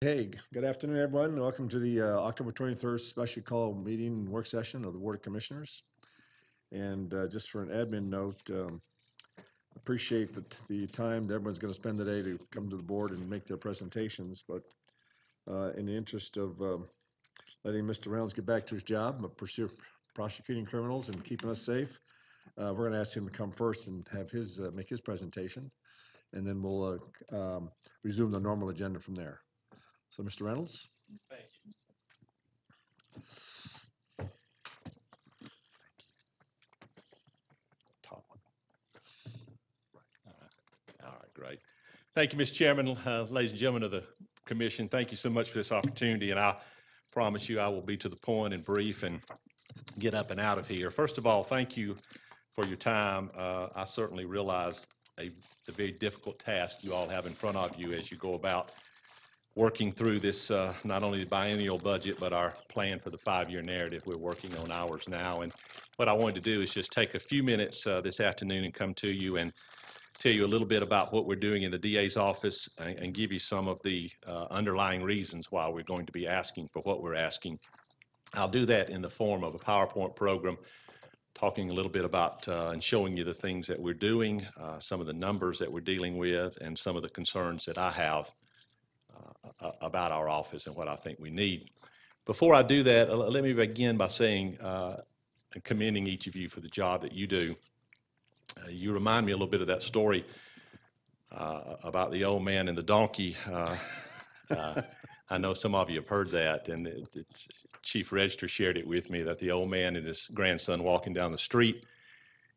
Hey, good afternoon, everyone. Welcome to the October 23rd special call meeting and work session of the Board of Commissioners. And just for an admin note, appreciate the time that everyone's going to spend today to come to the board and make their presentations. But in the interest of letting Mr. Reynolds get back to his job of prosecuting criminals and keeping us safe, we're going to ask him to come first and have his make his presentation, and then we'll resume the normal agenda from there. So, Mr. Reynolds. Thank you. Top one. All right, great. Thank you, Mr. Chairman, ladies and gentlemen of the commission. Thank you so much for this opportunity, and I promise you I will be to the point and brief and get up and out of here. First of all, thank you for your time. I certainly realize the very difficult task you all have in front of you as you go about working through this, not only the biennial budget, but our plan for the 5-year narrative. We're working on ours now. And what I wanted to do is just take a few minutes this afternoon and come to you and tell you a little bit about what we're doing in the DA's office and give you some of the underlying reasons why we're going to be asking for what we're asking. I'll do that in the form of a PowerPoint program, talking a little bit about and showing you the things that we're doing, some of the numbers that we're dealing with, and some of the concerns that I have about our office and what I think we need. Before I do that, let me begin by saying and commending each of you for the job that you do. You remind me a little bit of that story about the old man and the donkey. I know some of you have heard that, and Chief Register shared it with me, that the old man and his grandson walking down the street.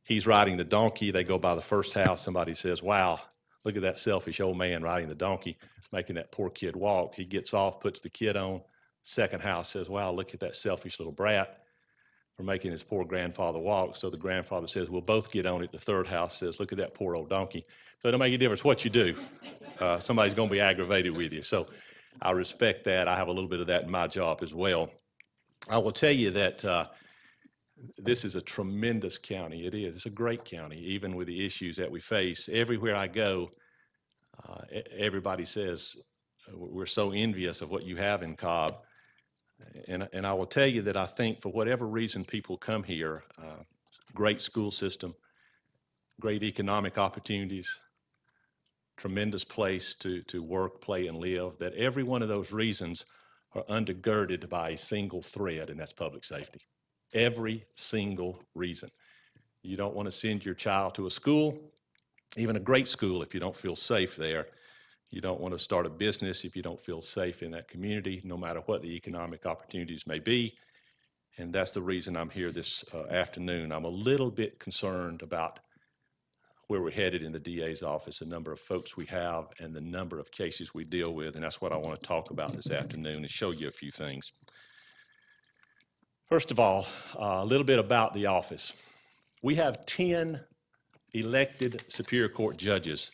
He's riding the donkey. They go by the first house. Somebody says, "Wow, look at that selfish old man riding the donkey, making that poor kid walk." He gets off, puts the kid on. Second house says, "Wow, look at that selfish little brat for making his poor grandfather walk." So the grandfather says, "We'll both get on it." The third house says, "Look at that poor old donkey." So it don't make a difference what you do. Somebody's going to be aggravated with you. So I respect that. I have a little bit of that in my job as well. I will tell you that this is a tremendous county. It is. It's a great county, even with the issues that we face. Everywhere I go, everybody says, "We're so envious of what you have in Cobb." And I will tell you that I think for whatever reason people come here, great school system, great economic opportunities, tremendous place to work, play, and live, that every one of those reasons are undergirded by a single thread, and that's public safety. Every single reason. You don't want to send your child to a school, even a great school, if you don't feel safe there. You don't want to start a business if you don't feel safe in that community, no matter what the economic opportunities may be. And that's the reason I'm here this afternoon. I'm a little bit concerned about where we're headed in the DA's office, the number of folks we have, and the number of cases we deal with. And that's what I want to talk about this afternoon and show you a few things. First of all, a little bit about the office. We have 10 elected Superior Court judges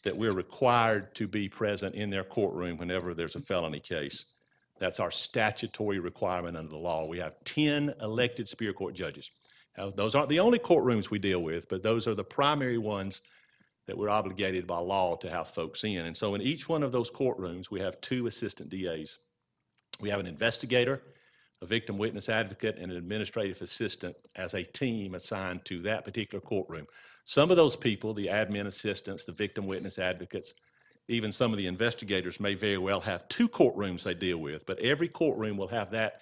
that we're required to be present in their courtroom whenever there's a felony case. That's our statutory requirement under the law. We have 10 elected Superior Court judges. Now, those aren't the only courtrooms we deal with, but those are the primary ones that we're obligated by law to have folks in. And so in each one of those courtrooms, we have 2 assistant DAs. We have an investigator, a victim witness advocate, and an administrative assistant as a team assigned to that particular courtroom. Some of those people, the admin assistants, the victim witness advocates, even some of the investigators may very well have 2 courtrooms they deal with, but every courtroom will have that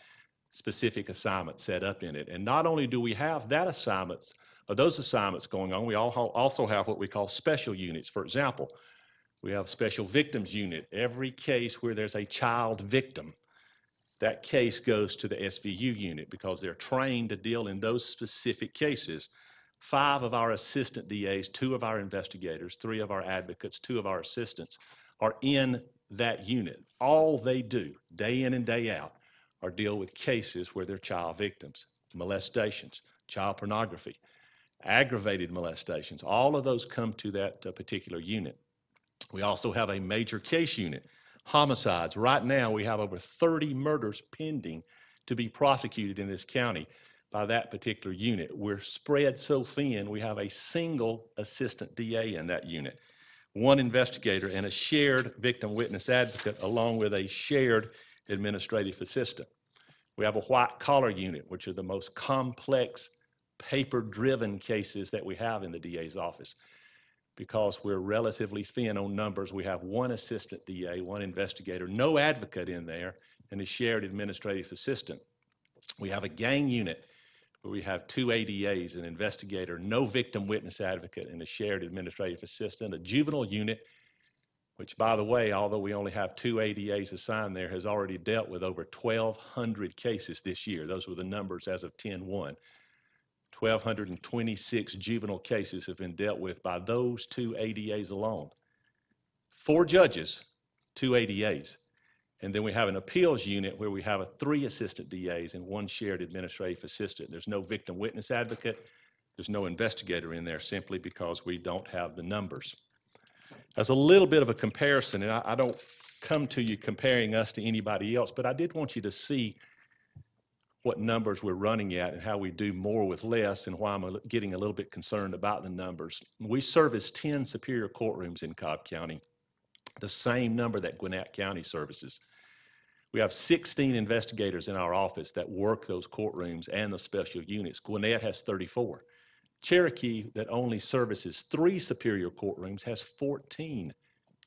specific assignment set up in it. And not only do we have that assignments, or those assignments going on, we also have what we call special units. For example, we have a special victims unit. Every case where there's a child victim, that case goes to the SVU unit because they're trained to deal in those specific cases. 5 of our assistant DAs, 2 of our investigators, 3 of our advocates, 2 of our assistants are in that unit. All they do, day in and day out, are deal with cases where they're child victims, molestations, child pornography, aggravated molestations. All of those come to that particular unit. We also have a major case unit. Homicides. Right now, we have over 30 murders pending to be prosecuted in this county by that particular unit. We're spread so thin, we have a single assistant DA in that unit. one investigator, and a shared victim witness advocate, along with a shared administrative assistant. We have a white collar unit, which are the most complex paper-driven cases that we have in the DA's office. Because we're relatively thin on numbers, we have one assistant DA, one investigator, no advocate in there, and a shared administrative assistant. We have a gang unit where we have two ADAs, an investigator, no victim witness advocate, and a shared administrative assistant. A juvenile unit, which, by the way, although we only have two ADAs assigned there, has already dealt with over 1,200 cases this year. Those were the numbers as of 10/1. 1,226 juvenile cases have been dealt with by those two ADAs alone. 4 judges, 2 ADAs. And then we have an appeals unit where we have 3 assistant DAs and 1 shared administrative assistant. There's no victim witness advocate. There's no investigator in there simply because we don't have the numbers. As a little bit of a comparison, and I don't come to you comparing us to anybody else, but I did want you to see what numbers we're running at and how we do more with less, and why I'm getting a little bit concerned about the numbers. We service 10 superior courtrooms in Cobb County, the same number that Gwinnett County services. We have 16 investigators in our office that work those courtrooms and the special units. Gwinnett has 34. Cherokee, that only services 3 superior courtrooms, has 14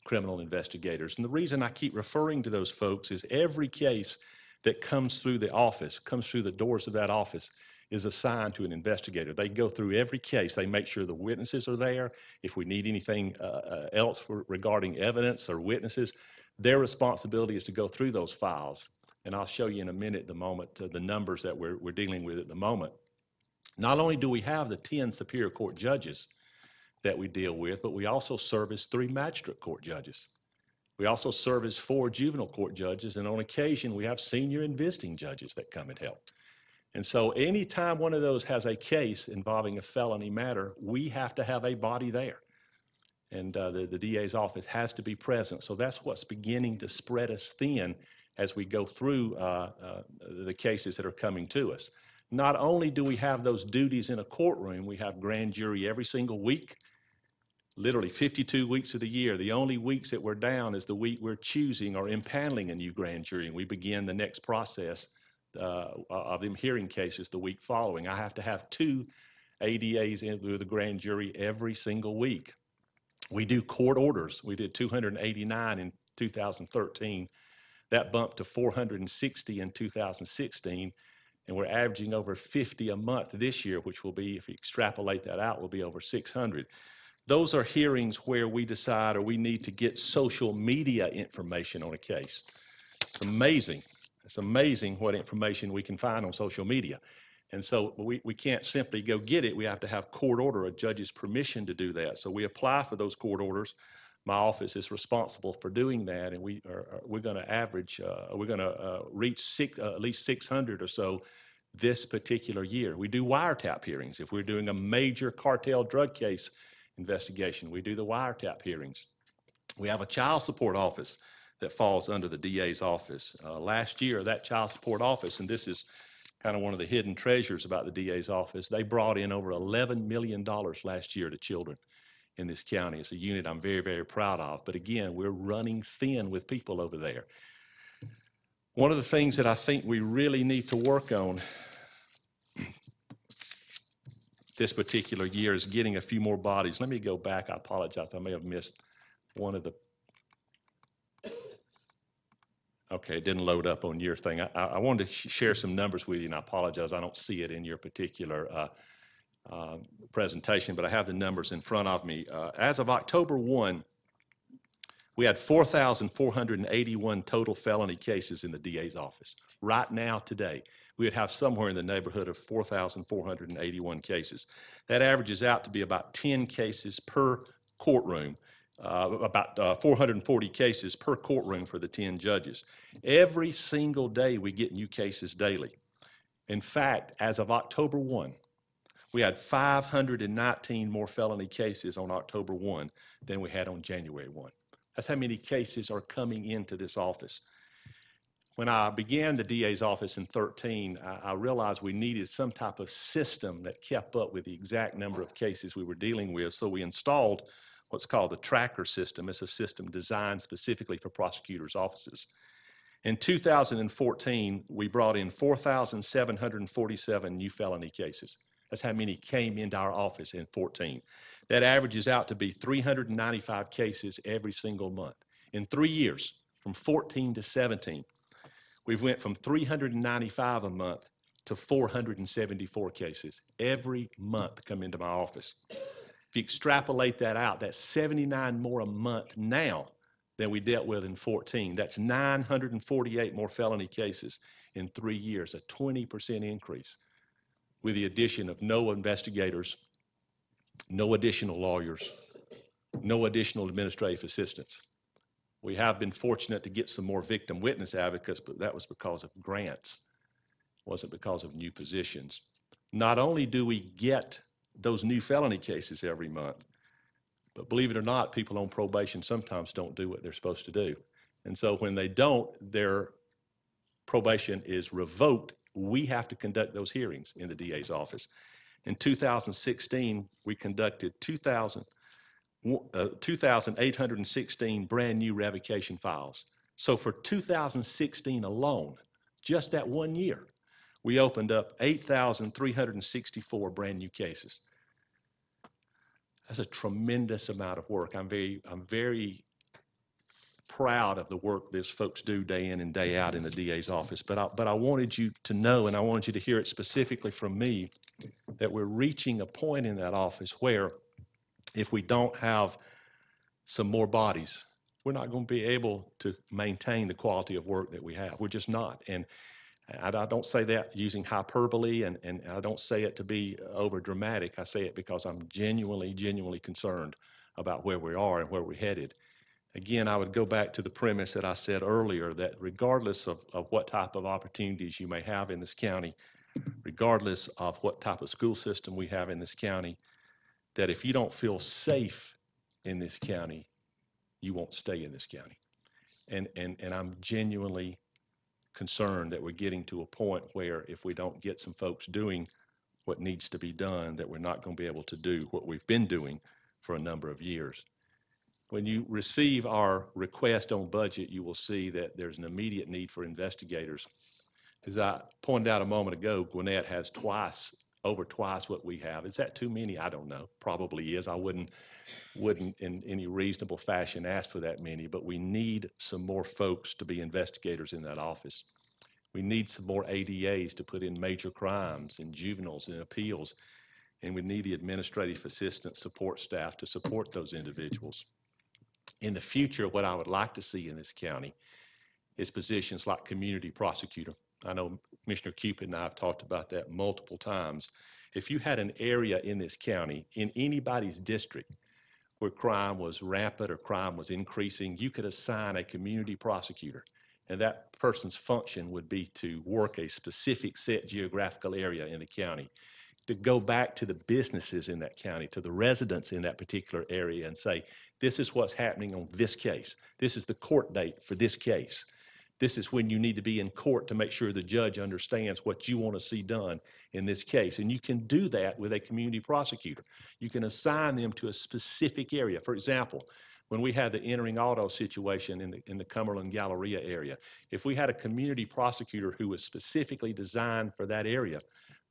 criminal investigators. And the reason I keep referring to those folks is every case that comes through the office, comes through the doors of that office, is assigned to an investigator. They go through every case. They make sure the witnesses are there. If we need anything else regarding evidence or witnesses, their responsibility is to go through those files. And I'll show you in a minute the numbers that we're dealing with at the moment. Not only do we have the 10 Superior Court judges that we deal with, but we also service 3 Magistrate Court judges. We also service 4 juvenile court judges, and on occasion we have senior and visiting judges that come and help. And so anytime one of those has a case involving a felony matter, we have to have a body there. And the DA's office has to be present. So that's what's beginning to spread us thin as we go through the cases that are coming to us. Not only do we have those duties in a courtroom, we have grand jury every single week, literally 52 weeks of the year. The only weeks that we're down is the week we're choosing or impaneling a new grand jury, and we begin the next process of them hearing cases the week following. I have to have 2 ADAs in with the grand jury every single week. We do court orders. We did 289 in 2013. That bumped to 460 in 2016, and we're averaging over 50 a month this year, which will be, if you extrapolate that out, will be over 600. Those are hearings where we decide or we need to get social media information on a case. It's amazing. It's amazing what information we can find on social media. And so we can't simply go get it. We have to have court order, a judge's permission to do that. So we apply for those court orders. My office is responsible for doing that, and we're going to average, we're going to reach at least 600 or so this particular year. We do wiretap hearings. If we're doing a major cartel drug case investigation, we do the wiretap hearings. We have a child support office that falls under the DA's office. Last year, that child support office, and this is kind of one of the hidden treasures about the DA's office, they brought in over $11 million last year to children in this county. It's a unit I'm very, very proud of. But again, we're running thin with people over there. One of the things that I think we really need to work on this particular year is getting a few more bodies. Let me go back. I apologize. I may have missed one of the... Okay, it didn't load up on your thing. I wanted to share some numbers with you, and I apologize. I don't see it in your particular presentation, but I have the numbers in front of me. As of October 1, we had 4,481 total felony cases in the DA's office. Right now, today, we would have somewhere in the neighborhood of 4,481 cases. That averages out to be about 10 cases per courtroom. About 440 cases per courtroom for the 10 judges. Every single day we get new cases daily. In fact, as of October 1, we had 519 more felony cases on October 1 than we had on January 1. That's how many cases are coming into this office. When I began the DA's office in 2013, I realized we needed some type of system that kept up with the exact number of cases we were dealing with, so we installed what's called the tracker system. It's a system designed specifically for prosecutors' offices. In 2014, we brought in 4,747 new felony cases. That's how many came into our office in 14. That averages out to be 395 cases every single month. In 3 years, from 14 to 17, we've went from 395 a month to 474 cases every month come into my office. If you extrapolate that out, that's 79 more a month now than we dealt with in 14. That's 948 more felony cases in 3 years, a 20% increase, with the addition of no investigators, no additional lawyers, no additional administrative assistants. We have been fortunate to get some more victim witness advocates, but that was because of grants. It wasn't because of new positions. Not only do we get those new felony cases every month, but believe it or not, people on probation sometimes don't do what they're supposed to do. And so when they don't, their probation is revoked. We have to conduct those hearings in the DA's office. In 2016, we conducted 2,816 brand new revocation files. So for 2016 alone, just that 1 year, we opened up 8,364 brand new cases. That's a tremendous amount of work. I'm very proud of the work these folks do day in and day out in the DA's office. But I wanted you to know, and I wanted you to hear it specifically from me, that we're reaching a point in that office where if we don't have some more bodies, we're not going to be able to maintain the quality of work that we have. We're just not. And I don't say that using hyperbole, and I don't say it to be over dramatic. I say it because I'm genuinely concerned about where we are and where we're headed. Again, I would go back to the premise that I said earlier, that regardless of what type of opportunities you may have in this county, regardless of what type of school system we have in this county, that if you don't feel safe in this county, you won't stay in this county. And I'm genuinely concerned that we're getting to a point where if we don't get some folks doing what needs to be done, that we're not going to be able to do what we've been doing for a number of years. When you receive our request on budget, you will see that there's an immediate need for investigators. As I pointed out a moment ago, Gwinnett has over twice what we have. Is that too many? I don't know. Probably is. I wouldn't in any reasonable fashion ask for that many, but we need some more folks to be investigators in that office. We need some more ADAs to put in major crimes and juveniles and appeals, and we need the administrative assistant support staff to support those individuals. In the future, what I would like to see in this county is positions like community prosecutor. I know Commissioner Cupid and I have talked about that multiple times. If you had an area in this county, in anybody's district, where crime was rampant or crime was increasing, you could assign a community prosecutor, and that person's function would be to work a specific set geographical area in the county, to go back to the businesses in that county, to the residents in that particular area and say, this is what's happening on this case. This is the court date for this case. This is when you need to be in court to make sure the judge understands what you want to see done in this case. And you can do that with a community prosecutor. You can assign them to a specific area. For example, when we had the entering auto situation in the Cumberland Galleria area, if we had a community prosecutor who was specifically designed for that area,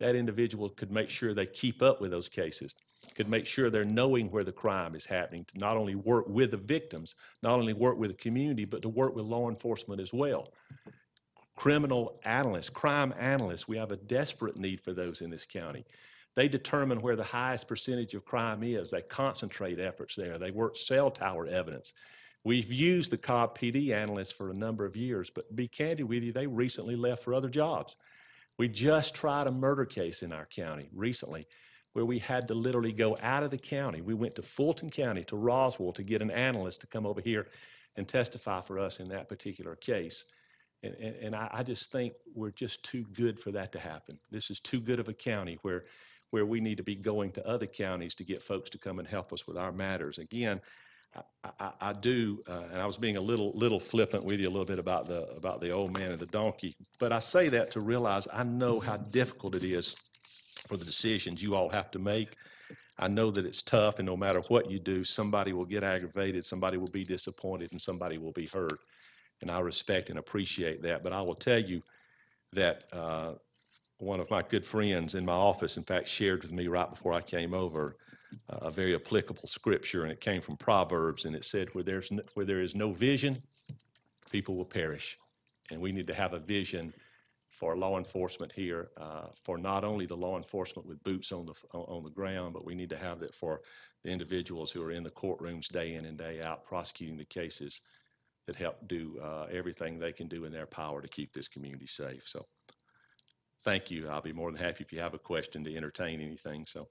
that individual could make sure they keep up with those cases, could make sure they're knowing where the crime is happening, to not only work with the victims, not only work with the community, but to work with law enforcement as well. Criminal analysts, crime analysts, we have a desperate need for those in this county. They determine where the highest percentage of crime is. They concentrate efforts there. They work cell tower evidence. We've used the Cobb PD analysts for a number of years, but to be candid with you, they recently left for other jobs. We just tried a murder case in our county recently where we had to literally go out of the county. We went to Fulton County, to Roswell, to get an analyst to come over here and testify for us in that particular case. And I just think we're just too good for that to happen. This is too good of a county where we need to be going to other counties to get folks to come and help us with our matters. Again, I do, and I was being a little flippant with you a little bit about the old man and the donkey, but I say that to realize I know how difficult it is for the decisions you all have to make. I know that it's tough, and no matter what you do, somebody will get aggravated, somebody will be disappointed, and somebody will be hurt. And I respect and appreciate that. But I will tell you that one of my good friends in my office, in fact, shared with me right before I came over a very applicable scripture, and it came from Proverbs, and it said, where there is no vision, people will perish. And we need to have a vision for law enforcement here, for not only the law enforcement with boots on the ground, but we need to have that for the individuals who are in the courtrooms day in and day out prosecuting the cases that help do everything they can do in their power to keep this community safe. So thank you. I'll be more than happy if you have a question to entertain anything. So,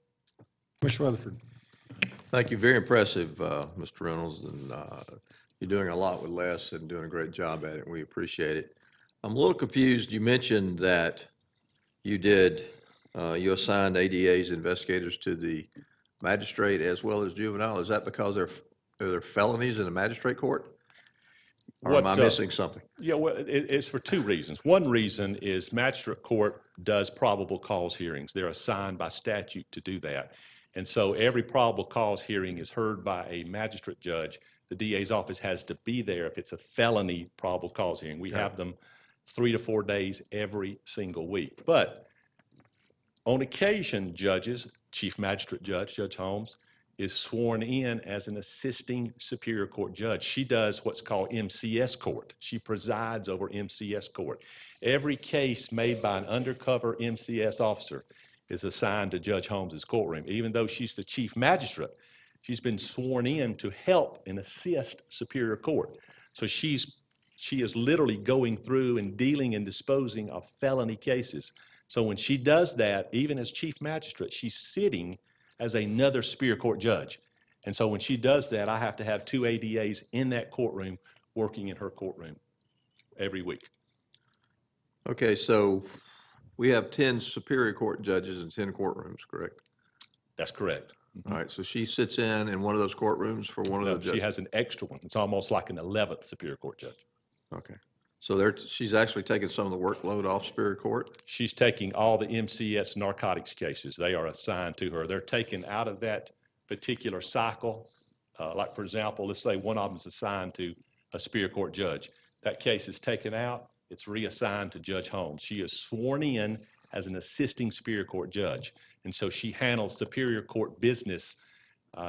Mr. Rutherford. Thank you. Very impressive, Mr. Reynolds, and you're doing a lot with less and doing a great job at it. We appreciate it. I'm a little confused. You mentioned that you assigned ADAs, investigators, to the magistrate as well as juvenile. Is that because they're felonies in the magistrate court? Or am I missing something? Yeah, well, it's for two reasons. One reason is magistrate court does probable cause hearings. They're assigned by statute to do that. And so every probable cause hearing is heard by a magistrate judge. The DA's office has to be there if it's a felony probable cause hearing. We have them 3 to 4 days every single week. But on occasion, judges, Chief Magistrate Judge, Judge Holmes, is sworn in as an assisting superior court judge. She does what's called MCS court. She presides over MCS court. Every case made by an undercover MCS officer is assigned to Judge Holmes's courtroom. Even though she's the chief magistrate, she's been sworn in to help and assist superior court. So she is literally going through and dealing and disposing of felony cases. So when she does that, even as chief magistrate, she's sitting as another superior court judge. And so when she does that, I have to have 2 ADAs in that courtroom working in her courtroom every week. Okay, so we have 10 superior court judges and 10 courtrooms, correct? That's correct. All right, so she sits in one of those courtrooms for one of the judges? She has an extra one. It's almost like an 11th superior court judge. Okay. So she's actually taking some of the workload off superior court? She's taking all the MCS narcotics cases. They are assigned to her. They're taken out of that particular cycle. Like, for example, let's say one of them is assigned to a superior court judge. That case is taken out. It's reassigned to Judge Holmes. She is sworn in as an assisting superior court judge. And so she handles superior court business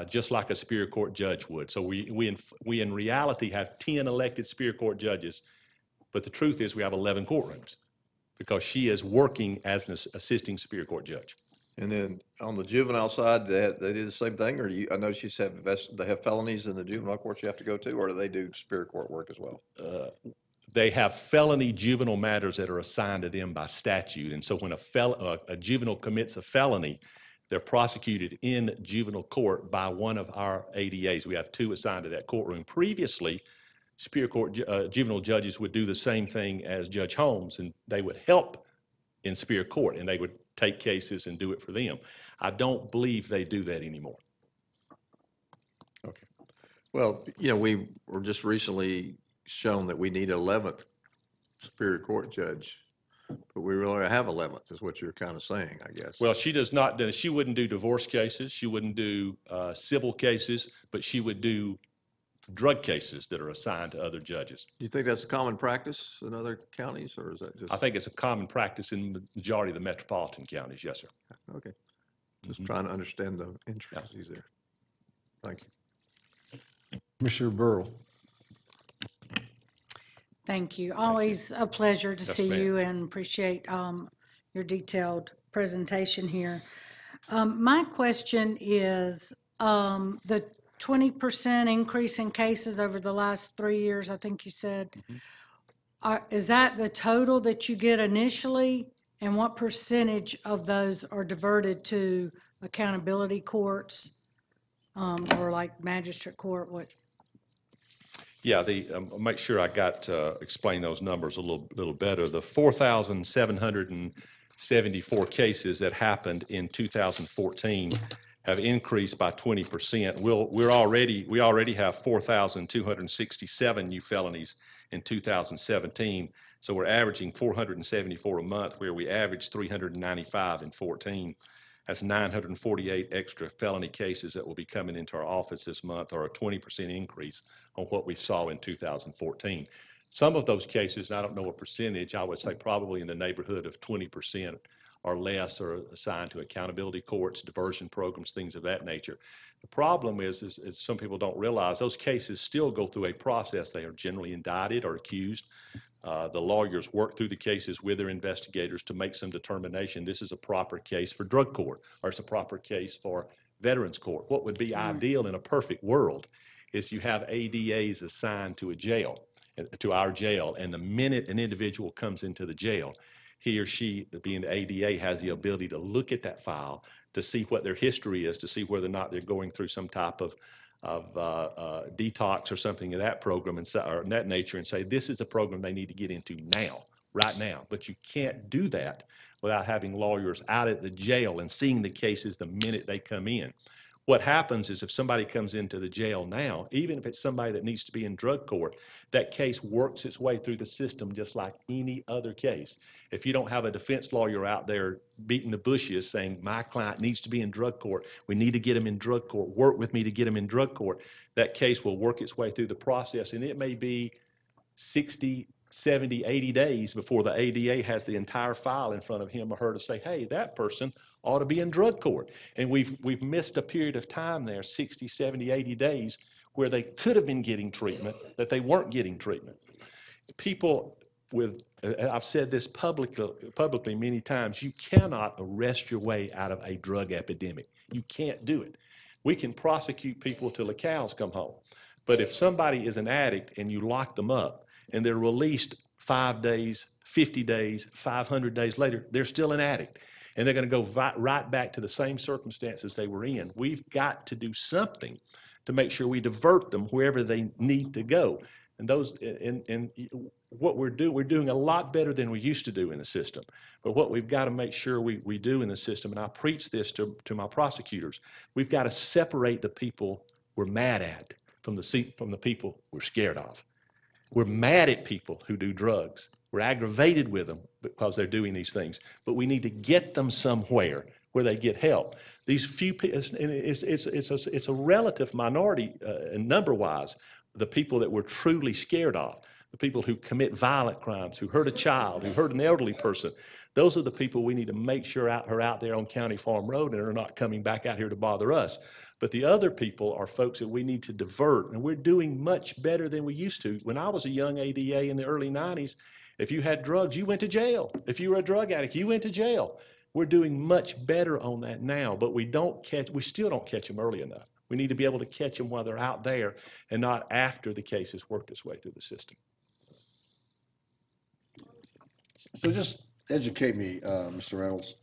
just like a superior court judge would. So we in reality have 10 elected superior court judges, but the truth is we have 11 courtrooms because she is working as an assisting superior court judge. And then on the juvenile side, they do the same thing, or I know you said they have felonies in the juvenile courts you have to go to, or do they do superior court work as well? They have felony juvenile matters that are assigned to them by statute. And so when a juvenile commits a felony, they're prosecuted in juvenile court by one of our ADAs. We have 2 assigned to that courtroom. Previously, superior court juvenile judges would do the same thing as Judge Holmes, and they would help in superior court, and they would take cases and do it for them. I don't believe they do that anymore. Okay. Well, we were just recently shown that we need 11th superior court judge, but we really have 11th is what you're kind of saying, I guess. Well, she does not. She wouldn't do divorce cases. She wouldn't do civil cases, but she would do drug cases that are assigned to other judges. Do you think that's a common practice in other counties, or is that just? I think it's a common practice in the majority of the metropolitan counties, yes, sir. Okay. Just trying to understand the intricacies there. Thank you. Commissioner Burrow. Thank you. Always a pleasure to Yes, see ma'am. you and appreciate your detailed presentation here. My question is the 20% increase in cases over the last 3 years, I think you said. Is that the total that you get initially? And what percentage of those are diverted to accountability courts or like magistrate court? What? Yeah, I'll make sure I explain those numbers a little better. The 4,774 cases that happened in 2014 have increased by 20%. We already have 4,267 new felonies in 2017. So we're averaging 474 a month, where we averaged 395 in 14. That's 948 extra felony cases that will be coming into our office this month, or a 20% increase on what we saw in 2014. Some of those cases, and I don't know a percentage, I would say probably in the neighborhood of 20% or less are assigned to accountability courts, diversion programs, things of that nature. The problem is some people don't realize, those cases still go through a process. They are generally indicted or accused. The lawyers work through the cases with their investigators to make some determination. This is a proper case for drug court, or it's a proper case for veterans court. What would be ideal in a perfect world is you have ADAs assigned to a jail, to our jail, and the minute an individual comes into the jail, he or she, being the ADA, has the ability to look at that file to see what their history is, to see whether or not they're going through some type of detox or something of that program or that nature, and say, this is the program they need to get into now, right now. But you can't do that without having lawyers out at the jail and seeing the cases the minute they come in. What happens is if somebody comes into the jail now, even if it's somebody that needs to be in drug court, that case works its way through the system just like any other case. If you don't have a defense lawyer out there beating the bushes saying, my client needs to be in drug court, we need to get him in drug court, work with me to get him in drug court, that case will work its way through the process, and it may be 60, 70, 80 days before the ADA has the entire file in front of him or her to say, hey, that person ought to be in drug court. And we've missed a period of time there, 60, 70, 80 days, where they could have been getting treatment, that they weren't getting treatment. People with, I've said this publicly many times, you cannot arrest your way out of a drug epidemic. You can't do it. We can prosecute people till the cows come home. But if somebody is an addict and you lock them up and they're released 5 days, 50 days, 500 days later, they're still an addict. And they're going to go right back to the same circumstances they were in. We've got to do something to make sure we divert them wherever they need to go. And what we're doing a lot better than we used to do in the system. But what we've got to make sure we do in the system, and I preach this to my prosecutors, we've got to separate the people we're mad at from the people we're scared of. We're mad at people who do drugs. We're aggravated with them because they're doing these things. But we need to get them somewhere where they get help. These few people, it's a relative minority number-wise, the people that we're truly scared of, the people who commit violent crimes, who hurt a child, who hurt an elderly person. Those are the people we need to make sure are out there on County Farm Road and are not coming back out here to bother us. But the other people are folks that we need to divert, and we're doing much better than we used to. When I was a young ADA in the early 90s, if you had drugs, you went to jail. If you were a drug addict, you went to jail. We're doing much better on that now, but we still don't catch them early enough. We need to be able to catch them while they're out there and not after the case has worked its way through the system. So just educate me, Mr. Reynolds.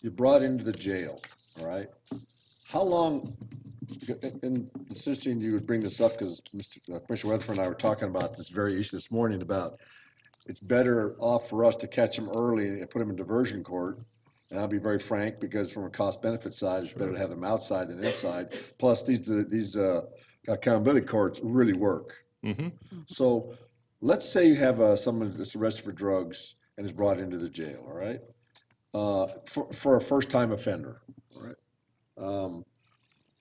You're brought into the jail, all right? How long, and it's interesting you would bring this up because Commissioner Weatherford and I were talking about this very issue this morning about it's better off for us to catch them early and put them in diversion court. And I'll be very frank, because from a cost-benefit side, it's better to have them outside than inside. Plus, these accountability courts really work. Mm-hmm. So let's say you have someone that's arrested for drugs and is brought into the jail, all right? For a first-time offender, all right?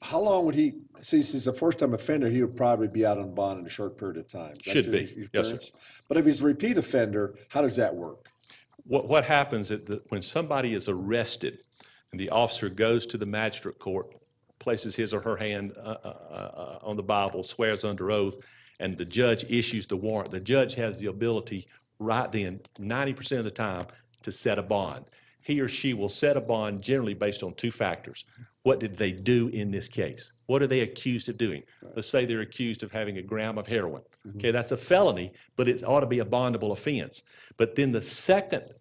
How long would he, since he's a first-time offender, he would probably be out on bond in a short period of time. Should be, yes, sir. But if he's a repeat offender, how does that work? What happens is that when somebody is arrested and the officer goes to the magistrate court, places his or her hand on the Bible, swears under oath, and the judge issues the warrant, the judge has the ability right then, 90% of the time, to set a bond. He or she will set a bond generally based on two factors. What did they do in this case? What are they accused of doing? Let's say they're accused of having a gram of heroin. Okay, that's a felony, but it ought to be a bondable offense. But then the second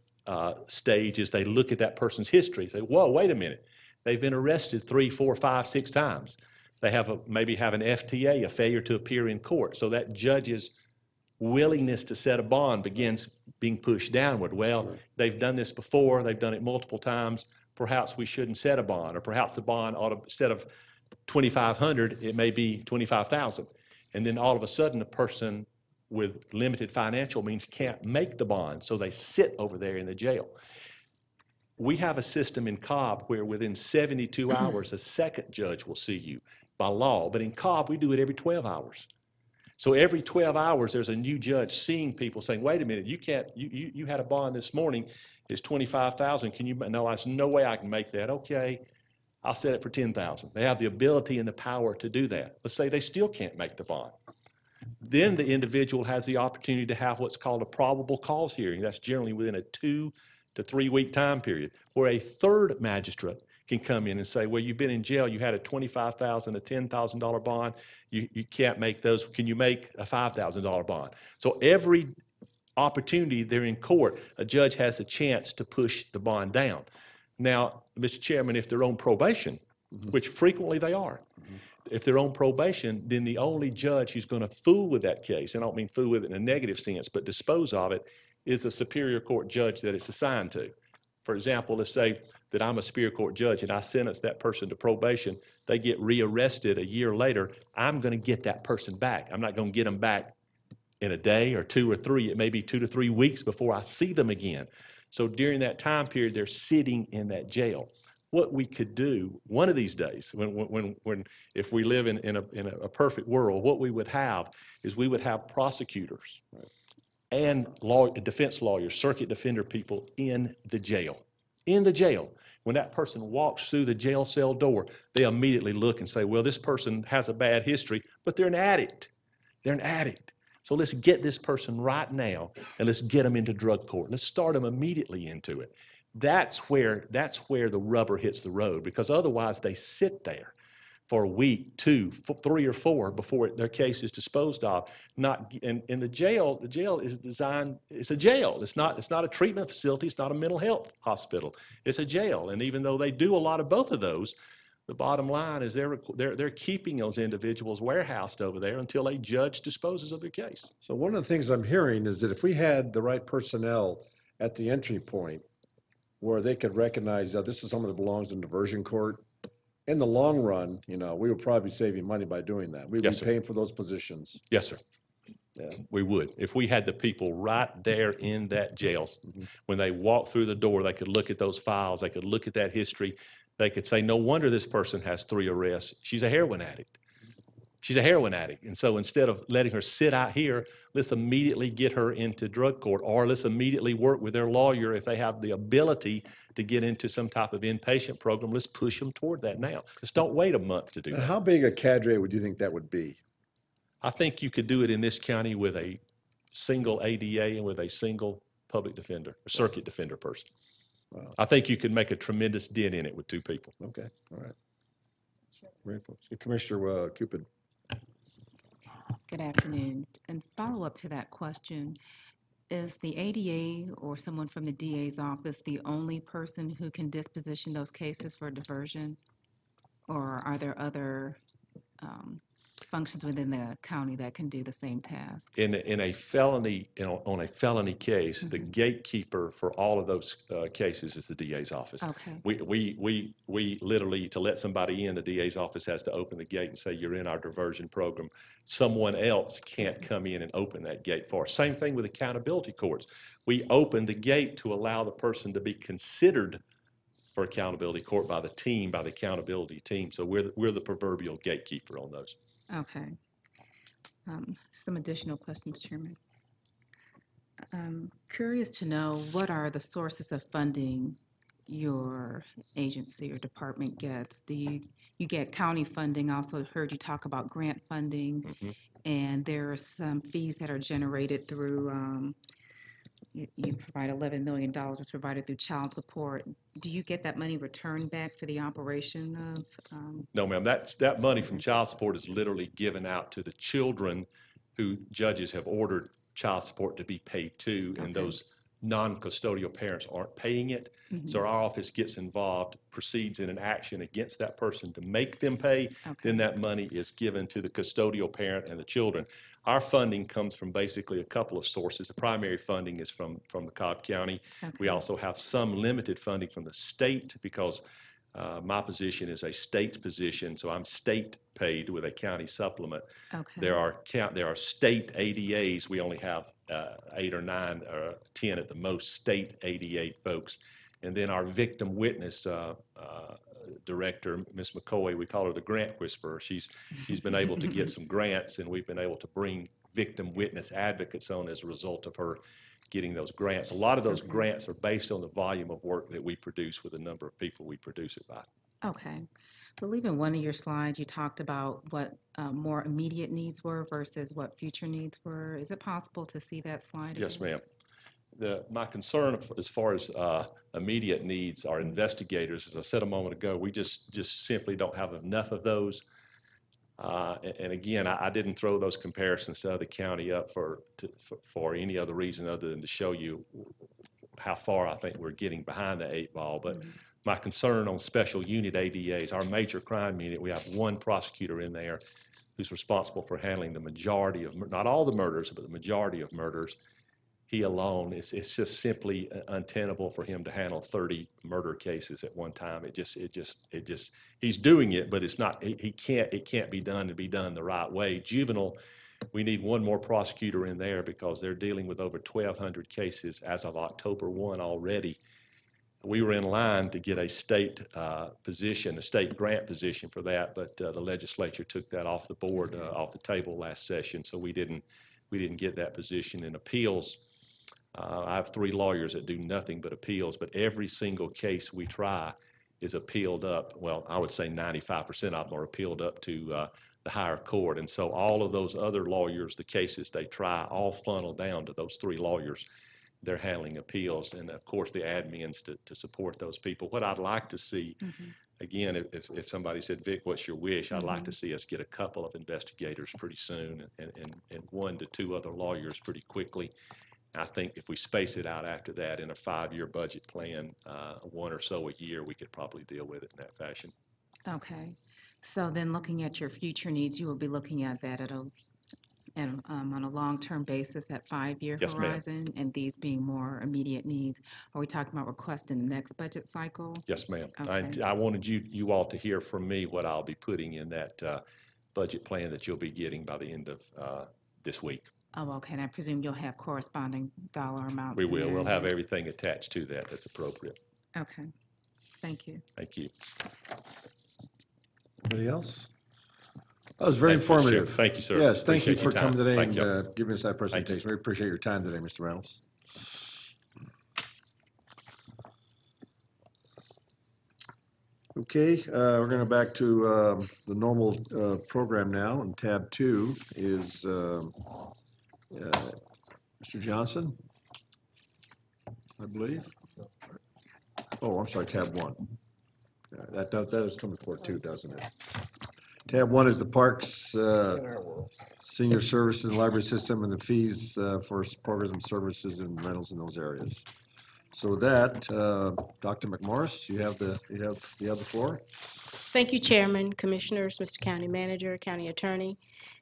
stage is they look at that person's history, say, whoa, wait a minute. They've been arrested 3, 4, 5, 6 times. They maybe have an FTA, a failure to appear in court. So that judge's willingness to set a bond begins being pushed downward. Well, they've done this before. They've done it multiple times. Perhaps we shouldn't set a bond, or perhaps the bond ought to, instead of $2,500, it may be $25,000. And then all of a sudden, a person with limited financial means can't make the bond, so they sit over there in the jail. we have a system in Cobb where within 72 hours, a second judge will see you by law. But in Cobb, we do it every 12 hours. So every 12 hours, there's a new judge seeing people saying, wait a minute, you can't, you had a bond this morning, it's 25,000. Can you, no, there's no way I can make that. Okay, I'll set it for 10,000. They have the ability and the power to do that. Let's say they still can't make the bond. Then the individual has the opportunity to have what's called a probable cause hearing. That's generally within a 2 to 3 week time period, where a third magistrate can come in and say, well, you've been in jail, you had a $25,000, a $10,000 bond, you can't make those, can you make a $5,000 bond? So every opportunity they're in court, a judge has a chance to push the bond down. Now, Mr. Chairman, if they're on probation, which frequently they are, if they're on probation, then the only judge who's going to fool with that case, and I don't mean fool with it in a negative sense, but dispose of it, is the Superior Court judge that it's assigned to. For example, let's say that I'm a Superior Court judge and I sentence that person to probation. They get rearrested a year later. I'm going to get that person back. I'm not going to get them back in a day or 2 or 3. It may be 2 to 3 weeks before I see them again. So during that time period, they're sitting in that jail. What we could do one of these days, if we live in a perfect world, what we would have is we would have prosecutors and defense lawyers, circuit defender people in the jail. In the jail. When that person walks through the jail cell door, they immediately look and say, well, this person has a bad history, but they're an addict. They're an addict. So let's get this person right now and let's get them into drug court. Let's start them immediately into it. That's where the rubber hits the road, because otherwise they sit there for a week, 2, 3, or 4 before their case is disposed of. In the jail is designed, it's a jail. It's not a treatment facility. It's not a mental health hospital. It's a jail. And even though they do a lot of both of those, the bottom line is they're keeping those individuals warehoused over there until a judge disposes of their case. So one of the things I'm hearing is that if we had the right personnel at the entry point where they could recognize that this is someone that belongs in diversion court, in the long run, we would probably be saving money by doing that. We would Yes, be sir. paying for those positions. Yes, sir. Yeah. We would. If we had the people right there in that jail, when they walk through the door, they could look at those files, they could look at that history, they could say, no wonder this person has 3 arrests. She's a heroin addict. She's a heroin addict. And so instead of letting her sit out here, let's immediately get her into drug court, or let's immediately work with their lawyer if they have the ability to get into some type of inpatient program. Let's push them toward that now. Just don't wait a month to do And that. how big a cadre would you think that would be? I think you could do it in this county with a single ADA and with a single public defender, a circuit defender person. Wow. I think you could make a tremendous dent in it with 2 people. Okay, all right. Very cool. So Commissioner Cupid. Good afternoon. And follow up to that question, is the ADA or someone from the DA's office the only person who can disposition those cases for diversion? Or are there other functions within the county that can do the same task? On a felony case, the gatekeeper for all of those cases is the DA's office. Okay. We literally, to let somebody in, the DA's office has to open the gate and say, you're in our diversion program. Someone else can't come in and open that gate for us. Same thing with accountability courts. We open the gate to allow the person to be considered for accountability court by the accountability team. So we're the proverbial gatekeeper on those. Okay. Some additional questions, Chairman. Curious to know, what are the sources of funding your agency or department gets? Do you get county funding? I also heard you talk about grant funding, and there are some fees that are generated through, you provide $11 million is provided through child support. Do you get that money returned back for the operation of? No, ma'am. That money from child support is literally given out to the children who judges have ordered child support to be paid to, and those non-custodial parents aren't paying it. So our office gets involved, proceeds in an action against that person to make them pay. Then that money is given to the custodial parent and the children. Our funding comes from basically a couple of sources. The primary funding is from the Cobb County. We also have some limited funding from the state, because my position is a state position, so I'm state paid with a county supplement. There are state ADAs. We only have 8 or 9 or 10 at the most state ADA folks, And then our victim witness director, Ms. McCoy, we call her the grant whisperer. She's been able to get some grants, and we've been able to bring victim witness advocates on as a result of her getting those grants. A lot of those grants are based on the volume of work that we produce with the number of people we produce it by. Okay. I believe in one of your slides, you talked about what more immediate needs were versus what future needs were. Is it possible to see that slide Yes, again? ma'am. My concern as far as immediate needs are investigators. As I said a moment ago, we just simply don't have enough of those. And again, I didn't throw those comparisons to other county up for any other reason other than to show you how far I think we're getting behind the 8 ball. But my concern on special unit ADAs, our major crime unit, we have one prosecutor in there who's responsible for handling the majority of, not all the murders, but the majority of murders. He alone, it's just simply untenable for him to handle 30 murder cases at one time. He's doing it, but it's not, it can't be done the right way. Juvenile, we need one more prosecutor in there because they're dealing with over 1,200 cases as of October 1 already. We were in line to get a state position, a state grant position for that, but the legislature took that off the board, off the table last session, so we didn't get that position. In appeals, I have 3 lawyers that do nothing but appeals, but every single case we try is appealed up. Well, I would say 95% of them are appealed up to the higher court. And so all of those other lawyers, the cases they try, all funnel down to those 3 lawyers. They're handling appeals, and of course the admins to support those people. What I'd like to see, again, if somebody said, Vic, what's your wish? I'd like to see us get a couple of investigators pretty soon and 1 to 2 other lawyers pretty quickly. I think if we space it out after that in a 5-year budget plan, 1 or so a year, we could probably deal with it in that fashion. Okay. So then looking at your future needs, you will be looking at that on a long-term basis, that 5-year Yes, ma'am. horizon, and these being more immediate needs. Are we talking about requesting the next budget cycle? Yes, ma'am. Okay. I wanted you all to hear from me what I'll be putting in that budget plan that you'll be getting by the end of this week. Oh, okay, and I presume you'll have corresponding dollar amounts We in will. there We'll have then? everything attached to that that's appropriate. Okay, thank you. Thank you. Anybody else? That was very Thank you, Chair. informative. Thank you, sir. Yes, thank you Appreciate for your time. coming today Thank and you. giving us that presentation. We appreciate your time today, Mr. Reynolds. Okay, we're going to back to the normal program now, and tab 2 is Mr. Johnson, I believe. Oh, I'm sorry, tab 1. That does come before 2, doesn't it? Tab 1 is the Parks, Senior Services and Library System, and the fees for programs and services and rentals in those areas. So with that, Dr. McMorris, you have the floor. Thank you, Chairman, Commissioners, Mr. County Manager, County Attorney.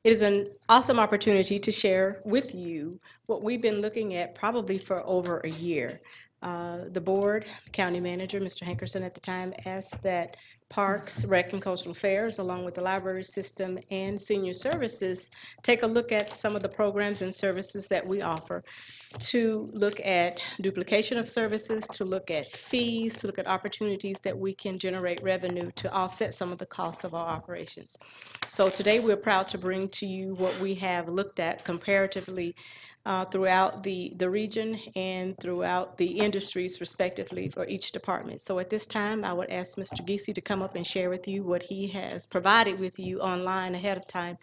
It is an awesome opportunity to share with you what we've been looking at probably for over a year. The board, County Manager, Mr. Hankerson at the time, asked that Parks, Rec and Cultural Affairs, along with the library system and senior services, take a look at some of the programs and services that we offer, to look at duplication of services, to look at fees, to look at opportunities that we can generate revenue to offset some of the costs of our operations. So today we're proud to bring to you what we have looked at comparatively throughout the region and throughout the industries respectively for each department. So at this time, I would ask Mr. Giese to come up and share with you what he has provided with you online ahead of time,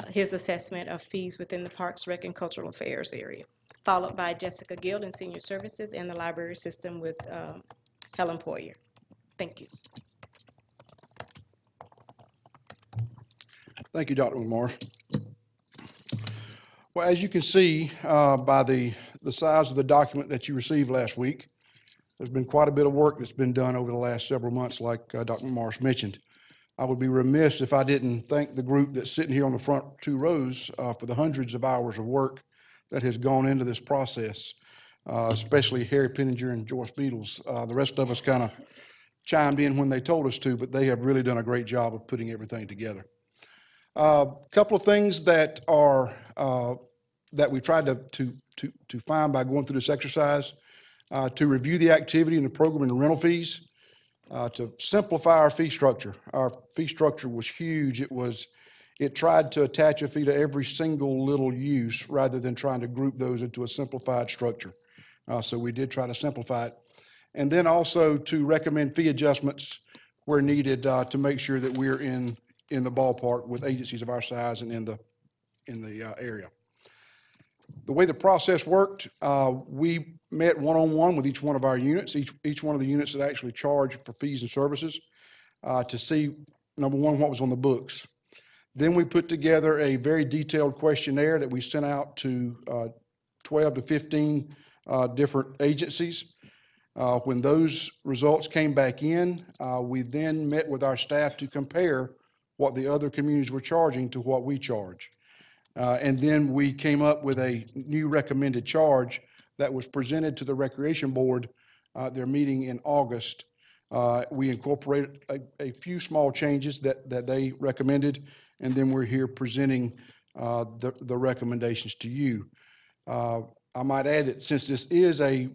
his assessment of fees within the Parks, Rec, and Cultural Affairs area, followed by Jessica Gill in Senior Services and the Library System with Helen Poyer. Thank you. Thank you, Dr. McMorris. Well, as you can see by the size of the document that you received last week, there's been quite a bit of work that's been done over the last several months, like Dr. McMorris mentioned. I would be remiss if I didn't thank the group that's sitting here on the front 2 rows for the hundreds of hours of work that has gone into this process, especially Harry Penninger and Joyce Beatles. The rest of us kind of chimed in when they told us to, but they have really done a great job of putting everything together. A couple of things that are that we tried to find by going through this exercise. to review the activity and the program and the rental fees, to simplify our fee structure. Our fee structure was huge. It tried to attach a fee to every single little use rather than trying to group those into a simplified structure. So we did try to simplify it. And then also to recommend fee adjustments where needed, to make sure that we're in the ballpark with agencies of our size and in the area. The way the process worked, we met one-on-one with each one of our units, each one of the units that actually charge for fees and services, to see, number one, what was on the books. Then we put together a very detailed questionnaire that we sent out to 12 to 15 different agencies. When those results came back in, we then met with our staff to compare what the other communities were charging to what we charge. And then we came up with a new recommended charge that was presented to the Recreation Board, their meeting in August. We incorporated a few small changes that they recommended, and then we're here presenting the recommendations to you. I might add that since this is a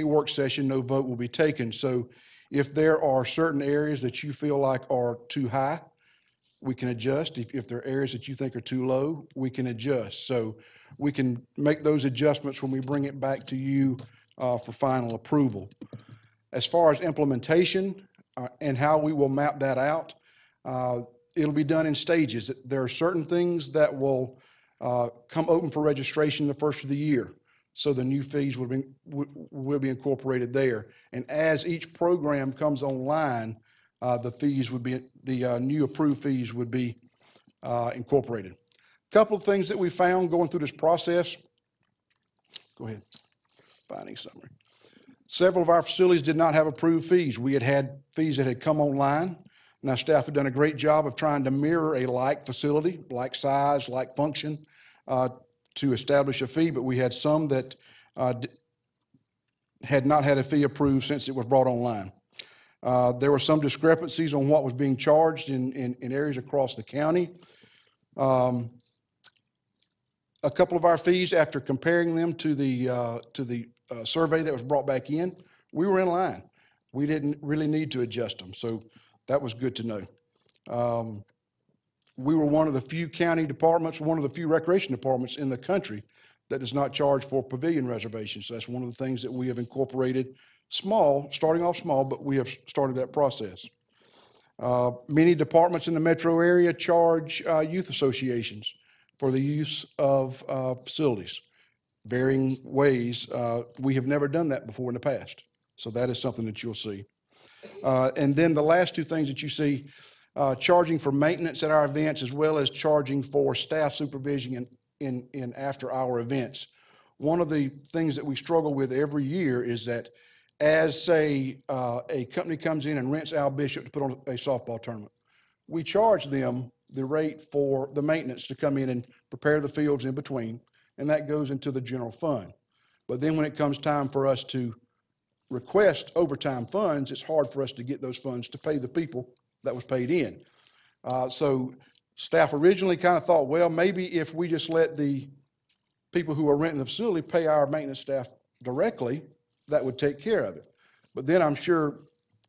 work session, no vote will be taken. So if there are certain areas that you feel like are too high, we can adjust. If there are areas that you think are too low, we can adjust. So we can make those adjustments when we bring it back to you for final approval. As far as implementation and how we will map that out, it'll be done in stages. There are certain things that will come open for registration the first of the year. So the new fees will be incorporated there. And as each program comes online, the fees would be, the new approved fees would be incorporated. A couple of things that we found going through this process. Go ahead. Finding summary. Several of our facilities did not have approved fees. We had fees that had come online. And our staff had done a great job of trying to mirror a like facility, like size, like function, to establish a fee, but we had some that had not had a fee approved since it was brought online. There were some discrepancies on what was being charged in areas across the county. A couple of our fees, after comparing them to the survey that was brought back in, we were in line. We didn't really need to adjust them, so that was good to know. We were one of the few county departments, one of the few recreation departments in the country that does not charge for pavilion reservations. So that's one of the things that we have incorporated, small, starting off small, but we have started that process. Many departments in the metro area charge youth associations for the use of facilities, varying ways. We have never done that before in the past. So that is something that you'll see. And then the last two things that you see, charging for maintenance at our events, as well as charging for staff supervision in after-hour events. One of the things that we struggle with every year is that as, say, a company comes in and rents Al Bishop to put on a softball tournament, we charge them the rate for the maintenance to come in and prepare the fields in between, and that goes into the general fund. But then when it comes time for us to request overtime funds, it's hard for us to get those funds to pay the people that was paid in. So staff originally kind of thought, well, maybe if we just let the people who are renting the facility pay our maintenance staff directly, that would take care of it. But then I'm sure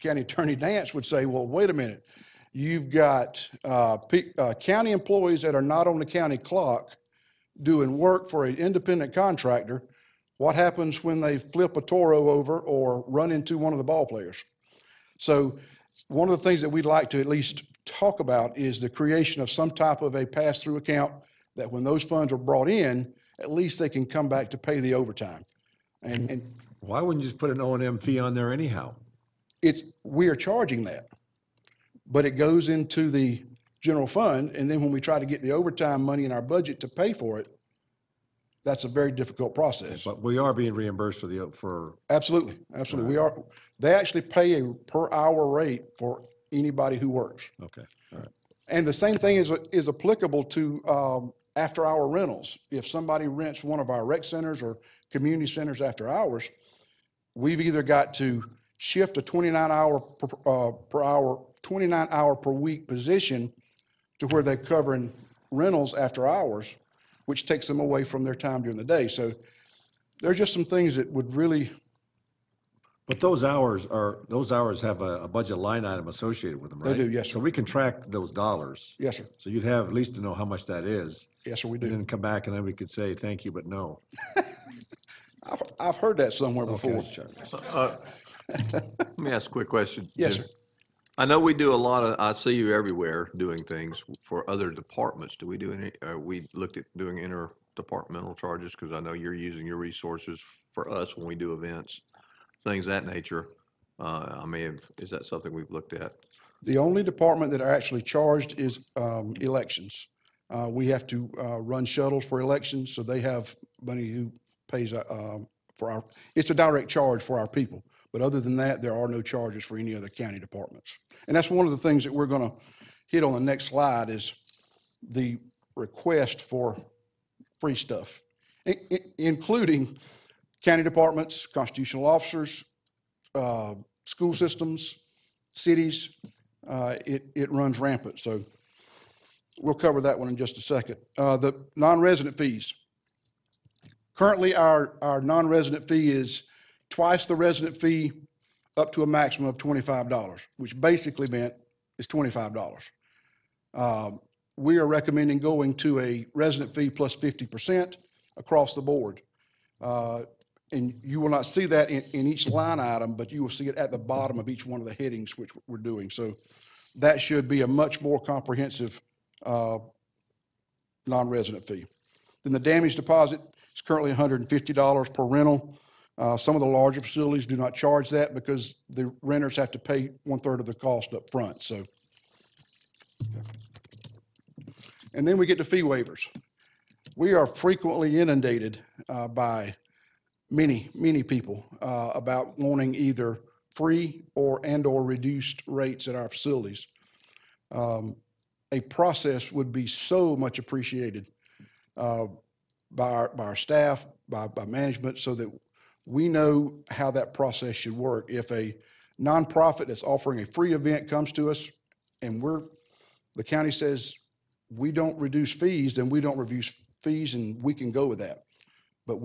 County Attorney Dance would say, well, wait a minute. You've got county employees that are not on the county clock doing work for an independent contractor. What happens when they flip a Toro over or run into one of the ball players? So one of the things that we'd like to at least talk about is the creation of some type of a pass-through account that when those funds are brought in, at least they can come back to pay the overtime. And Why wouldn't you just put an O&M fee on there anyhow? we are charging that, but it goes into the general fund, and then when we try to get the overtime money in our budget to pay for it, that's a very difficult process. But we are being reimbursed for Absolutely, absolutely. We are. They actually pay a per hour rate for anybody who works. okay, all right. And the same thing is applicable to after-hour rentals. If somebody rents one of our rec centers or community centers after hours, we've either got to shift a 29-hour per week position to where they're covering rentals after hours, which takes them away from their time during the day. So there's just some things that would really But those hours have a budget line item associated with them, They right? do, yes, So sir. we can track those dollars. Yes, sir. So you'd have at least to know how much that is. Yes, sir, we And do. then come back and then we could say, thank you, but no. I've heard that somewhere Okay, before. just checking. Let me ask a quick question. Yes, Jim. sir. I know we do a lot of, I see you everywhere doing things for other departments. Do we do any, we looked at doing interdepartmental charges? Because I know you're using your resources for us when we do events, things of that nature. Is that something we've looked at? The only department that are actually charged is elections. We have to run shuttles for elections, so they have money who pays for our, it's a direct charge for our people. But other than that, there are no charges for any other county departments. And that's one of the things that we're going to hit on the next slide is the request for free stuff, including county departments, constitutional officers, school systems, cities. It runs rampant. So we'll cover that one in just a second. The non-resident fees. Currently, our non-resident fee is twice the resident fee up to a maximum of $25, which basically meant is $25. We are recommending going to a resident fee plus 50% across the board. And you will not see that in each line item, but you will see it at the bottom of each one of the headings which we're doing. So that should be a much more comprehensive non-resident fee. Then the damage deposit is currently $150 per rental. Some of the larger facilities do not charge that because the renters have to pay 1/3 of the cost up front. So, and then we get to fee waivers. We are frequently inundated by many people about wanting either free or reduced rates at our facilities. A process would be so much appreciated by our staff, by management, so that we know how that process should work. If a nonprofit that's offering a free event comes to us and the county says we don't reduce fees, then we don't reduce fees and we can go with that. But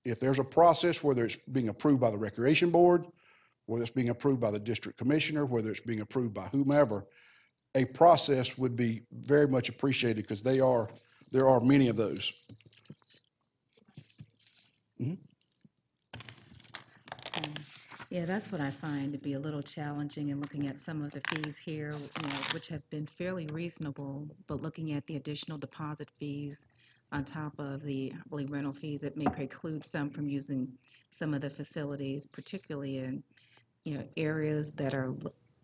if there's a process, whether it's being approved by the Recreation Board, whether it's being approved by the District Commissioner, whether it's being approved by whomever, a process would be very much appreciated because there are many of those. Yeah, that's what I find to be a little challenging in looking at some of the fees here, which have been fairly reasonable, but looking at the additional deposit fees on top of the, I believe, rental fees, it may preclude some from using some of the facilities, particularly in, areas that are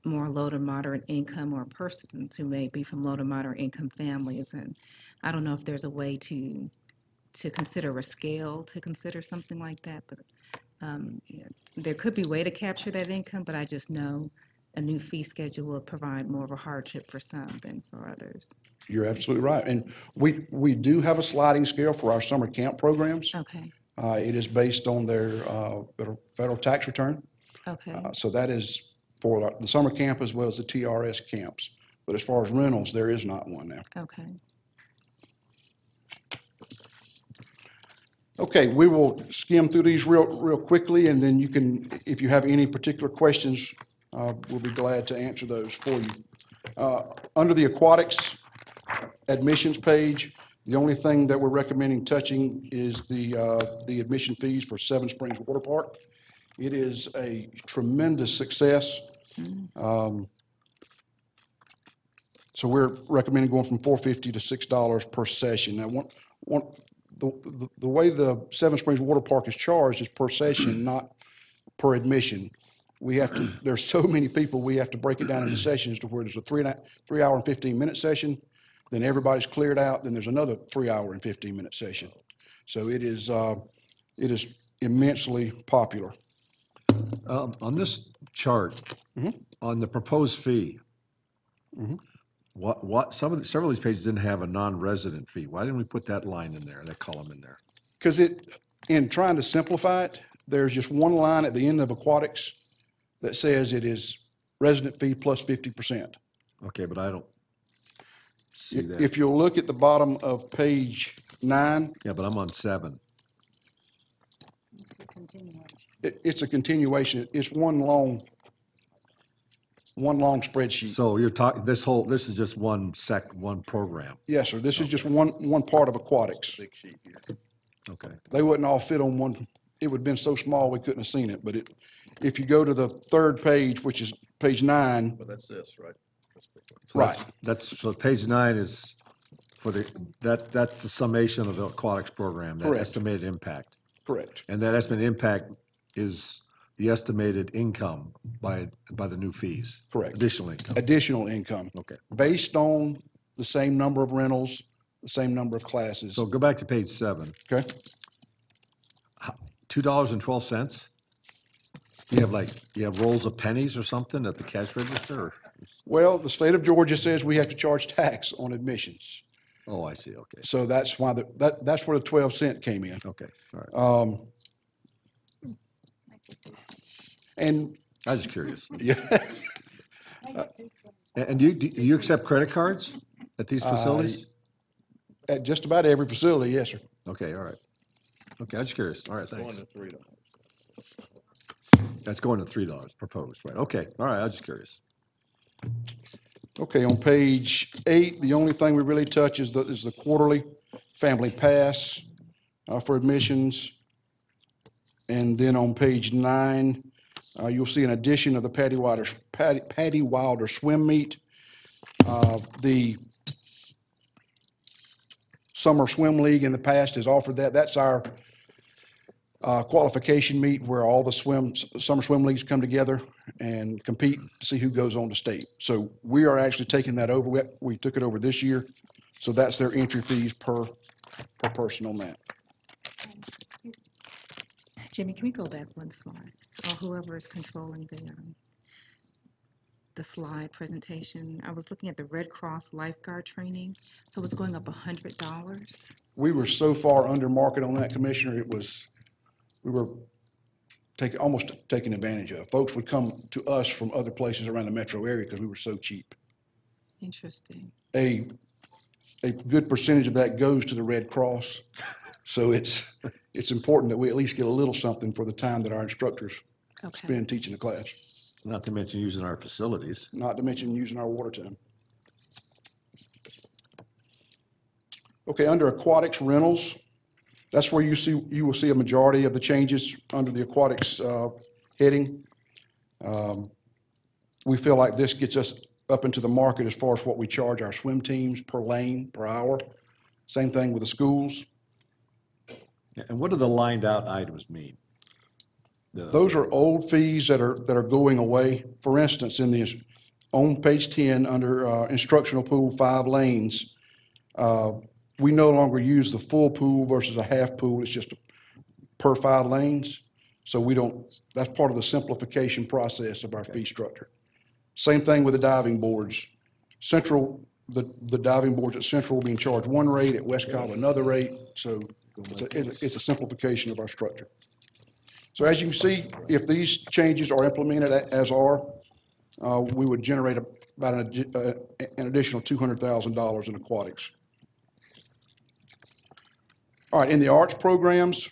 more low to moderate income or persons who may be from low to moderate income families. And I don't know if there's a way to consider a scale to consider something like that, but there could be a way to capture that income, but I just know a new fee schedule will provide more of a hardship for some than for others. You're absolutely right. And we do have a sliding scale for our summer camp programs. Okay, It is based on their federal tax return. okay, So that is for the summer camp as well as the TRS camps. But as far as rentals, there is not one now. okay. Okay, we will skim through these real quickly, and then you can, if you have any particular questions, we'll be glad to answer those for you. Under the aquatics admissions page, the only thing that we're recommending touching is the admission fees for Seven Springs Water Park. It is a tremendous success. So we're recommending going from $4.50 to $6 per session. Now, the way the Seven Springs Water Park is charged is per session, not per admission. There's so many people, we have to break it down into sessions to where there's a 3 hour and 15-minute session, then everybody's cleared out, then there's another 3 hour and 15-minute session. So it is immensely popular. On this chart, on the proposed fee, several of these pages didn't have a non-resident fee. Why didn't we put that line in there, that column in there? Because in trying to simplify it, there's just one line at the end of aquatics that says it is resident fee plus 50%. Okay, but I don't see that. If you'll look at the bottom of page 9, Yeah, but I'm on 7. It's a continuation. It's one long spreadsheet. So you're talking, this is just one program. Yes, sir. This is just one part of aquatics. Big sheet here. Okay. They wouldn't all fit on one. It would have been so small we couldn't have seen it. But if you go to the third page, which is page 9, But that's this, right? So right. So page 9 is for that's the summation of the aquatics program, that Correct. estimated impact. Correct. And that estimated impact is the estimated income by the new fees. Correct. Additional income. Additional income. Okay. Based on the same number of rentals, the same number of classes. So go back to page 7. Okay. $2.12? You have rolls of pennies or something at the cash register? Or? Well, the state of Georgia says we have to charge tax on admissions. Oh, I see. Okay. So that's why that's where the 12 cent came in. Okay. All right. And I was just curious. yeah, And do you accept credit cards at these facilities? at just about every facility, yes, sir. Okay, all right. Okay, I was just curious. All right, Going thanks. to $3. That's going to $3 proposed, right? Okay, all right, I was just curious. Okay, on page 8, the only thing we really touch is the quarterly family pass for admissions. And then on page 9, you'll see an addition of the Patty Wilder swim meet. The Summer Swim League in the past has offered that. That's our qualification meet where all the summer swim leagues come together and compete to see who goes on to state. So we are actually taking that over. We took it over this year. So that's their entry fees per person on that. Jimmy, can we go back one slide? Or whoever is controlling the slide presentation. I was looking at the Red Cross lifeguard training, so it's going up $100. We were so far under market on that, Commissioner, we were almost taking advantage of. Folks would come to us from other places around the metro area because we were so cheap. Interesting. A good percentage of that goes to the Red Cross. So it's important that we at least get a little something for the time that our instructors Okay. spend teaching the class, Not to mention using our facilities. not to mention using our water time. Okay, under aquatics rentals, that's where you will see a majority of the changes under the aquatics heading. We feel like this gets us up into the market as far as what we charge our swim teams per lane, per hour. Same thing with the schools. And what do the lined out items mean? Those are old fees that are going away. For instance, on page 10, under instructional pool, 5 lanes, we no longer use the full pool versus a half pool. It's just per 5 lanes. So that's part of the simplification process of our fee structure. Same thing with the diving boards. The diving boards at Central will be charged one rate, at West Cobb another rate. So it's a simplification of our structure. So as you can see, if these changes are implemented as are, we would generate about an additional $200,000 in aquatics. All right, in the arts programs,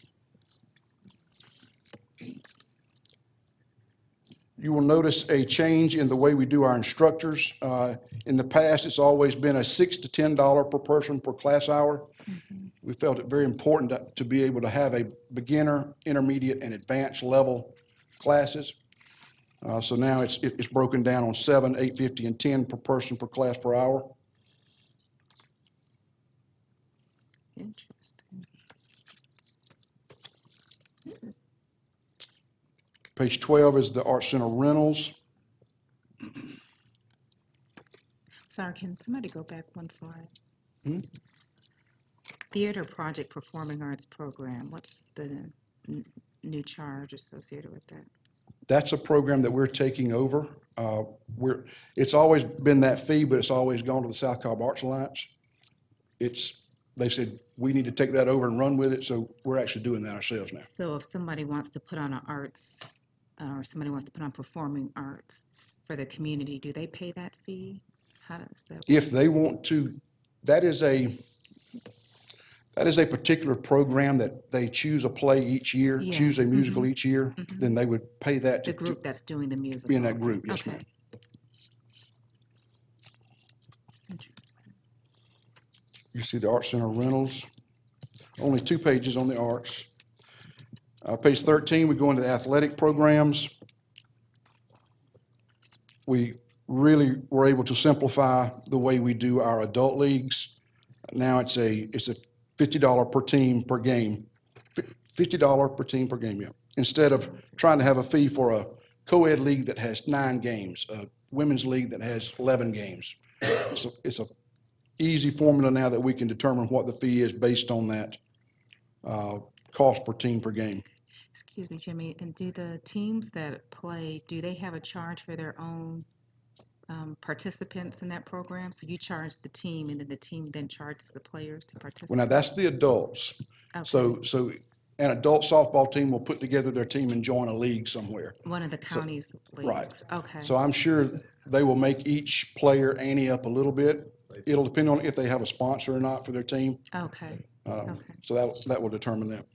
you will notice a change in the way we do our instructors. In the past, it's always been a $6 to $10 per person per class hour. We felt it very important to be able to have a beginner, intermediate, and advanced level classes. So now it's broken down on 7, 850, and 10 per person per class per hour. Interesting. Page 12 is the Art Center rentals. Sorry, can somebody go back one slide? Theater Project Performing Arts Program, what's the new charge associated with that? That's a program that we're taking over. It's always been that fee, but it's always gone to the South Cobb Arts Alliance. They said, we need to take that over and run with it, so we're actually doing that ourselves now. So if somebody wants to put on an arts, or somebody wants to put on performing arts for the community, do they pay that fee? How does that work? If they want to, that is That is a particular program that they choose a play each year, choose a Yes, musical each year, then they would pay that the to group that's doing the musical. be in that group, yes, Okay. ma'am. You see the Art Center rentals, only 2 pages on the arts. Page 13, we go into the athletic programs. We really were able to simplify the way we do our adult leagues. Now it's a $50 per team per game, $50 per team per game, yeah. Instead of trying to have a fee for a co-ed league that has 9 games, a women's league that has 11 games. It's a easy formula now that we can determine what the fee is based on that cost per team per game. Excuse me, Jimmy, and do the teams that play, do they have a charge for their own participants in that program? So you charge the team and then the team then charges the players to Well, participate? now that's the adults. So an adult softball team will put together their team and join a league somewhere. One of the county's Right. leagues? Okay. So I'm sure they will make each player ante up a little bit. It'll depend on if they have a sponsor or not for their team. Okay. Okay. So that will determine that.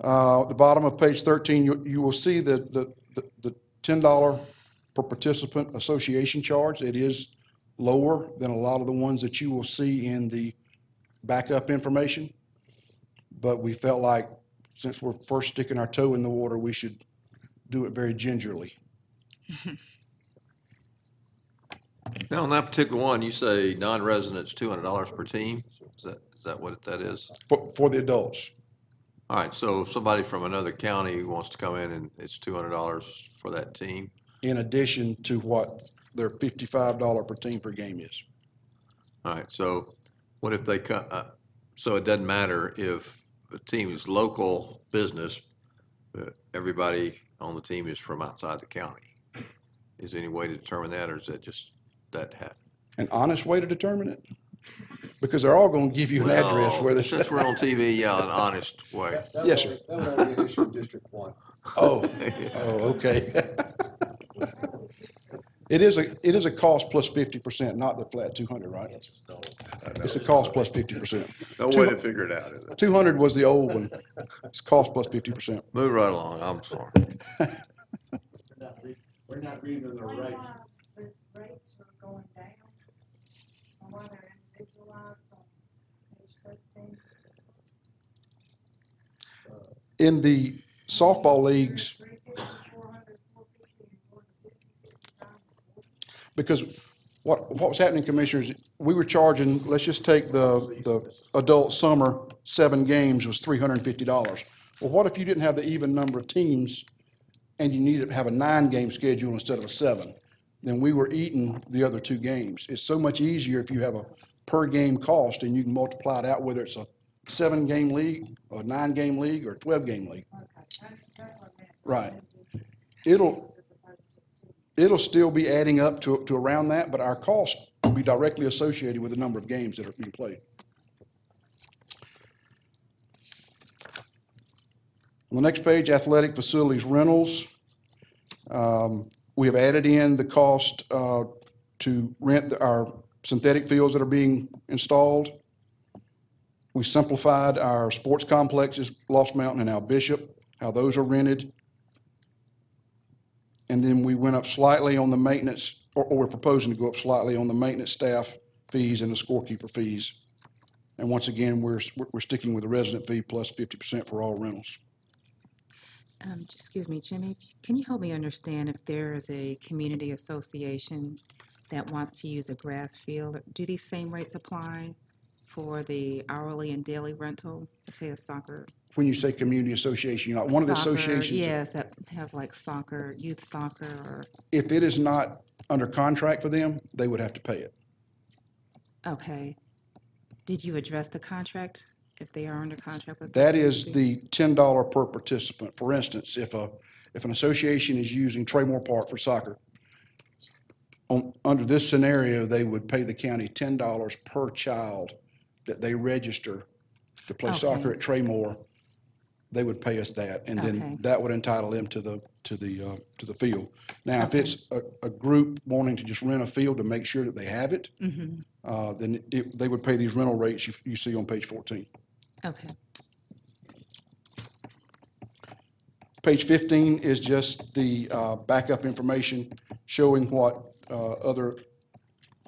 The bottom of page 13, you will see the $10 per participant association charge. It is lower than a lot of the ones that you will see in the backup information. But we felt like since we're first sticking our toe in the water, we should do it very gingerly. Now, on that particular one, you say non-residents, $200 per team? Is that what that is? For the adults. All right, so if somebody from another county wants to come in and it's $200 for that team? In addition to what their $55 per team per game is. All right, so what if they come, so it doesn't matter if the team is local business, but everybody on the team is from outside the county? Is there any way to determine that, or is that just that happen? An honest way to determine it? Because they're all gonna give you an address where this. Since we're on TV, yeah, an honest way. Yes, sir. That would only be an issue in District 1. Oh, okay. It is a cost plus 50%, not the flat 200, right? It's a cost plus 50%. No way to figure it out, is it? 200 was the old one. It's cost plus 50%. Move right along, I'm sorry. We're not reading the rights. The rates are going down, and why they're individualized on page 13. In the softball leagues, 350, 400, 450, and 450. because what was happening, Commissioners, we were charging, let's just take the adult summer, 7 games was $350. Well, what if you didn't have the even number of teams and you needed to have a 9-game schedule instead of a 7? Then we were eating the other 2 games. It's so much easier if you have a per game cost and you can multiply it out, whether it's a 7-game league, or a 9-game league, or a 12-game league. That's what I meant. Right. It'll still be adding up to around that, but our cost will be directly associated with the number of games that are being played. On the next page, athletic facilities rentals. We have added in the cost to rent our synthetic fields that are being installed. We simplified our sports complexes, Lost Mountain and Al Bishop, how those are rented. And then we went up slightly on the maintenance, or we're proposing to go up slightly on the maintenance staff fees and the scorekeeper fees. And once again, we're sticking with the resident fee plus 50% for all rentals. Excuse me, Jimmy, can you help me understand if there is a community association that wants to use a grass field? Do these same rates apply for the hourly and daily rental, say a soccer? When you say community association, you're not one of the Soccer, associations? yes, that have like soccer, youth soccer, or, If it is not under contract for them, they would have to pay it. okay. Did you address the contract, if they are under contract with? That this is the $10 per participant. For instance, if an association is using Traymore Park for soccer, under this scenario, they would pay the county $10 per child that they register to play soccer Okay. at Traymore. they would pay us that, and Okay. then that would entitle them to the field. Now, if it's a group wanting to just rent a field to make sure that they have it, then they would pay these rental rates you see on page 14. Okay. Page 15 is just the backup information showing what other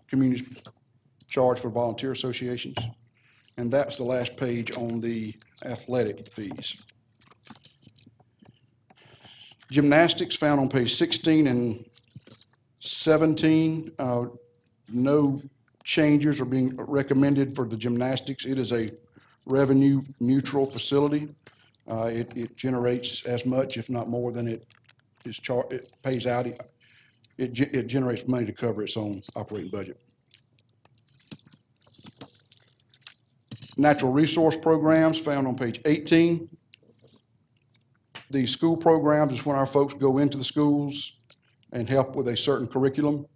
communities charge for volunteer associations. And that's the last page on the athletic fees. Gymnastics found on page 16 and 17. No changes are being recommended for the gymnastics. It is a revenue neutral facility. It generates as much, if not more, than it pays out. It generates money to cover its own operating budget. Natural resource programs found on page 18. The school programs is when our folks go into the schools and help with a certain curriculum.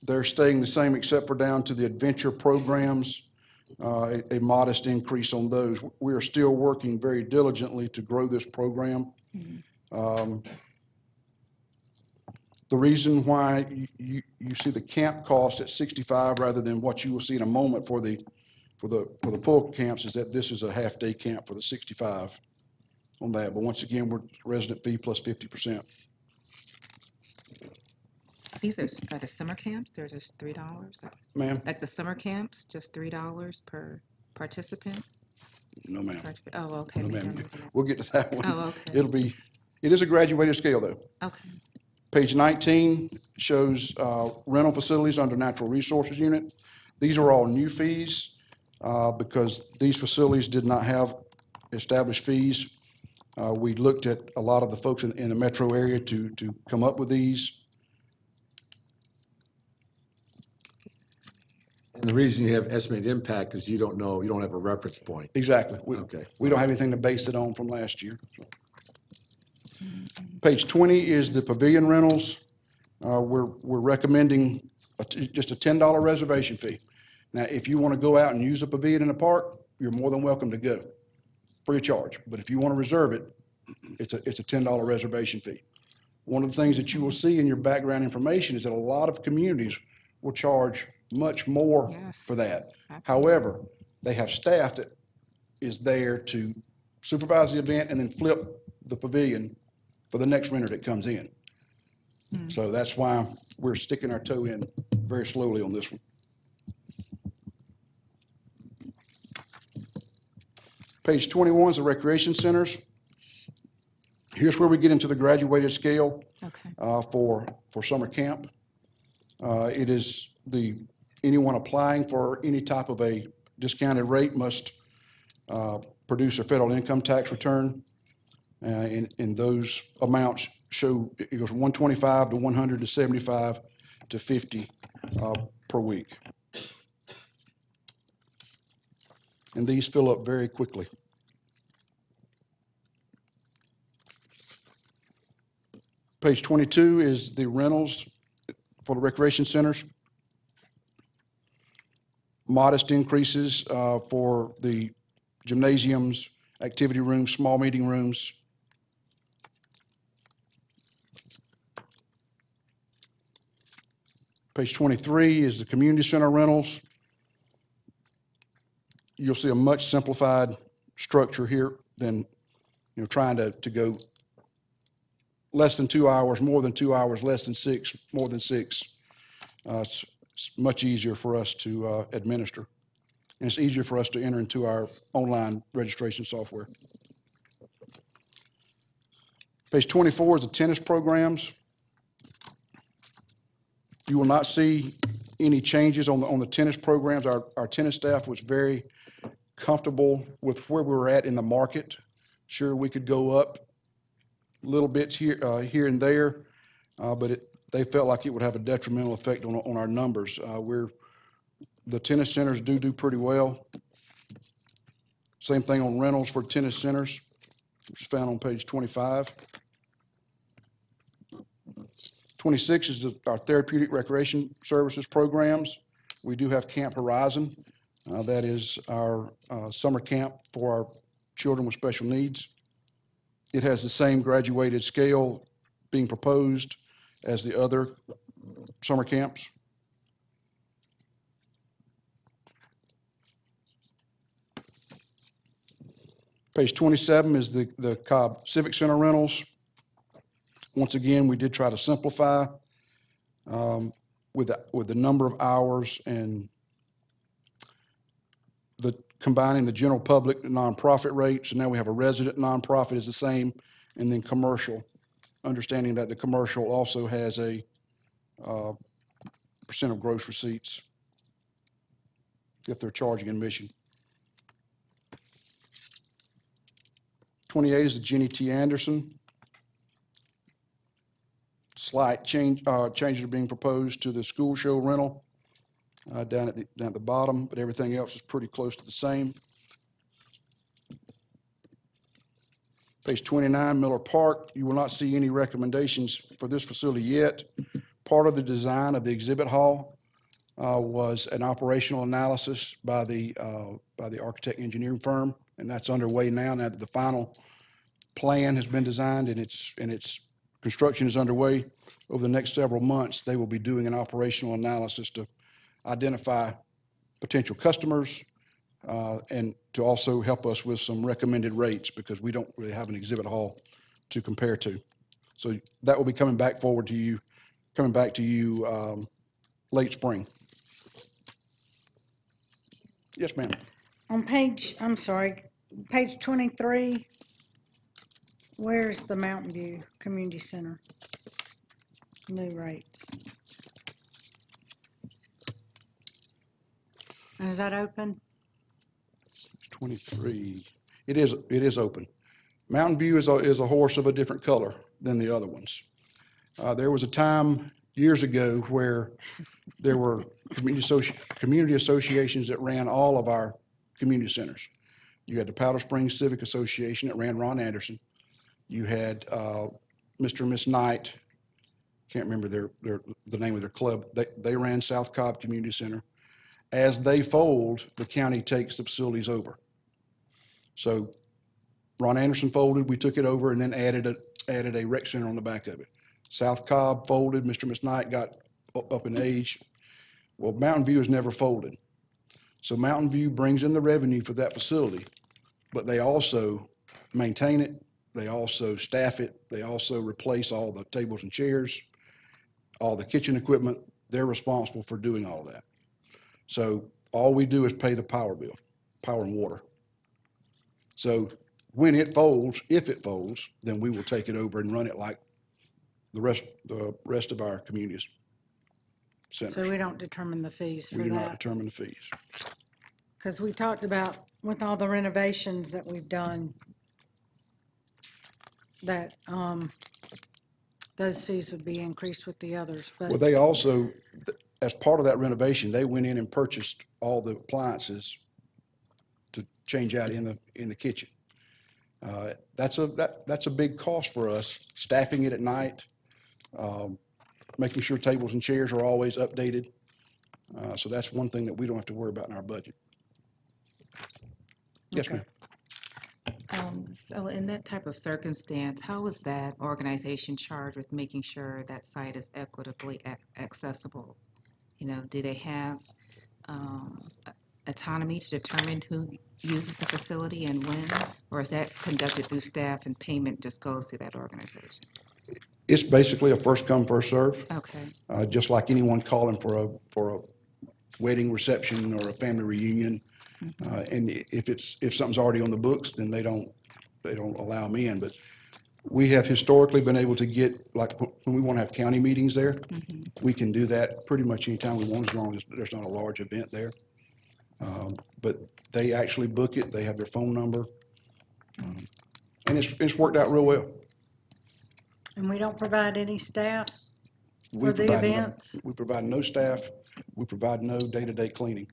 They're staying the same except for down to the adventure programs, a modest increase on those. We are still working very diligently to grow this program. The reason why you see the camp cost at 65 rather than what you will see in a moment for the full camps is that this is a half-day camp for the 65 on that. But once again, we're resident fee plus 50%. These are the summer camps? They're just $3? Ma'am? Like the summer camps, just $3 per participant? No, ma'am. Oh, okay. No, maybe I'm ma'am. looking at- We'll get to that one. Oh, okay. It is a graduated scale, though. Okay. Page 19 shows rental facilities under natural resources unit. These are all new fees because these facilities did not have established fees. We looked at a lot of the folks in the metro area to come up with these. And the reason you have estimated impact is you don't know, you don't have a reference point. Exactly. Okay. We don't have anything to base it on from last year. Page 20 is the pavilion rentals. We're recommending just a $10 reservation fee. Now, if you want to go out and use a pavilion in the park, you're more than welcome to go, free of charge. But if you want to reserve it, it's a $10 reservation fee. One of the things that you will see in your background information is that a lot of communities will charge much more Yes. for that. Absolutely. However, they have staff that is there to supervise the event and then flip the pavilion for the next renter that comes in. So that's why we're sticking our toe in very slowly on this one. Page 21 is the recreation centers. Here's where we get into the graduated scale Okay. for summer camp. It is anyone applying for any type of a discounted rate must produce a federal income tax return. And those amounts show, it goes from 125 to 100 to 75 to 50 per week. And these fill up very quickly. Page 22 is the rentals for the recreation centers. Modest increases for the gymnasiums, activity rooms, small meeting rooms. Page 23 is the community center rentals. You'll see a much simplified structure here than, trying to go less than 2 hours, more than 2 hours, less than 6, more than 6. It's much easier for us to administer. And it's easier for us to enter into our online registration software. Page 24 is the tennis programs. You will not see any changes on the tennis programs. Our tennis staff was very comfortable with where we were at in the market. Sure, we could go up little bits here and there, but they felt like it would have a detrimental effect on our numbers. The tennis centers do pretty well. Same thing on rentals for tennis centers, which is found on page 25. 26 is our therapeutic recreation services programs. We do have Camp Horizon. That is our summer camp for our children with special needs. It has the same graduated scale being proposed as the other summer camps. Page 27 is the Cobb Civic Center rentals. Once again, we did try to simplify with the number of hours and combining the general public and nonprofit rate. So now we have a resident nonprofit is the same, and then commercial, understanding that the commercial also has a percent of gross receipts if they're charging admission. 28 is the Jenny T. Anderson. Slight changes are being proposed to the school show rental down at the bottom, but everything else is pretty close to the same. Page 29, Miller Park. You will not see any recommendations for this facility yet. Part of the design of the exhibit hall was an operational analysis by the architect engineering firm, and that's underway now. Now that the final plan has been designed and its construction is underway, over the next several months, they will be doing an operational analysis to identify potential customers and to also help us with some recommended rates, because we don't really have an exhibit hall to compare to. So that will be coming back to you late spring. Yes, ma'am. On page 23, where's the Mountain View Community Center? New rates. And is that open? 23. It is open. Mountain View is a horse of a different color than the other ones. There was a time years ago where there were community associations that ran all of our community centers. You had the Powder Springs Civic Association that ran Ron Anderson. You had Mr. and Miss Knight. Can't remember the name of their club. They ran South Cobb Community Center. As they fold, the county takes the facilities over. So Ron Anderson folded, we took it over, and then added a rec center on the back of it. South Cobb folded, Mr. and Miss Knight got up in age. Well, Mountain View has never folded. So Mountain View brings in the revenue for that facility, but they also maintain it, they also staff it, they also replace all the tables and chairs, all the kitchen equipment. They're responsible for doing all of that. So all we do is pay the power bill, power and water. So when it folds, if it folds, then we will take it over and run it like the rest of our communities centers. So we don't determine the fees for We do not that? determine the fees. Because we talked about with all the renovations that we've done, that those fees would be increased with the others, Well, but they also, as part of that renovation, they went in and purchased all the appliances to change out in the kitchen. That's a big cost for us, staffing it at night, making sure tables and chairs are always updated. So that's one thing that we don't have to worry about in our budget. Yes, Okay. ma'am. So in that type of circumstance, how is that organization charged with making sure that site is equitably accessible? You know, do they have autonomy to determine who uses the facility and when? Or is that conducted through staff and payment just goes to that organization? It's basically a first come, first serve. Okay, Just like anyone calling for a wedding reception or a family reunion. And if something's already on the books, then they don't allow me in. But we have historically been able to get, like, when we want to have county meetings there, we can do that pretty much anytime we want, as long as there's not a large event there. But they actually book it, they have their phone number, and it's worked out real well. and we don't provide any staff We for the provide no- events? We provide no staff, we provide no day-to-day cleaning.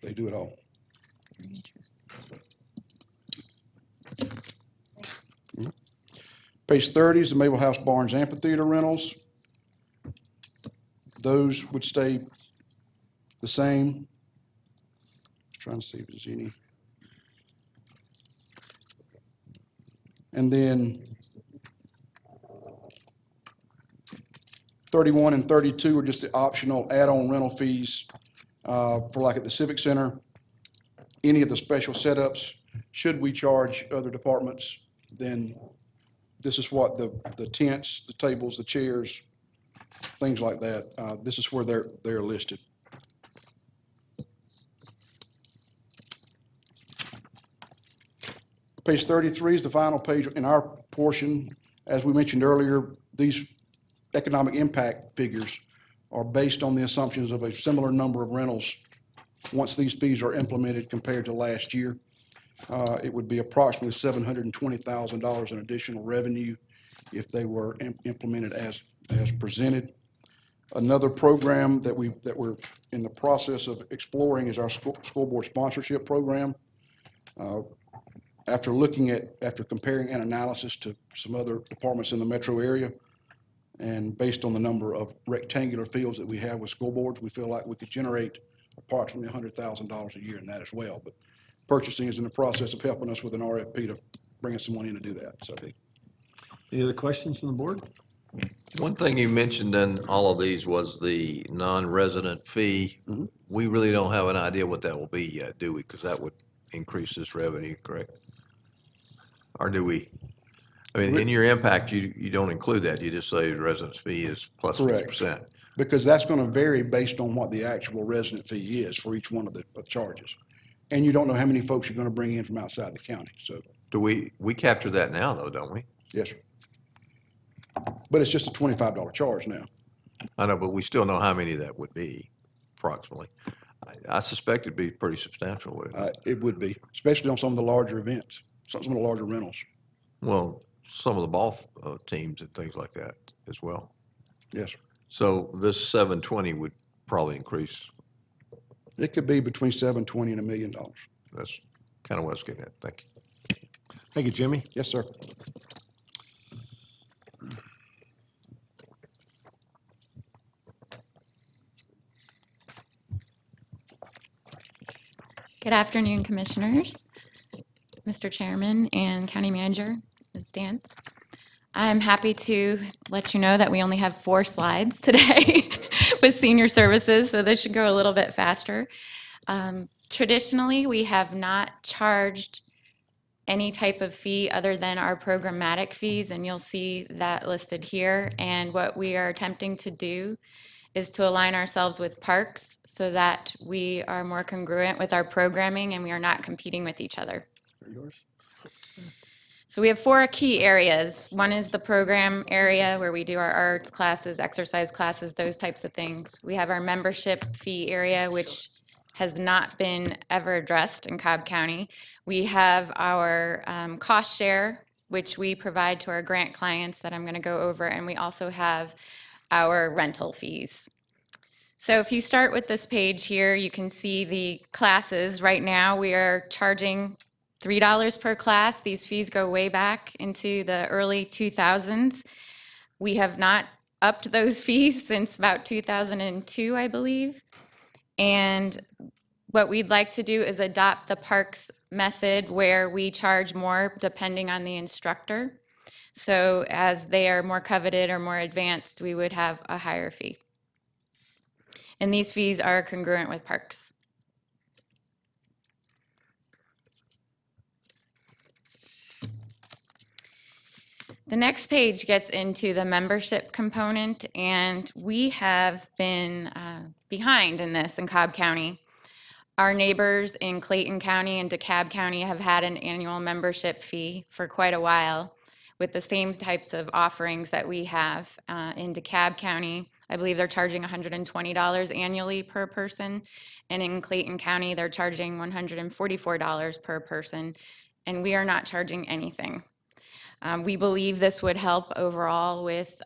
They do it all. very interesting. Page 30 is the Mabel House Barnes Amphitheater rentals. Those would stay the same. trying to see if there's any. And then 31 and 32 are just the optional add-on rental fees for like at the Civic Center. Any of the special setups, should we charge other departments, then this is what the tents, the tables, the chairs, things like that, this is where they're listed. Page 33 is the final page in our portion. As we mentioned earlier, these economic impact figures are based on the assumptions of a similar number of rentals once these fees are implemented compared to last year. It would be approximately $720,000 in additional revenue if they were implemented as presented. Another program that we're in the process of exploring is our school board sponsorship program. After comparing an analysis to some other departments in the metro area, and based on the number of rectangular fields that we have with school boards, we feel like we could generate approximately $100,000 a year in that as well. But purchasing is in the process of helping us with an RFP to bring us some money in to do that. So, Any other questions from the board? One thing you mentioned in all of these was the non-resident fee. We really don't have an idea what that will be yet, do we? Because that would increase this revenue, correct? Or do we? I mean, in your impact, you don't include that. You just say the residence fee is plus correct. 50%. Because that's going to vary based on what the actual resident fee is for each one of the charges. And you don't know how many folks you're going to bring in from outside the county. So, Do we capture that now, though, don't we? yes, sir. But it's just a $25 charge now. I know, but we still know how many that would be, approximately. I suspect it'd be pretty substantial, wouldn't it? It would be, especially on some of the larger events, some of the larger rentals. Well, some of the ball teams and things like that as well. Yes, sir. So this 720 would probably increase. It could be between $720 and $1 million. That's kind of what I was getting at. Thank you. Thank you, Jimmy. Yes, sir. Good afternoon, Commissioners, Mr. Chairman, and County Manager, Ms. Dance. I'm happy to let you know that we only have 4 slides today with senior services, so this should go a little bit faster. Traditionally, we have not charged any type of fee other than our programmatic fees, and you'll see that listed here. And what we are attempting to do is to align ourselves with parks so that we are more congruent with our programming and we are not competing with each other. So we have 4 key areas. One is the program area where we do our arts classes, exercise classes, those types of things. We have our membership fee area, which has not been ever addressed in Cobb County. We have our cost share, which we provide to our grant clients that I'm going to go over, and we also have our rental fees. So if you start with this page here, you can see the classes. Right now, we are charging $3 per class. These fees go way back into the early 2000s. We have not upped those fees since about 2002, I believe. And what we'd like to do is adopt the parks method where we charge more depending on the instructor. So as they are more coveted or more advanced, we would have a higher fee. And these fees are congruent with parks. The next page gets into the membership component, and we have been behind in this in Cobb County. Our neighbors in Clayton County and DeKalb County have had an annual membership fee for quite a while with the same types of offerings that we have. In DeKalb County, I believe they're charging $120 annually per person, and in Clayton County, they're charging $144 per person, and we are not charging anything. We believe this would help overall with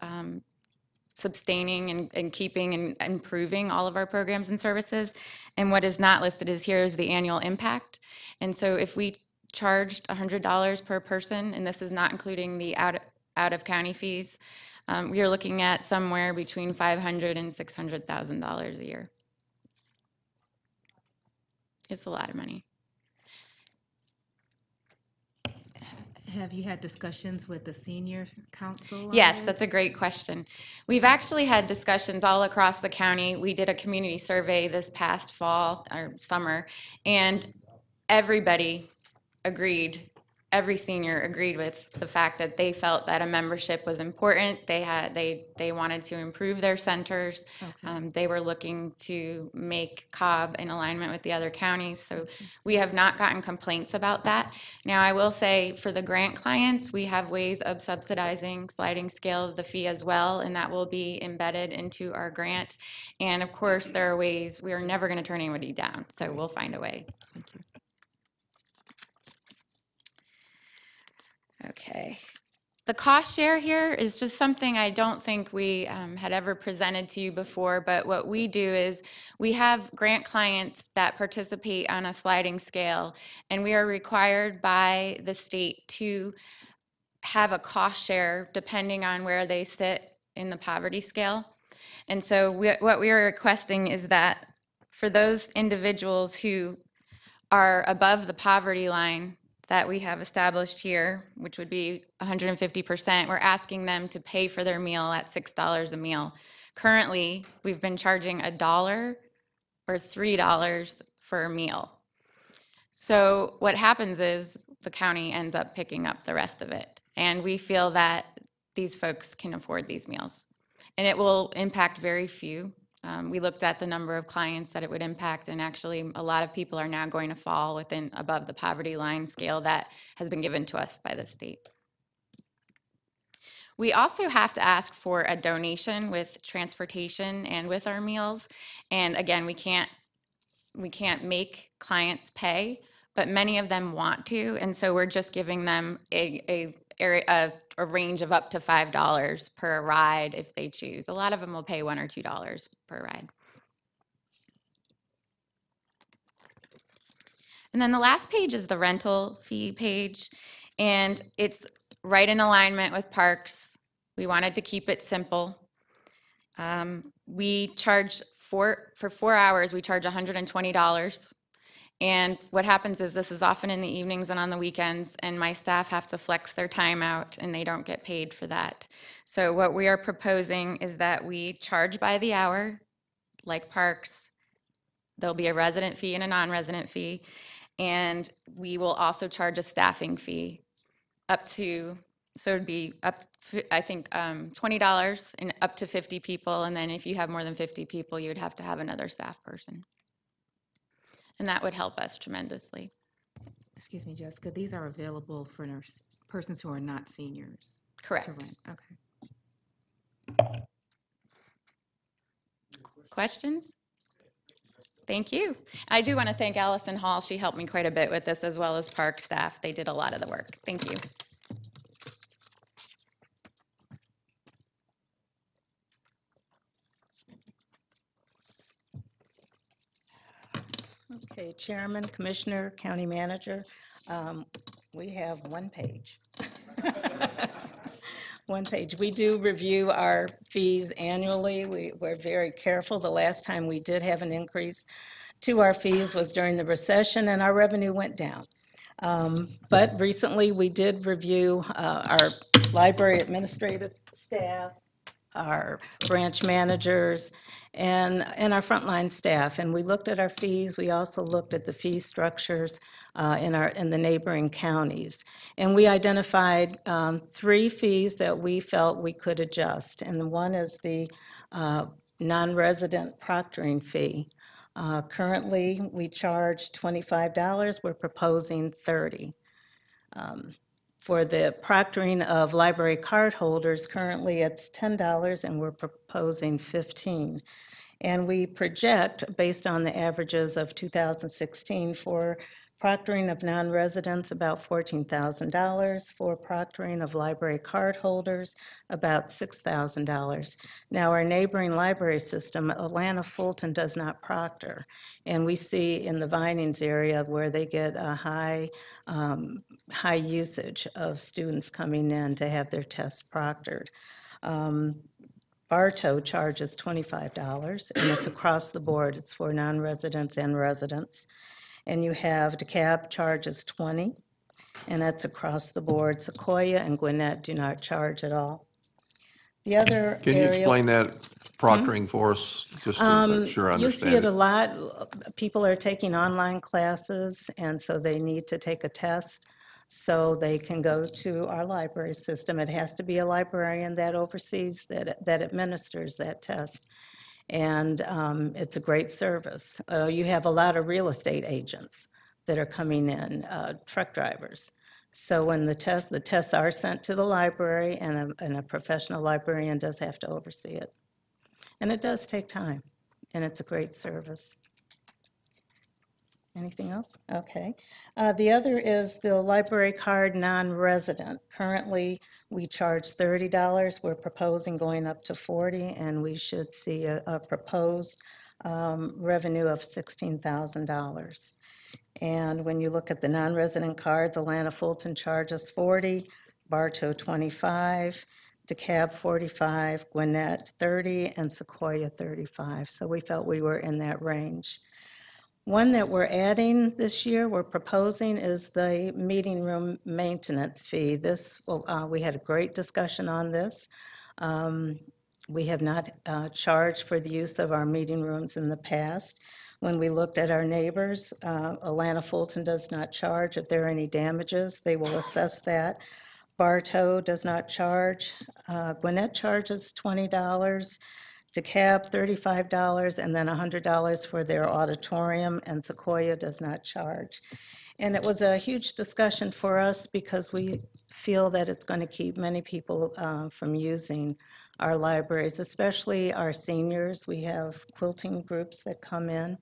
sustaining and keeping and improving all of our programs and services. And what is not listed is here is the annual impact. And so if we charged $100 per person, and this is not including the out-of-county fees, we are looking at somewhere between $500,000 and $600,000 a year. It's a lot of money. Have you had discussions with the senior council on Yes, this? that's a great question. We've actually had discussions all across the county. We did a community survey this past fall or summer, and everybody agreed, every senior agreed with the fact that they felt that a membership was important. They wanted to improve their centers. Okay. They were looking to make Cobb in alignment with the other counties. So we have not gotten complaints about that. Now, I will say for the grant clients, we have ways of subsidizing sliding scale of the fee as well, and that will be embedded into our grant. And of course, there are ways, we are never going to turn anybody down, so we'll find a way. Thank you. Okay. The cost share here is just something I don't think we had ever presented to you before, but what we do is we have grant clients that participate on a sliding scale, and we are required by the state to have a cost share depending on where they sit in the poverty scale. And so what we are requesting is that for those individuals who are above the poverty line that we have established here, which would be 150%, we're asking them to pay for their meal at $6 a meal. Currently, we've been charging $1 or $3 for a meal. So what happens is the county ends up picking up the rest of it. And we feel that these folks can afford these meals. And it will impact very few. We looked at the number of clients that it would impact, and actually a lot of people are now going to fall within above the poverty line scale that has been given to us by the state. We also have to ask for a donation with transportation and with our meals. And again, we can't make clients pay, but many of them want to, and so we're just giving them a range of up to $5 per ride if they choose. A lot of them will pay $1 or $2 per ride. And then the last page is the rental fee page, and it's right in alignment with parks. We wanted to keep it simple. We charge for 4 hours, we charge $120. And what happens is this is often in the evenings and on the weekends, and my staff have to flex their time out, and they don't get paid for that. So what we are proposing is that we charge by the hour, like parks. There'll be a resident fee and a non-resident fee, and we will also charge a staffing fee up to, so it'd be up, I think, $20 and up to 50 people, and then if you have more than 50 people, you would have to have another staff person. And that would help us tremendously. Excuse me, Jessica, these are available for persons who are not seniors. Correct. To rent. Okay. Questions? Thank you. I do want to thank Allison Hall. She helped me quite a bit with this, as well as park staff. They did a lot of the work. Thank you. Okay, Chairman, Commissioner, County Manager, we have one page. One page. We do review our fees annually. We're very careful. The last time we did have an increase to our fees was during the recession, and our revenue went down. But recently, we did review our library administrative staff, our branch managers, and our frontline staff. And we looked at our fees. We also looked at the fee structures in the neighboring counties. And we identified 3 fees that we felt we could adjust. And the one is the non-resident proctoring fee. Currently, we charge $25. We're proposing $30. For the proctoring of library card holders, currently it's $10, and we're proposing $15. And we project, based on the averages of 2016, for proctoring of non-residents, about $14,000. For proctoring of library card holders, about $6,000. Now, our neighboring library system, Atlanta Fulton, does not proctor. And we see in the Vinings area where they get a high usage of students coming in to have their tests proctored. Bartow charges $25, and it's across the board. It's for non-residents and residents. And you have DeKalb charges 20, and that's across the board. Sequoia and Gwinnett do not charge at all. The other Can you area. explain that proctoring for us, just to make sure I You see it understand a it? lot. People are taking online classes, and so they need to take a test so they can go to our library system. It has to be a librarian that oversees, that administers that test. And it's a great service. You have a lot of real estate agents that are coming in, truck drivers. So when the tests are sent to the library, and a professional librarian does have to oversee it. And it does take time, and it's a great service. Anything else? Okay. The other is the library card non-resident. Currently, we charge $30. We're proposing going up to $40, and we should see a proposed revenue of $16,000. And when you look at the non-resident cards, Alana Fulton charges $40, Bartow $25, DeKalb $45, Gwinnett $30, and Sequoia $35. So we felt we were in that range. One that we're adding this year, we're proposing, is the meeting room maintenance fee. We had a great discussion on this. We have not charged for the use of our meeting rooms in the past. When we looked at our neighbors, Alana Fulton does not charge. If there are any damages, they will assess that. Bartow does not charge. Gwinnett charges $20. DeKalb, $35, and then $100 for their auditorium, and Sequoia does not charge. And it was a huge discussion for us because we feel that it's going to keep many people from using our libraries, especially our seniors. We have quilting groups that come in.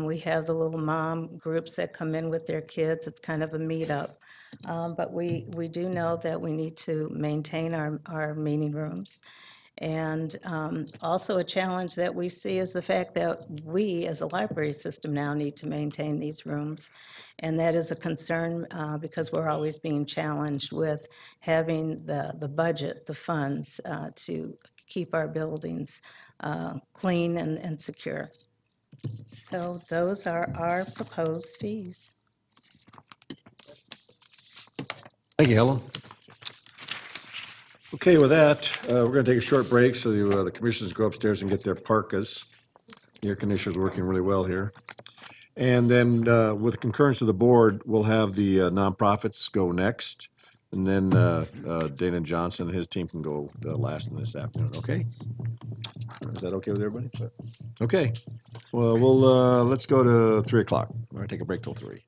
We have the little mom groups that come in with their kids. It's kind of a meetup. But we do know that we need to maintain our meeting rooms. And also a challenge that we see is the fact that we, as a library system, now need to maintain these rooms. And that is a concern because we're always being challenged with having the budget, the funds to keep our buildings clean and secure. So those are our proposed fees. Thank you, Helen. Okay, with that, we're going to take a short break so the commissioners go upstairs and get their parkas. The air conditioner's working really well here. And then with the concurrence of the board, we'll have the nonprofits go next. And then Dana Johnson and his team can go last in this afternoon, okay? Is that okay with everybody? Okay. Well, let's go to 3 o'clock. We're going to take a break till 3.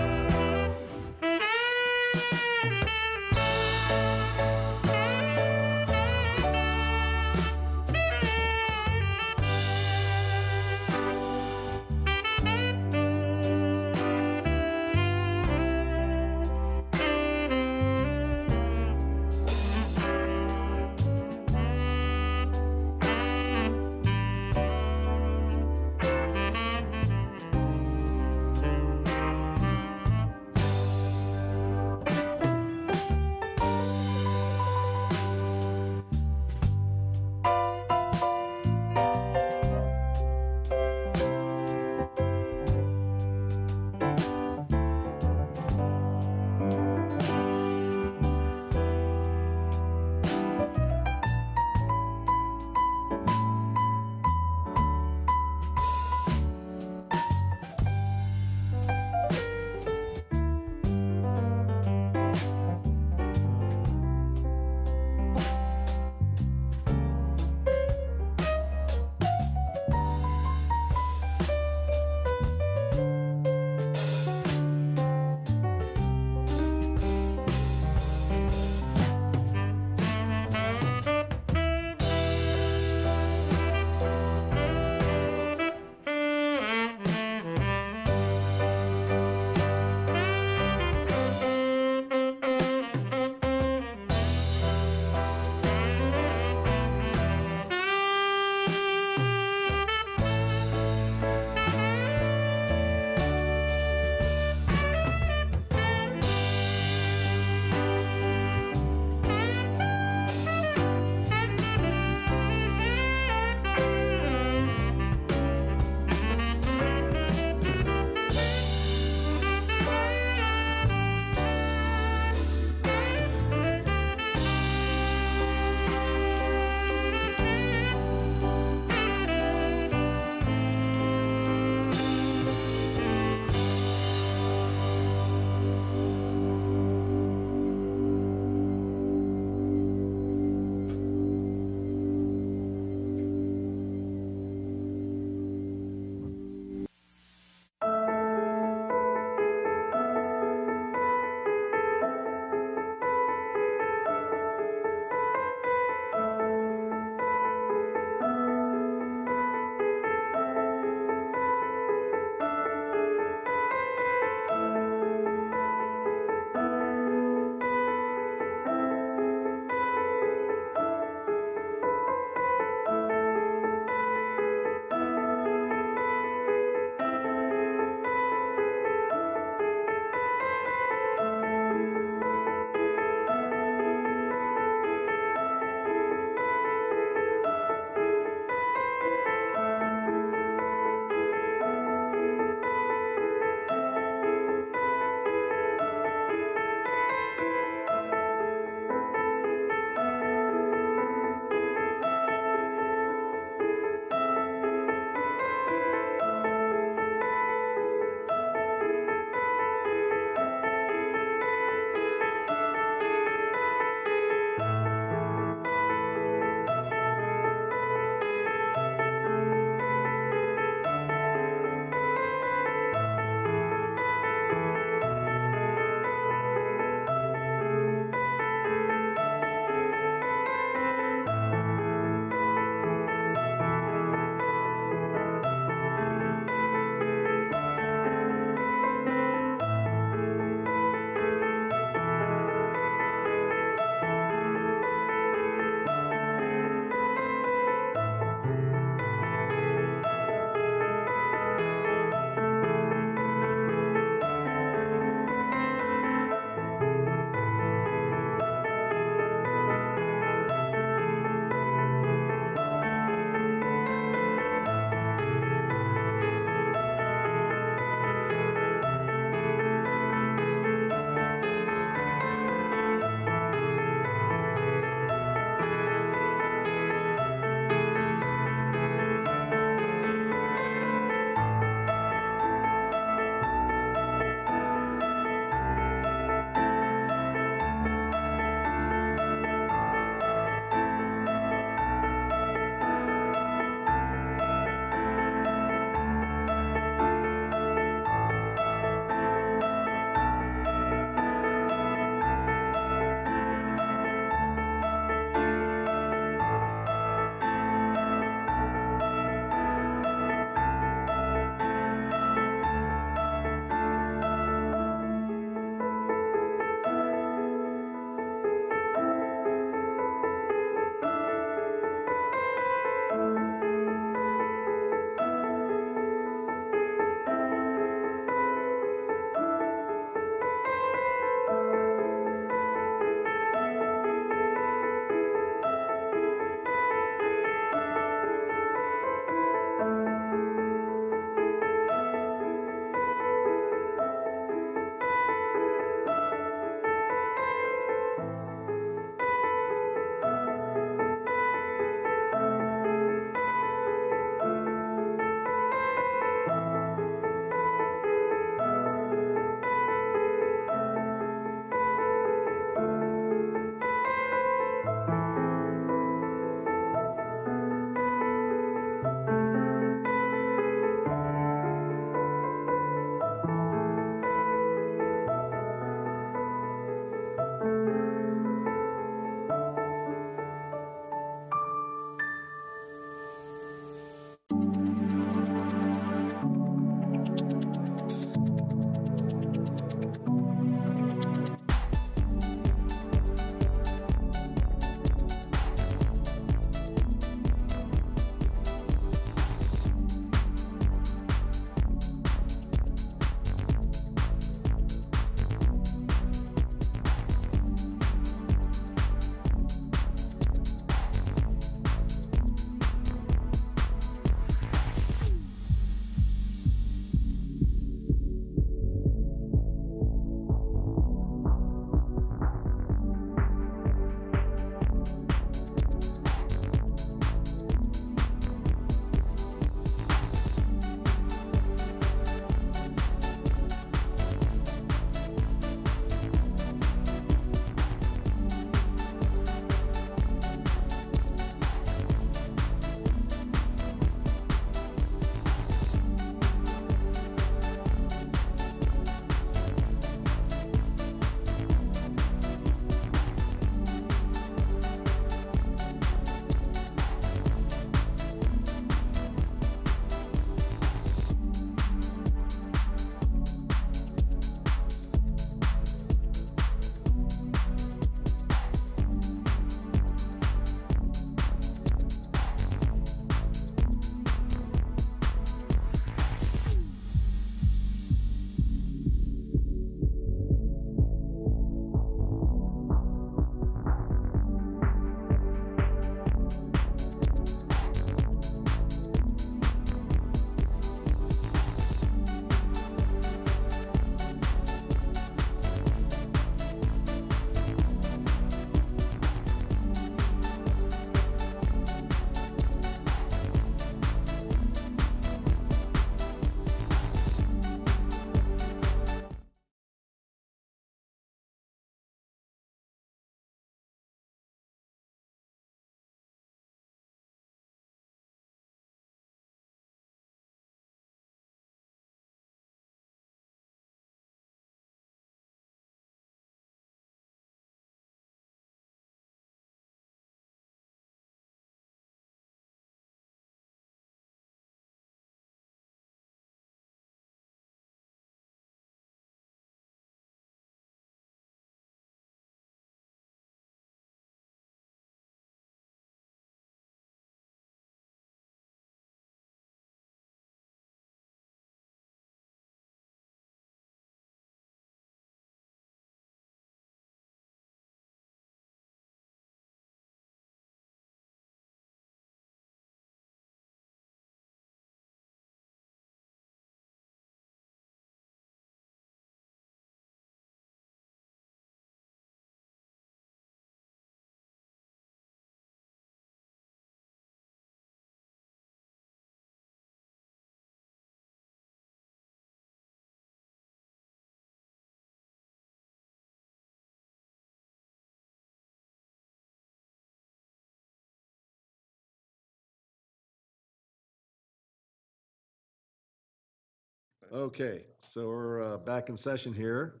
Okay, so we're back in session here,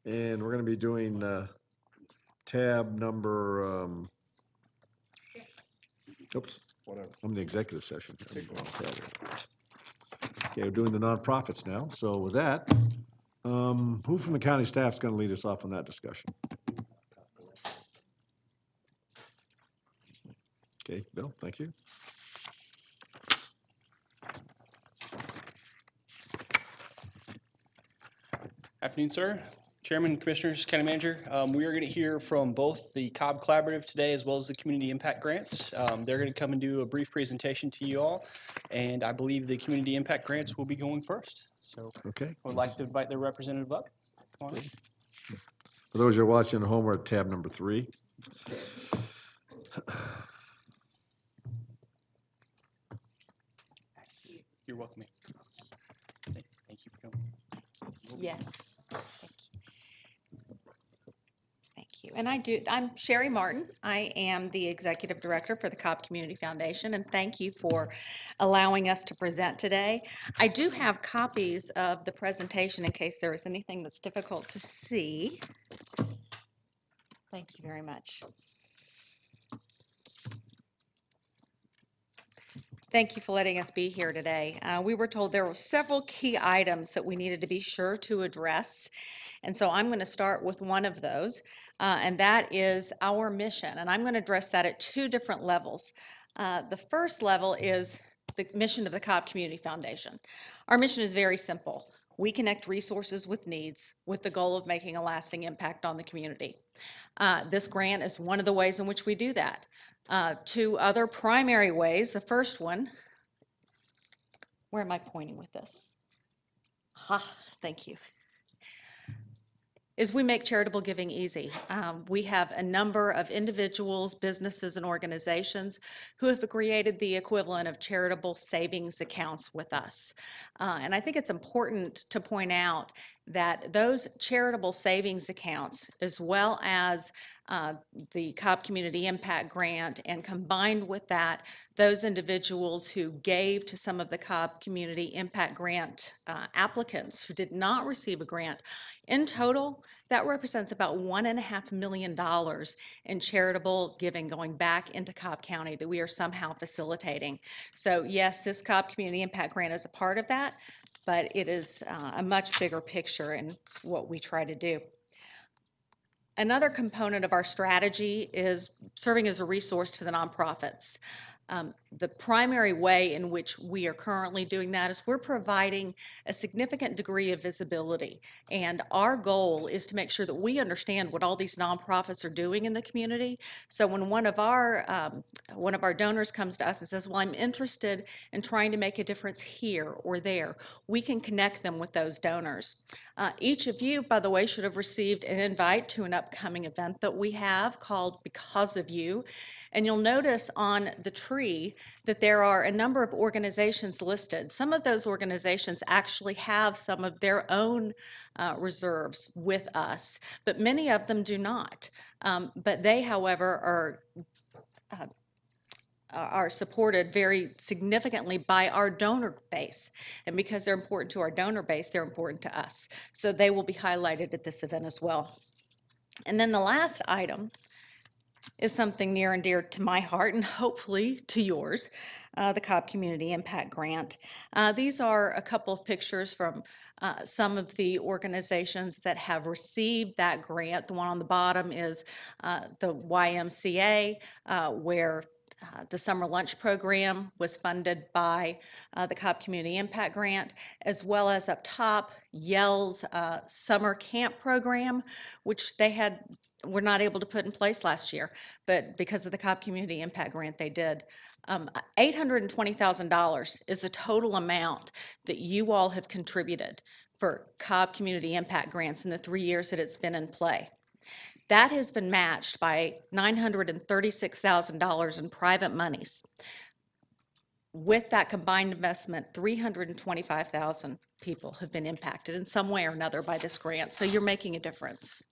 and we're going to be doing tab number, oops, I'm in the executive session. I didn't go on tab. Okay, we're doing the nonprofits now. So with that, who from the county staff is going to lead us off on that discussion? Okay, Bill, thank you. Afternoon, sir. Chairman, Commissioners, County Manager. We are going to hear from both the Cobb Collaborative today as well as the Community Impact Grants. They're going to come and do a brief presentation to you all, and I believe the Community Impact Grants will be going first. So Okay. I would like to invite their representative up. Come on. For those who are watching at home, we're at tab number 3. You're welcome. Thank you for coming. Yes. Thank you. And I'm Sherry Martin. I am the Executive Director for the Cobb Community Foundation, and thank you for allowing us to present today. I do have copies of the presentation in case there is anything that's difficult to see. Thank you very much. Thank you for letting us be here today. We were told there were several key items that we needed to be sure to address. And so I'm going to start with one of those, and that is our mission. And I'm going to address that at 2 different levels. The first level is the mission of the Cobb Community Foundation. Our mission is very simple. We connect resources with needs with the goal of making a lasting impact on the community. This grant is one of the ways in which we do that. 2 other primary ways. The first one, where am I pointing with this? Thank you. Is we make charitable giving easy. We have a number of individuals, businesses, and organizations who have created the equivalent of charitable savings accounts with us. And I think it's important to point out that those charitable savings accounts, as well as the Cobb Community Impact Grant, and combined with that, those individuals who gave to some of the Cobb Community Impact Grant applicants who did not receive a grant, in total, that represents about $1.5 million in charitable giving going back into Cobb County that we are somehow facilitating. So yes, this Cobb Community Impact Grant is a part of that, but it is a much bigger picture in what we try to do. Another component of our strategy is serving as a resource to the nonprofits. The primary way in which we are currently doing that is we're providing a significant degree of visibility. And our goal is to make sure that we understand what all these nonprofits are doing in the community. So when one of our donors comes to us and says, well, I'm interested in trying to make a difference here or there, we can connect them with those donors. Each of you, by the way, should have received an invite to an upcoming event that we have called Because of You. And you'll notice on the tree that there are a number of organizations listed. Some of those organizations actually have some of their own reserves with us, but many of them do not. But they, however, are supported very significantly by our donor base. And because they're important to our donor base, they're important to us. So they will be highlighted at this event as well. And then the last item is something near and dear to my heart and hopefully to yours, the Cobb Community Impact Grant. These are a couple of pictures from some of the organizations that have received that grant. The one on the bottom is the YMCA, where the summer lunch program was funded by the Cobb Community Impact Grant, as well as up top, Yale's summer camp program, which were not able to put in place last year, but because of the Cobb Community Impact Grant, they did. $820,000 is the total amount that you all have contributed for Cobb Community Impact Grants in the 3 years that it's been in play. That has been matched by $936,000 in private monies. With that combined investment, 325,000 people have been impacted in some way or another by this grant, so you're making a difference.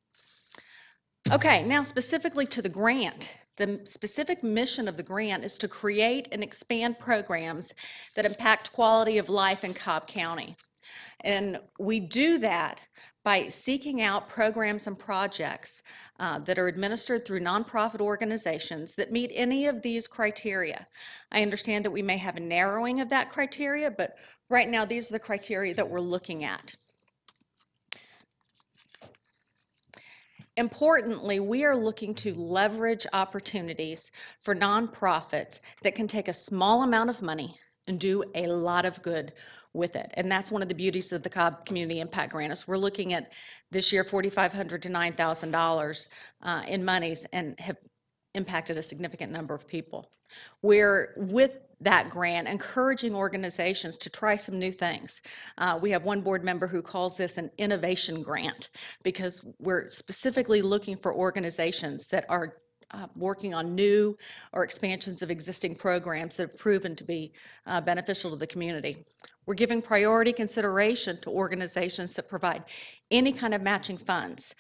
Okay, now specifically to the grant. The specific mission of the grant is to create and expand programs that impact quality of life in Cobb County. And we do that by seeking out programs and projects that are administered through nonprofit organizations that meet any of these criteria. I understand that we may have a narrowing of that criteria, but right now these are the criteria that we're looking at. Importantly, we are looking to leverage opportunities for nonprofits that can take a small amount of money and do a lot of good with it. And that's one of the beauties of the Cobb Community Impact Grant is we're looking at this year $4,500 to $9,000 in monies and have impacted a significant number of people. We're, with that grant, encouraging organizations to try some new things. We have one board member who calls this an innovation grant because we're specifically looking for organizations that are working on new or expansions of existing programs that have proven to be beneficial to the community. We're giving priority consideration to organizations that provide any kind of matching funds.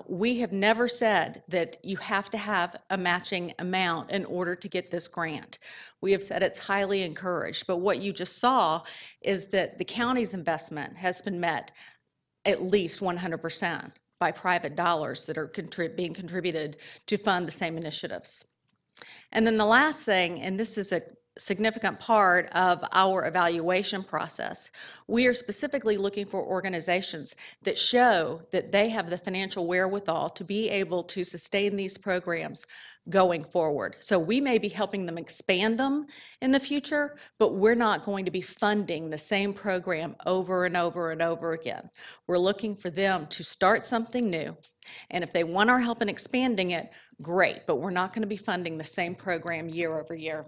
We have never said that you have to have a matching amount in order to get this grant. We have said it's highly encouraged, but what you just saw is that the county's investment has been met at least 100% by private dollars that are being contributed to fund the same initiatives. And then the last thing, and this is a significant part of our evaluation process, we are specifically looking for organizations that show that they have the financial wherewithal to be able to sustain these programs going forward. So we may be helping them expand them in the future, but we're not going to be funding the same program over and over and over again. We're looking for them to start something new, and if they want our help in expanding it, great, but we're not going to be funding the same program year over year.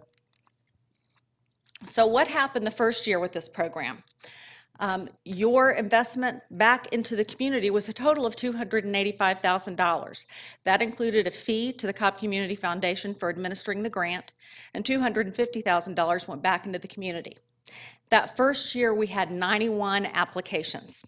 So what happened the first year with this program? Your investment back into the community was a total of $285,000. That included a fee to the Cobb Community Foundation for administering the grant, and $250,000 went back into the community. That first year, we had 91 applications.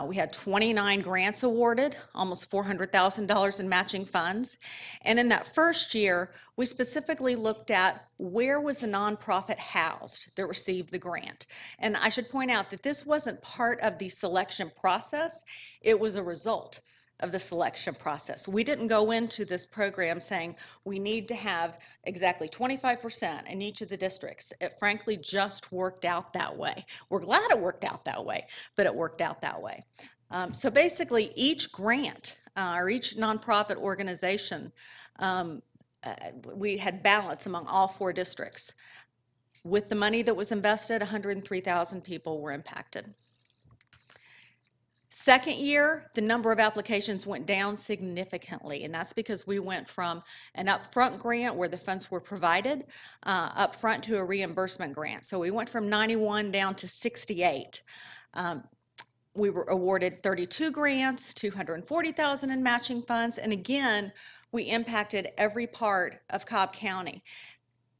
We had 29 grants awarded, almost $400,000 in matching funds. And in that first year, we specifically looked at where was the nonprofit housed that received the grant. And I should point out that this wasn't part of the selection process. It was a result of the selection process. We didn't go into this program saying we need to have exactly 25% in each of the districts. It frankly just worked out that way. We're glad it worked out that way, but it worked out that way. So basically each grant or each nonprofit organization, we had balance among all 4 districts. With the money that was invested, 103,000 people were impacted. Second year, the number of applications went down significantly, and that's because we went from an upfront grant where the funds were provided upfront to a reimbursement grant. So we went from 91 down to 68. We were awarded 32 grants, 240,000 in matching funds, and again, we impacted every part of Cobb County.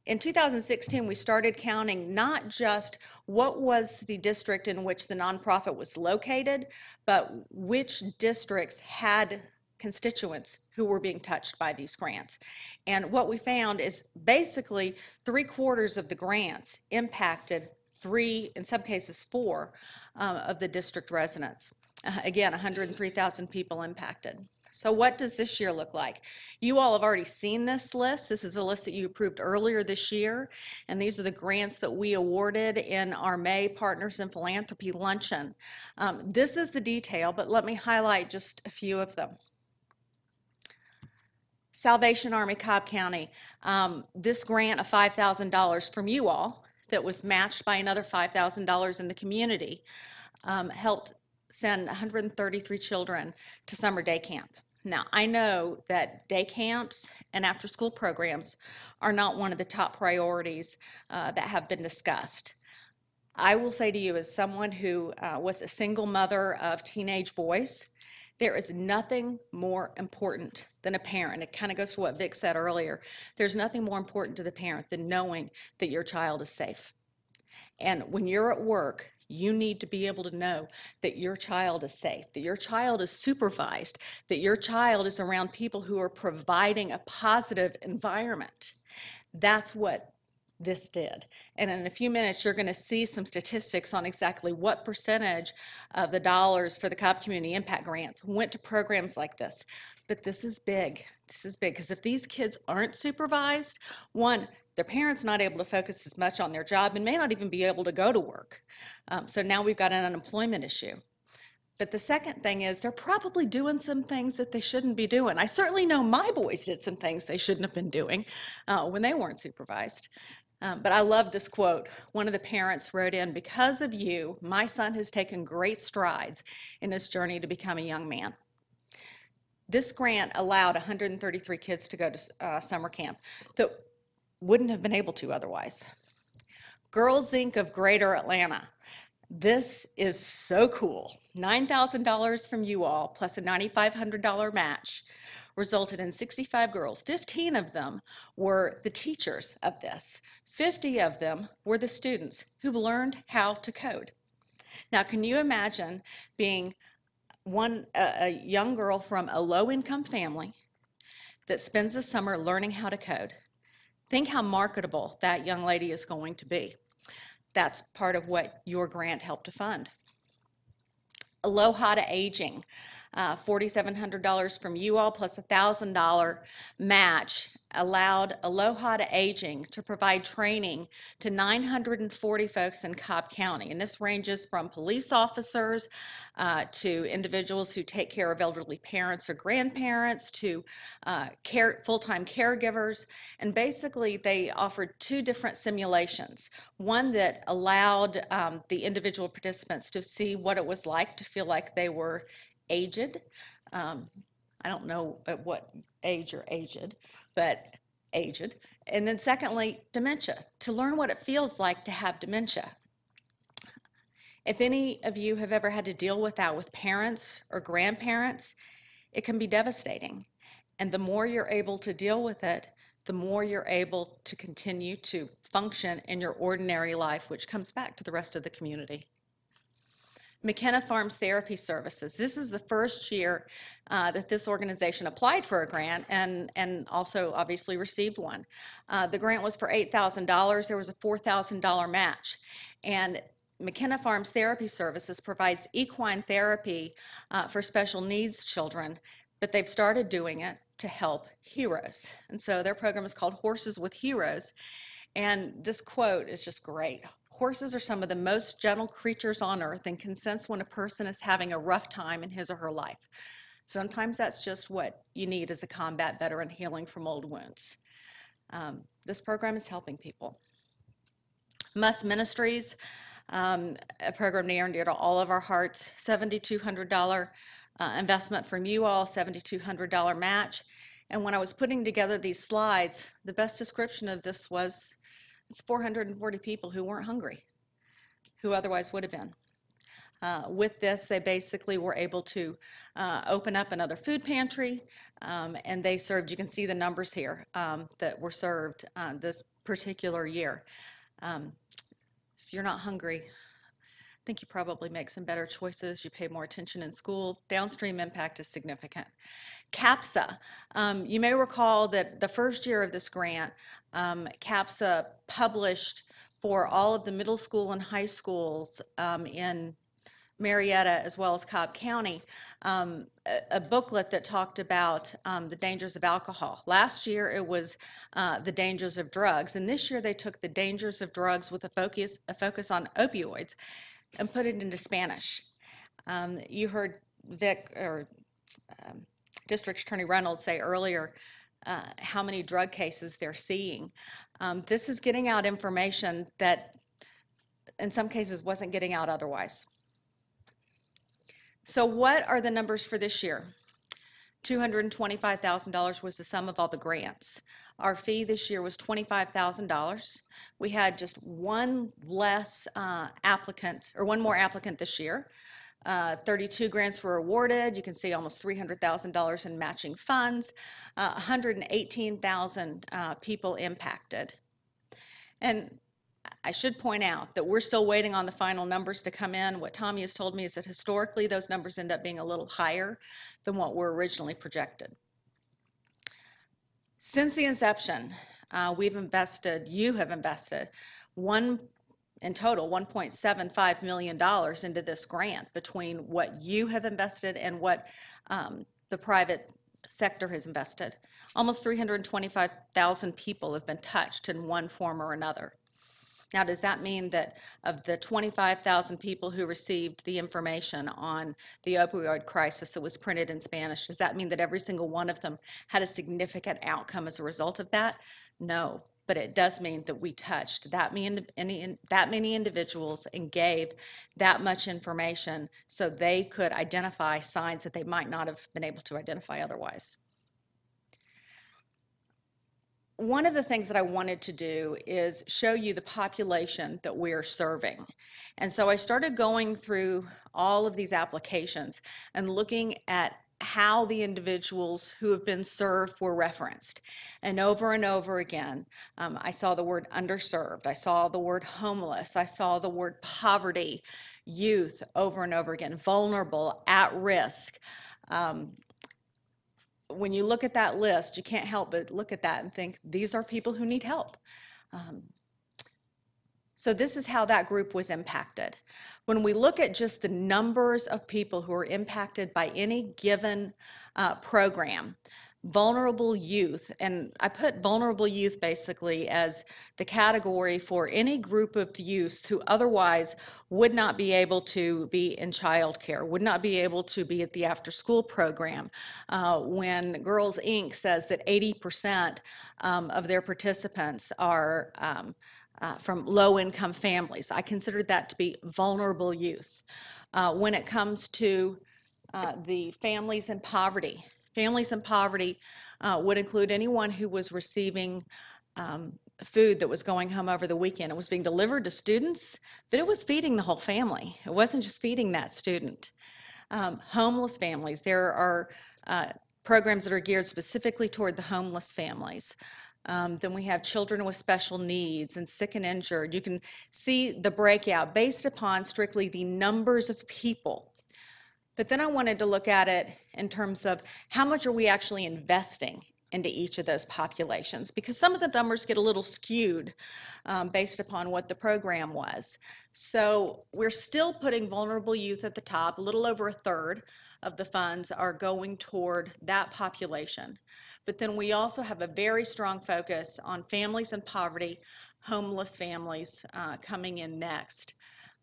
In 2016, we started counting not just what was the district in which the nonprofit was located, but which districts had constituents who were being touched by these grants. And what we found is basically 3/4 of the grants impacted 3, in some cases 4, of the district residents. Again, 103,000 people impacted. So what does this year look like? You all have already seen this list. This is a list that you approved earlier this year, and these are the grants that we awarded in our May Partners in Philanthropy Luncheon. This is the detail, but let me highlight just a few of them. Salvation Army Cobb County, this grant of $5,000 from you all that was matched by another $5,000 in the community helped send 133 children to summer day camp. Now, I know that day camps and after-school programs are not one of the top priorities that have been discussed. I will say to you, as someone who was a single mother of teenage boys, there is nothing more important than a parent. It kind of goes to what Vic said earlier. There's nothing more important to the parent than knowing that your child is safe. And when you're at work, you need to be able to know that your child is safe, that your child is supervised, that your child is around people who are providing a positive environment. That's what this did. And in a few minutes, you're going to see some statistics on exactly what percentage of the dollars for the Cobb Community Impact Grants went to programs like this. But this is big. This is big because if these kids aren't supervised, one, their parents not able to focus as much on their job and may not even be able to go to work. So now we've got an unemployment issue. But the second thing is they're probably doing some things that they shouldn't be doing. I certainly know my boys did some things they shouldn't have been doing when they weren't supervised. But I love this quote. One of the parents wrote in, "Because of you, my son has taken great strides in his journey to become a young man." This grant allowed 133 kids to go to summer camp that wouldn't have been able to otherwise. Girls Inc. of Greater Atlanta. This is so cool. $9,000 from you all plus a $9,500 match resulted in 65 girls. 15 of them were the teachers of this. 50 of them were the students who learned how to code. Now, can you imagine being a young girl from a low-income family that spends the summer learning how to code? Think how marketable that young lady is going to be. That's part of what your grant helped to fund. Aloha to Aging, $4,700 from you all plus a $1,000 match allowed Aloha to Aging to provide training to 940 folks in Cobb County. And this ranges from police officers to individuals who take care of elderly parents or grandparents to full-time caregivers. And basically, they offered two different simulations. One that allowed the individual participants to see what it was like to feel like they were aged. I don't know at what age you're aged, but aged. And then secondly, dementia, to learn what it feels like to have dementia. If any of you have ever had to deal with that with parents or grandparents, it can be devastating. And the more you're able to deal with it, the more you're able to continue to function in your ordinary life, which comes back to the rest of the community. McKenna Farms Therapy Services. This is the first year that this organization applied for a grant and also obviously received one. The grant was for $8,000. There was a $4,000 match. And McKenna Farms Therapy Services provides equine therapy for special needs children, but they've started doing it to help heroes. And so their program is called Horses with Heroes. And this quote is just great. "Horses are some of the most gentle creatures on earth and can sense when a person is having a rough time in his or her life. Sometimes that's just what you need as a combat veteran healing from old wounds." This program is helping people. Must Ministries, a program near and dear to all of our hearts, $7,200 investment from you all, $7,200 match. And when I was putting together these slides, the best description of this was it's 440 people who weren't hungry, who otherwise would have been. With this, they basically were able to open up another food pantry, and they served, you can see the numbers here that were served this particular year. If you're not hungry, I think you probably make some better choices. You pay more attention in school. Downstream impact is significant. CAPSA, you may recall that the first year of this grant, CAPSA published for all of the middle school and high schools in Marietta as well as Cobb County, a booklet that talked about the dangers of alcohol. Last year it was the dangers of drugs, and this year they took the dangers of drugs with a focus on opioids and put it into Spanish. You heard District Attorney Reynolds say earlier how many drug cases they're seeing. This is getting out information that in some cases wasn't getting out otherwise. So what are the numbers for this year? $225,000 was the sum of all the grants. Our fee this year was $25,000. We had just one less applicant, or one more applicant this year. 32 grants were awarded. You can see almost $300,000 in matching funds, 118,000 people impacted. And I should point out that we're still waiting on the final numbers to come in. What Tommy has told me is that historically those numbers end up being a little higher than what were originally projected. Since the inception you have invested in total, $1.75 million into this grant between what you have invested and what the private sector has invested. Almost 325,000 people have been touched in one form or another. Now, does that mean that of the 25,000 people who received the information on the opioid crisis that was printed in Spanish, does that mean that every single one of them had a significant outcome as a result of that? No, but it does mean that we touched that many individuals and gave that much information so they could identify signs that they might not have been able to identify otherwise. One of the things that I wanted to do is show you the population that we're serving. And so I started going through all of these applications and looking at how the individuals who have been served were referenced. And over again, I saw the word underserved, I saw the word homeless, I saw the word poverty, youth over and over again, vulnerable, at risk. When you look at that list, you can't help but look at that and think, these are people who need help. So this is how that group was impacted. When we look at just the numbers of people who are impacted by any given program, vulnerable youth, and I put vulnerable youth basically as the category for any group of youth who otherwise would not be able to be in childcare, would not be able to be at the after-school program. When Girls Inc. says that 80% of their participants are from low-income families, I consider that to be vulnerable youth. When it comes to the families in poverty would include anyone who was receiving food that was going home over the weekend. It was being delivered to students, but it was feeding the whole family. It wasn't just feeding that student. Homeless families, there are programs that are geared specifically toward the homeless families. Then we have children with special needs and sick and injured. You can see the breakout based upon strictly the numbers of people. But then I wanted to look at it in terms of how much are we actually investing into each of those populations, because some of the numbers get a little skewed based upon what the program was. So we're still putting vulnerable youth at the top. A little over a third of the funds are going toward that population. But then we also have a very strong focus on families in poverty, homeless families coming in next.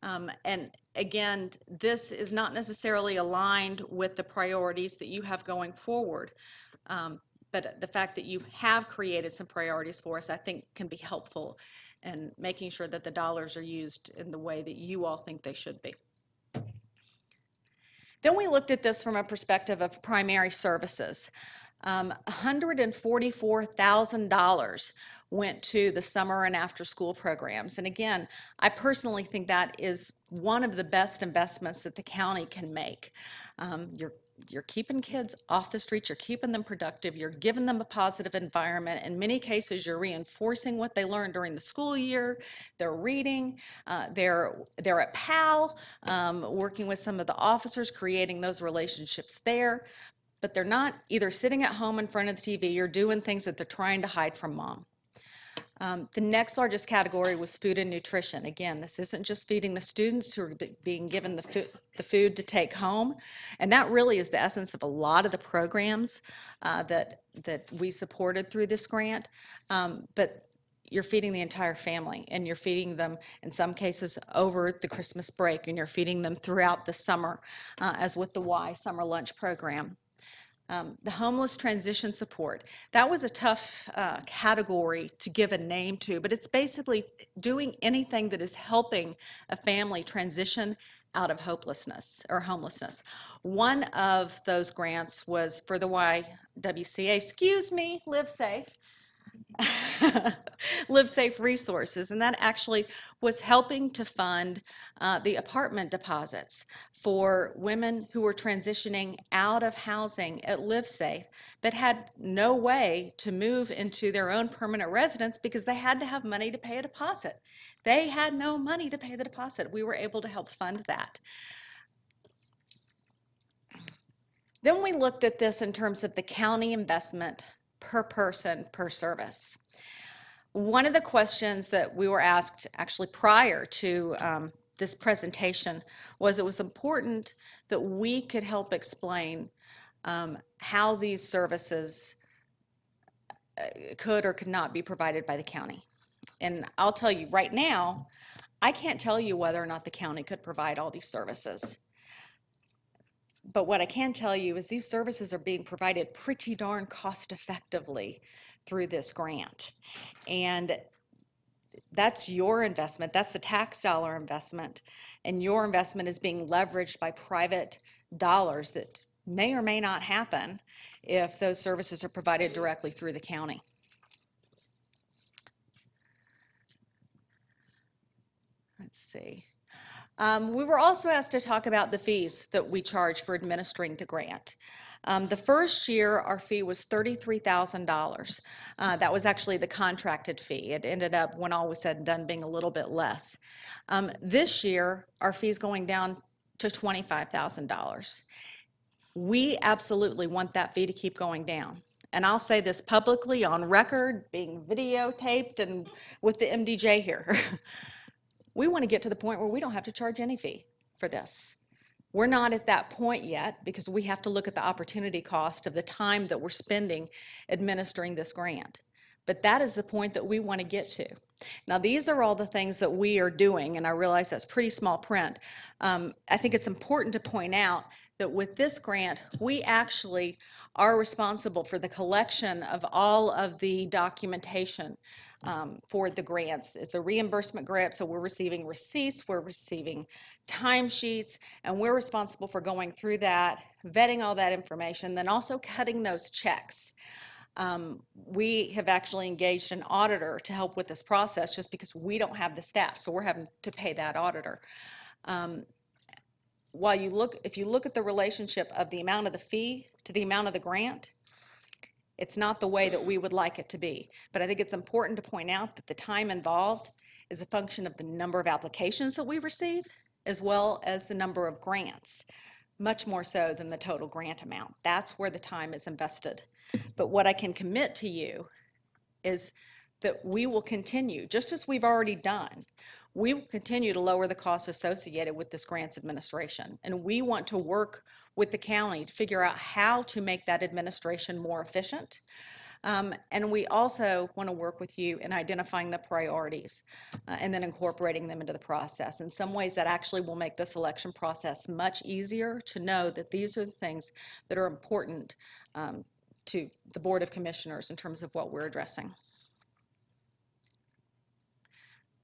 And again, this is not necessarily aligned with the priorities that you have going forward. But the fact that you have created some priorities for us, I think, can be helpful in making sure that the dollars are used in the way that you all think they should be. Then we looked at this from a perspective of primary services. $144,000 went to the summer and after school programs. And again, I personally think that is one of the best investments that the county can make. You're keeping kids off the streets, you're keeping them productive, you're giving them a positive environment. In many cases, you're reinforcing what they learned during the school year. They're reading, they're at PAL, working with some of the officers, creating those relationships there. But they're not either sitting at home in front of the TV or doing things that they're trying to hide from mom. The next largest category was food and nutrition. Again, this isn't just feeding the students who are being given the food to take home, and that really is the essence of a lot of the programs that we supported through this grant. But you're feeding the entire family, and you're feeding them in some cases over the Christmas break, and you're feeding them throughout the summer, as with the Y Summer Lunch Program. The homeless transition support, that was a tough category to give a name to, but it's basically doing anything that is helping a family transition out of hopelessness or homelessness. One of those grants was for the YWCA, Live Safe. Live Safe Resources, and that actually was helping to fund the apartment deposits for women who were transitioning out of housing at Live Safe but had no way to move into their own permanent residence because they had to have money to pay a deposit. They had no money to pay the deposit. We were able to help fund that. Then we looked at this in terms of the county investment per person, per service. One of the questions that we were asked actually prior to this presentation was it was important that we could help explain how these services could or could not be provided by the county. And I'll tell you right now, I can't tell you whether or not the county could provide all these services. But what I can tell you is these services are being provided pretty darn cost effectively through this grant. And that's your investment, that's the tax dollar investment, and your investment is being leveraged by private dollars that may or may not happen if those services are provided directly through the county. Let's see. We were also asked to talk about the fees that we charge for administering the grant. The first year, our fee was $33,000. That was actually the contracted fee. It ended up, when all was said and done, being a little bit less. This year, our fee is going down to $25,000. We absolutely want that fee to keep going down. And I'll say this publicly on record, being videotaped and with the MDJ here. We want to get to the point where we don't have to charge any fee for this. We're not at that point yet because we have to look at the opportunity cost of the time that we're spending administering this grant. But that is the point that we want to get to. Now, these are all the things that we are doing, and I realize that's pretty small print. I think it's important to point out that with this grant, we actually are responsible for the collection of all of the documentation for the grants. It's a reimbursement grant, so we're receiving receipts, we're receiving timesheets, and we're responsible for going through that, vetting all that information, then also cutting those checks. We have actually engaged an auditor to help with this process just because we don't have the staff, so we're having to pay that auditor. If you look at the relationship of the amount of the fee to the amount of the grant, it's not the way that we would like it to be. But I think it's important to point out that the time involved is a function of the number of applications that we receive, as well as the number of grants, much more so than the total grant amount. That's where the time is invested. But what I can commit to you is that we will continue, just as we've already done, we will continue to lower the costs associated with this grants administration. And we want to work with the county to figure out how to make that administration more efficient. And we also want to work with you in identifying the priorities and then incorporating them into the process. In some ways, that actually will make the selection process much easier to know that these are the things that are important to the Board of Commissioners in terms of what we're addressing.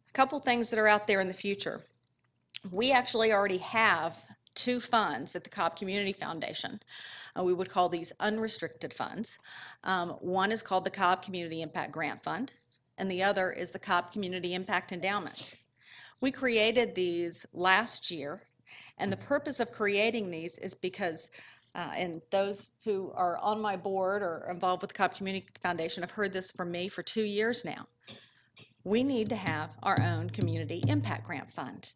A couple things that are out there in the future. We actually already have 2 funds at the Cobb Community Foundation. We would call these unrestricted funds. One is called the Cobb Community Impact Grant Fund, and the other is the Cobb Community Impact Endowment. We created these last year, and the purpose of creating these is because, and those who are on my board or involved with the Cobb Community Foundation have heard this from me for 2 years now. We need to have our own community impact grant fund.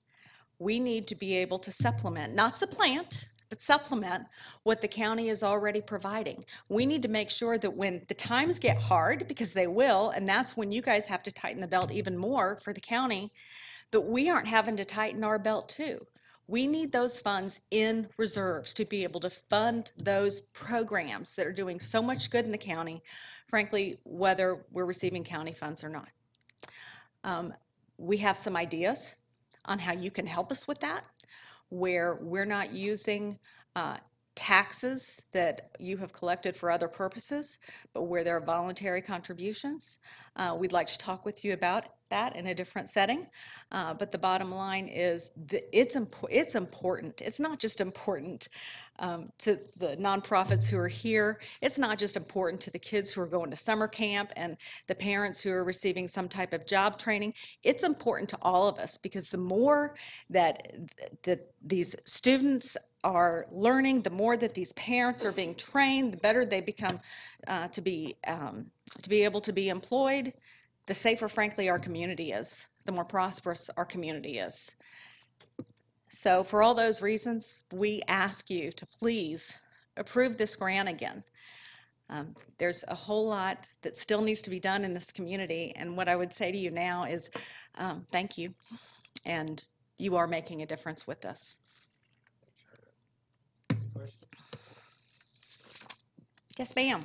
We need to be able to supplement, not supplant, but supplement what the county is already providing. We need to make sure that when the times get hard, because they will, and that's when you guys have to tighten the belt even more for the county, that we aren't having to tighten our belt too. We need those funds in reserves to be able to fund those programs that are doing so much good in the county, frankly, whether we're receiving county funds or not. We have some ideas on how you can help us with that, where we're not using taxes that you have collected for other purposes, but where there are voluntary contributions. We'd like to talk with you about that in a different setting, but the bottom line is it's important. It's not just important to the nonprofits who are here. It's not just important to the kids who are going to summer camp and the parents who are receiving some type of job training. It's important to all of us because the more that these students are learning, the more that these parents are being trained, the better they become to be able to be employed, the safer, frankly, our community is, the more prosperous our community is. So for all those reasons, we ask you to please approve this grant again. There's a whole lot that still needs to be done in this community, and what I would say to you now is thank you, and you are making a difference with this. Yes, ma'am.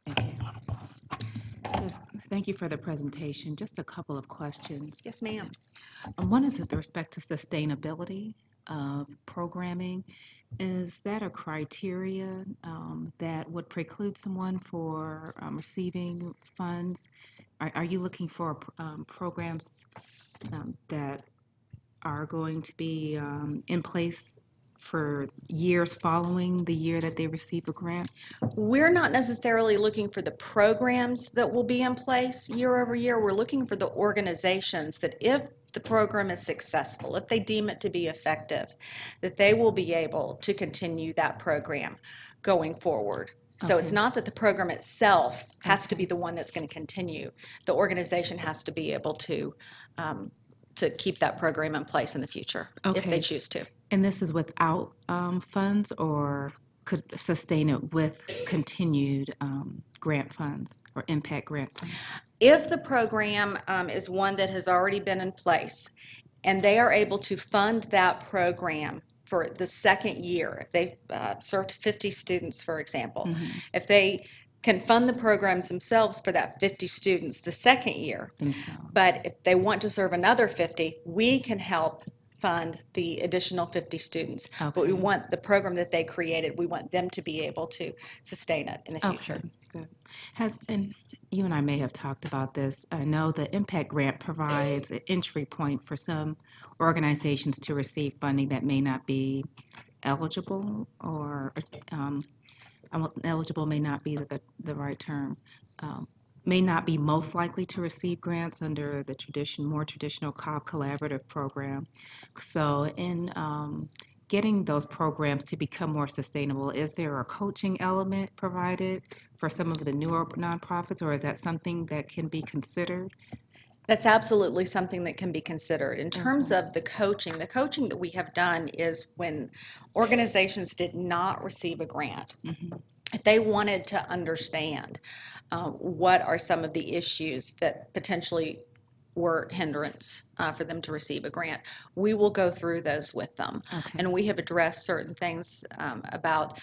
Yes, thank you for the presentation. Just a couple of questions. Yes, ma'am. One is with respect to sustainability of programming. Is that a criteria that would preclude someone for receiving funds? Are you looking for programs that are going to be in place for years following the year that they receive a grant? We're not necessarily looking for the programs that will be in place year over year. We're looking for the organizations that if the program is successful, if they deem it to be effective, that they will be able to continue that program going forward. So it's Okay. not that the program itself has to be the one that's going to continue. The organization has to be able to keep that program in place in the future if they Okay. choose to. And this is without funds, or could sustain it with continued grant funds or impact grant funds? If the program is one that has already been in place and they are able to fund that program for the second year, if they've served 50 students, for example, if they can fund the programs themselves for that 50 students the second year, Themselves. but if they want to serve another 50, we can help fund the additional 50 students. But we Okay. want the program that they created, we want them to be able to sustain it in the future. Okay, good. And you and I may have talked about this. I know the impact grant provides an entry point for some organizations to receive funding that may not be eligible, or eligible may not be the right term. May not be most likely to receive grants under the more traditional Cobb Collaborative program. So in getting those programs to become more sustainable, is there a coaching element provided for some of the newer nonprofits, or is that something that can be considered? That's absolutely something that can be considered. In terms of the coaching that we have done is when organizations did not receive a grant, if they wanted to understand what are some of the issues that potentially were hindrance for them to receive a grant, we will go through those with them. Okay. And we have addressed certain things about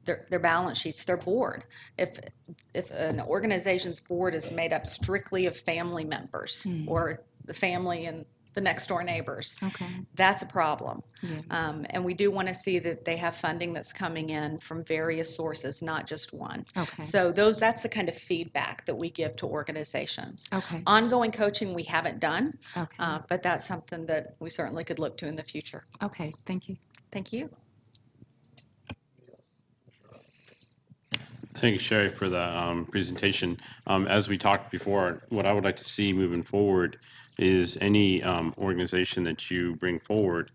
their balance sheets, their board. If an organization's board is made up strictly of family members or the family and the next door neighbors, Okay. that's a problem. Yeah. And we do want to see that they have funding that's coming in from various sources, not just one. Okay. So that's the kind of feedback that we give to organizations. Okay. Ongoing coaching we haven't done, Okay. but that's something that we certainly could look to in the future. Okay, thank you. Thank you. Thank you, Sherry, for the presentation. As we talked before, what I would like to see moving forward is any organization that you bring forward,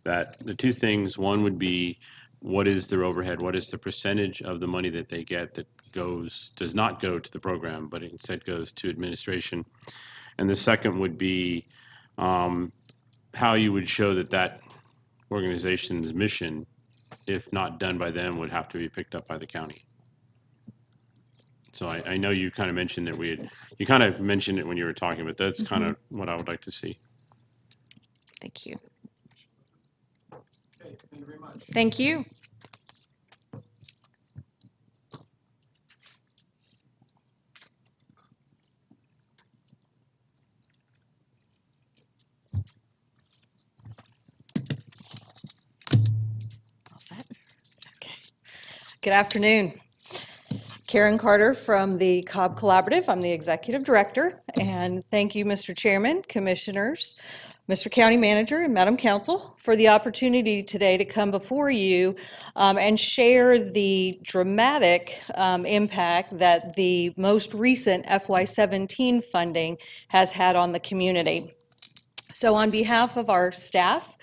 that the two things, one would be, what is their overhead? What is the percentage of the money that they get that does not go to the program, but instead goes to administration? And the second would be how you would show that organization's mission, if not done by them, would have to be picked up by the county. So I know you kind of mentioned that you kind of mentioned it when you were talking, but that's kind of what I would like to see. Thank you. Okay, thank you very much. Thank you. All set? Okay. Good afternoon. Karen Carter from the Cobb Collaborative. I'm the Executive Director. And thank you, Mr. Chairman, Commissioners, Mr. County Manager, and Madam Council for the opportunity today to come before you and share the dramatic impact that the most recent FY17 funding has had on the community. So on behalf of our staff,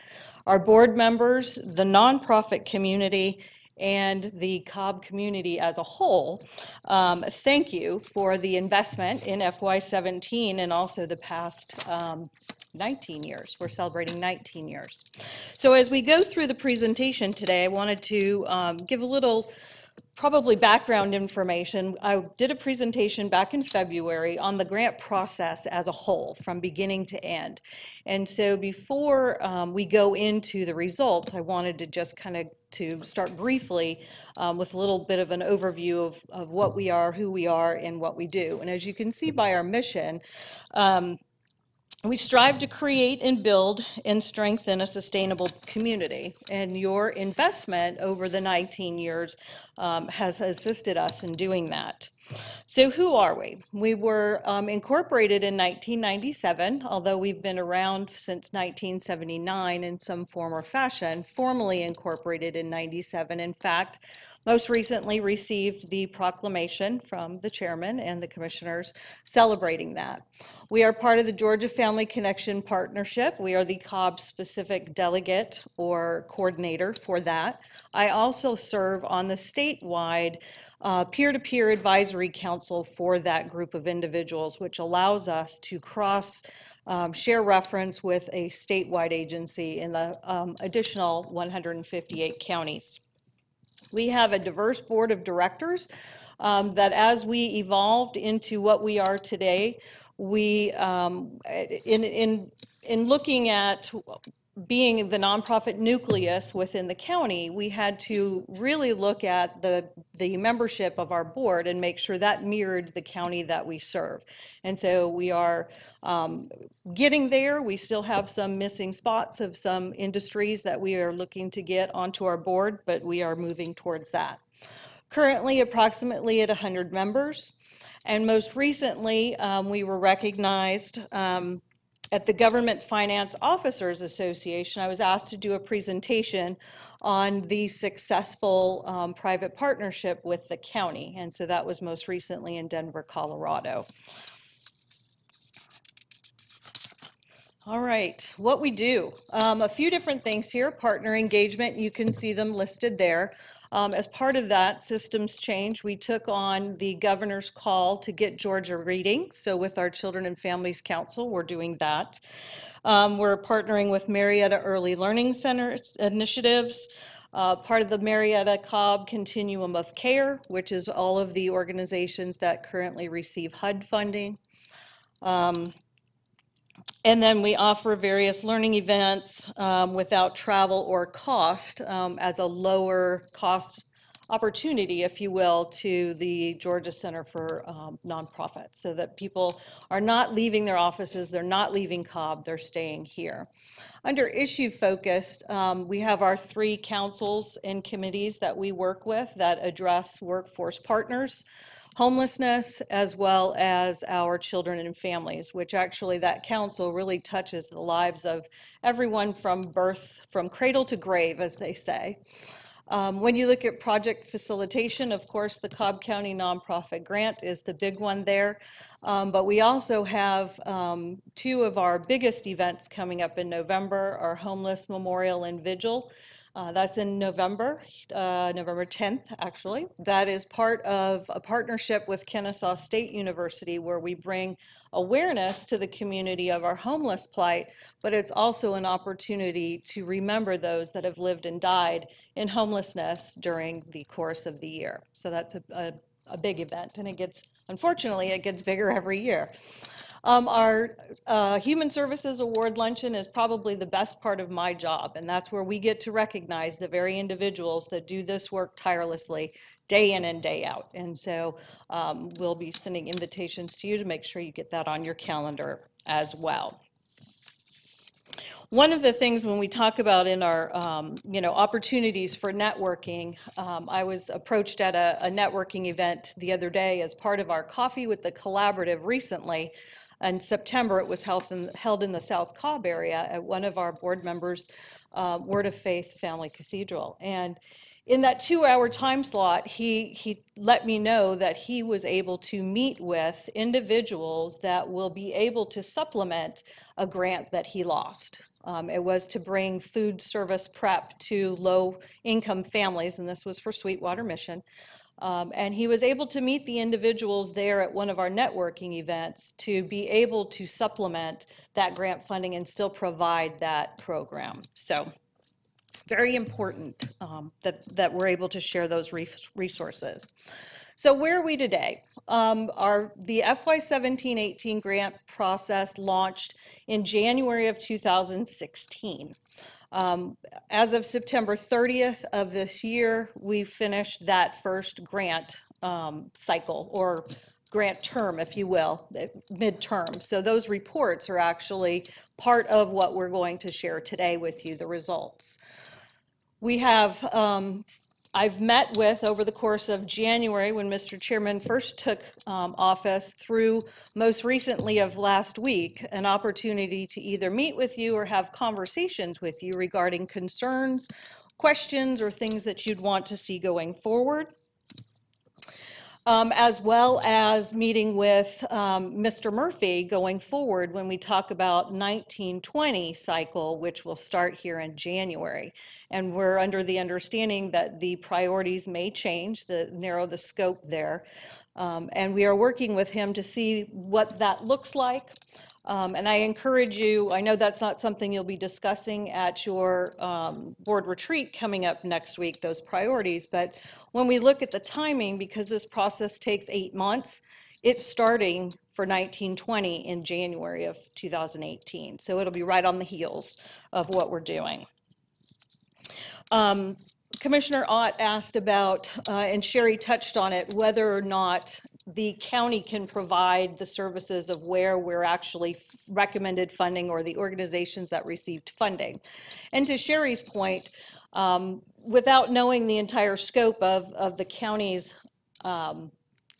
our board members, the nonprofit community, and the Cobb community as a whole, thank you for the investment in FY17 and also the past 19 years. We're celebrating 19 years. So as we go through the presentation today, I wanted to give a little probably background information. I did a presentation back in February on the grant process as a whole, from beginning to end. And so before we go into the results, I wanted to just kind of to start briefly with a little bit of an overview of what we are, who we are, and what we do. And as you can see by our mission, we strive to create and build and strengthen a sustainable community. And your investment over the 19 years has assisted us in doing that. So who are we? We were incorporated in 1997, although we've been around since 1979 in some form or fashion, formally incorporated in 97. In fact, most recently received the proclamation from the chairman and the commissioners celebrating that. We are part of the Georgia Family Connection Partnership. We are the Cobb specific delegate or coordinator for that. I also serve on the statewide peer-to-peer advisory council for that group of individuals, which allows us to share reference with a statewide agency in the additional 158 counties. We have a diverse board of directors that as we evolved into what we are today, we, in looking at being the nonprofit nucleus within the county, we had to really look at the membership of our board and make sure that mirrored the county that we serve. And so we are getting there. We still have some missing spots of some industries that we are looking to get onto our board, but we are moving towards that. Currently approximately at 100 members. And most recently, we were recognized at the Government Finance Officers Association. I was asked to do a presentation on the successful private partnership with the county. And so that was most recently in Denver, Colorado. All right, what we do. A few different things here. Partner engagement, you can see them listed there. As part of that systems change, we took on the governor's call to get Georgia reading. So with our Children and Families Council, we're doing that. We're partnering with Marietta Early Learning Center initiatives, part of the Marietta Cobb Continuum of Care, which is all of the organizations that currently receive HUD funding. And then we offer various learning events without travel or cost as a lower cost opportunity, if you will, to the Georgia Center for Nonprofits, so that people are not leaving their offices, they're not leaving Cobb, they're staying here. Under issue focused, we have our 3 councils and committees that we work with that address workforce partners, homelessness, as well as our children and families, which actually that council really touches the lives of everyone from birth, from cradle to grave, as they say. When you look at project facilitation, of course, the Cobb County Nonprofit Grant is the big one there. But we also have 2 of our biggest events coming up in November, our Homeless Memorial and Vigil. That's in November, November 10th, actually. That is part of a partnership with Kennesaw State University, where we bring awareness to the community of our homeless plight, but it's also an opportunity to remember those that have lived and died in homelessness during the course of the year. So that's a big event, and unfortunately, it gets bigger every year. Our Human Services Award Luncheon is probably the best part of my job, and that's where we get to recognize the very individuals that do this work tirelessly, day in and day out. And so we'll be sending invitations to you to make sure you get that on your calendar as well. One of the things when we talk about in our opportunities for networking, I was approached at a networking event the other day as part of our Coffee with the Collaborative recently. In September, it was held in the South Cobb area at one of our board members' Word of Faith Family Cathedral. And in that 2-hour time slot, he let me know that he was able to meet with individuals that will be able to supplement a grant that he lost. It was to bring food service prep to low-income families, and this was for Sweetwater Mission. And he was able to meet the individuals there at one of our networking events to be able to supplement that grant funding and still provide that program. So very important that we're able to share those resources. So where are we today? The FY 17-18 grant process launched in January of 2016. As of September 30th of this year, we finished that first grant cycle, or grant term, if you will, midterm. So those reports are actually part of what we're going to share today with you, the results. We have, I've met with, over the course of January, when Mr. Chairman first took office, through most recently of last week, an opportunity to either meet with you or have conversations with you regarding concerns, questions, or things that you'd want to see going forward. As well as meeting with Mr. Murphy going forward when we talk about 19-20 cycle, which will start here in January. And we're under the understanding that the priorities may change, narrow the scope there. And we are working with him to see what that looks like. And I encourage you, I know that's not something you'll be discussing at your board retreat coming up next week, those priorities, but when we look at the timing, because this process takes 8 months, it's starting for 19-20 in January of 2018. So it'll be right on the heels of what we're doing. Commissioner Ott asked about, and Sherry touched on it, whether or not the county can provide the services of where we're actually recommended funding, or the organizations that received funding. And to Sherry's point, without knowing the entire scope of the county's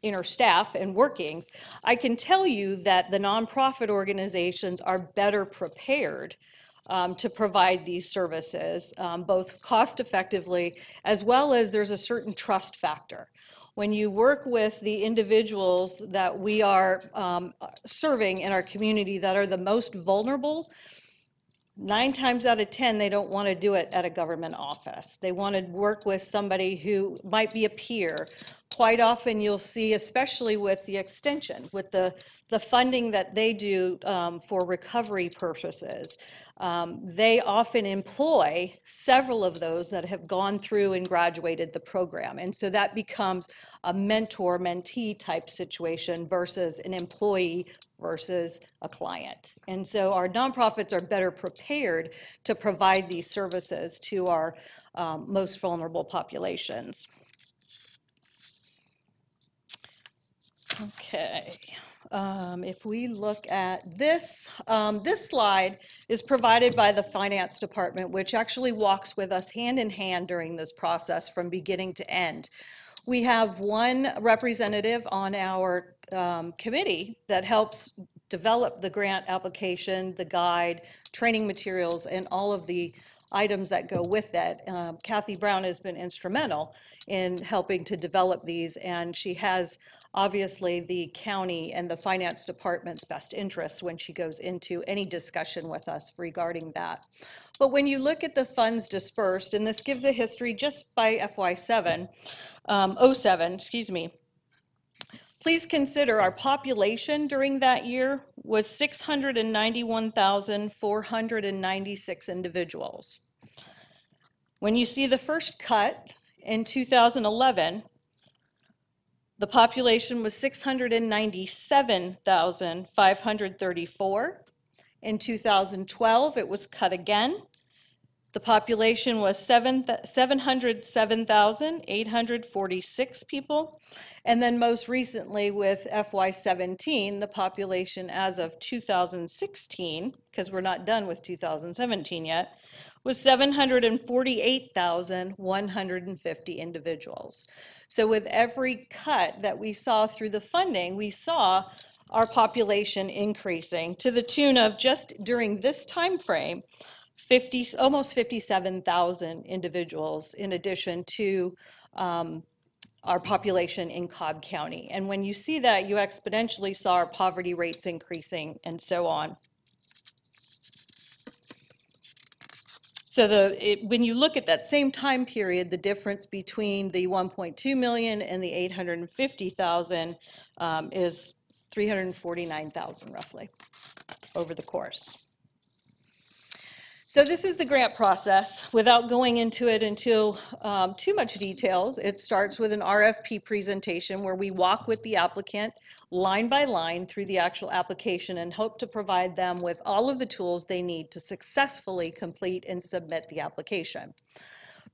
inner staff and workings, I can tell you that the nonprofit organizations are better prepared to provide these services, both cost effectively, as well as there's a certain trust factor. When you work with the individuals that we are serving in our community that are the most vulnerable, 9 times out of 10, they don't want to do it at a government office. They want to work with somebody who might be a peer. Quite often you'll see, especially with the extension, with the funding that they do for recovery purposes, they often employ several of those that have gone through and graduated the program. And so that becomes a mentor-mentee type situation versus an employee versus a client. And so our nonprofits are better prepared to provide these services to our most vulnerable populations. Okay, if we look at this, this slide is provided by the finance department, which actually walks with us hand in hand during this process from beginning to end. We have one representative on our committee that helps develop the grant application, the guide, training materials, and all of the items that go with that. Kathy Brown has been instrumental in helping to develop these, and she has obviously the county and the finance department's best interests when she goes into any discussion with us regarding that. But when you look at the funds dispersed, and this gives a history just by FY07, excuse me, please consider our population during that year was 691,496 individuals. When you see the first cut in 2011, the population was 697,534. In 2012, it was cut again. The population was 707,846 people. And then most recently with FY17, the population as of 2016, because we're not done with 2017 yet, was 748,150 individuals. So with every cut that we saw through the funding, we saw our population increasing to the tune of, just during this time frame, almost 57,000 individuals in addition to our population in Cobb County. And when you see that, you exponentially saw our poverty rates increasing and so on. So when you look at that same time period, the difference between the 1.2 million and the 850,000 is 349,000 roughly over the course. So this is the grant process. Without going into it into too much details, it starts with an RFP presentation where we walk with the applicant line by line through the actual application and hope to provide them with all of the tools they need to successfully complete and submit the application.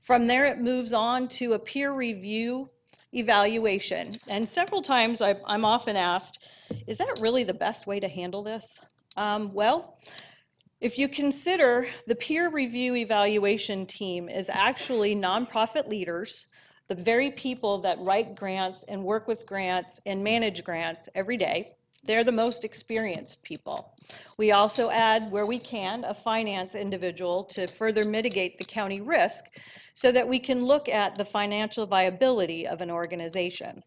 From there, it moves on to a peer review evaluation. And several times I'm often asked, is that really the best way to handle this? Well, if you consider the peer review evaluation team is actually nonprofit leaders, the very people that write grants and work with grants and manage grants every day, they're the most experienced people. We also add, where we can, a finance individual to further mitigate the county risk so that we can look at the financial viability of an organization.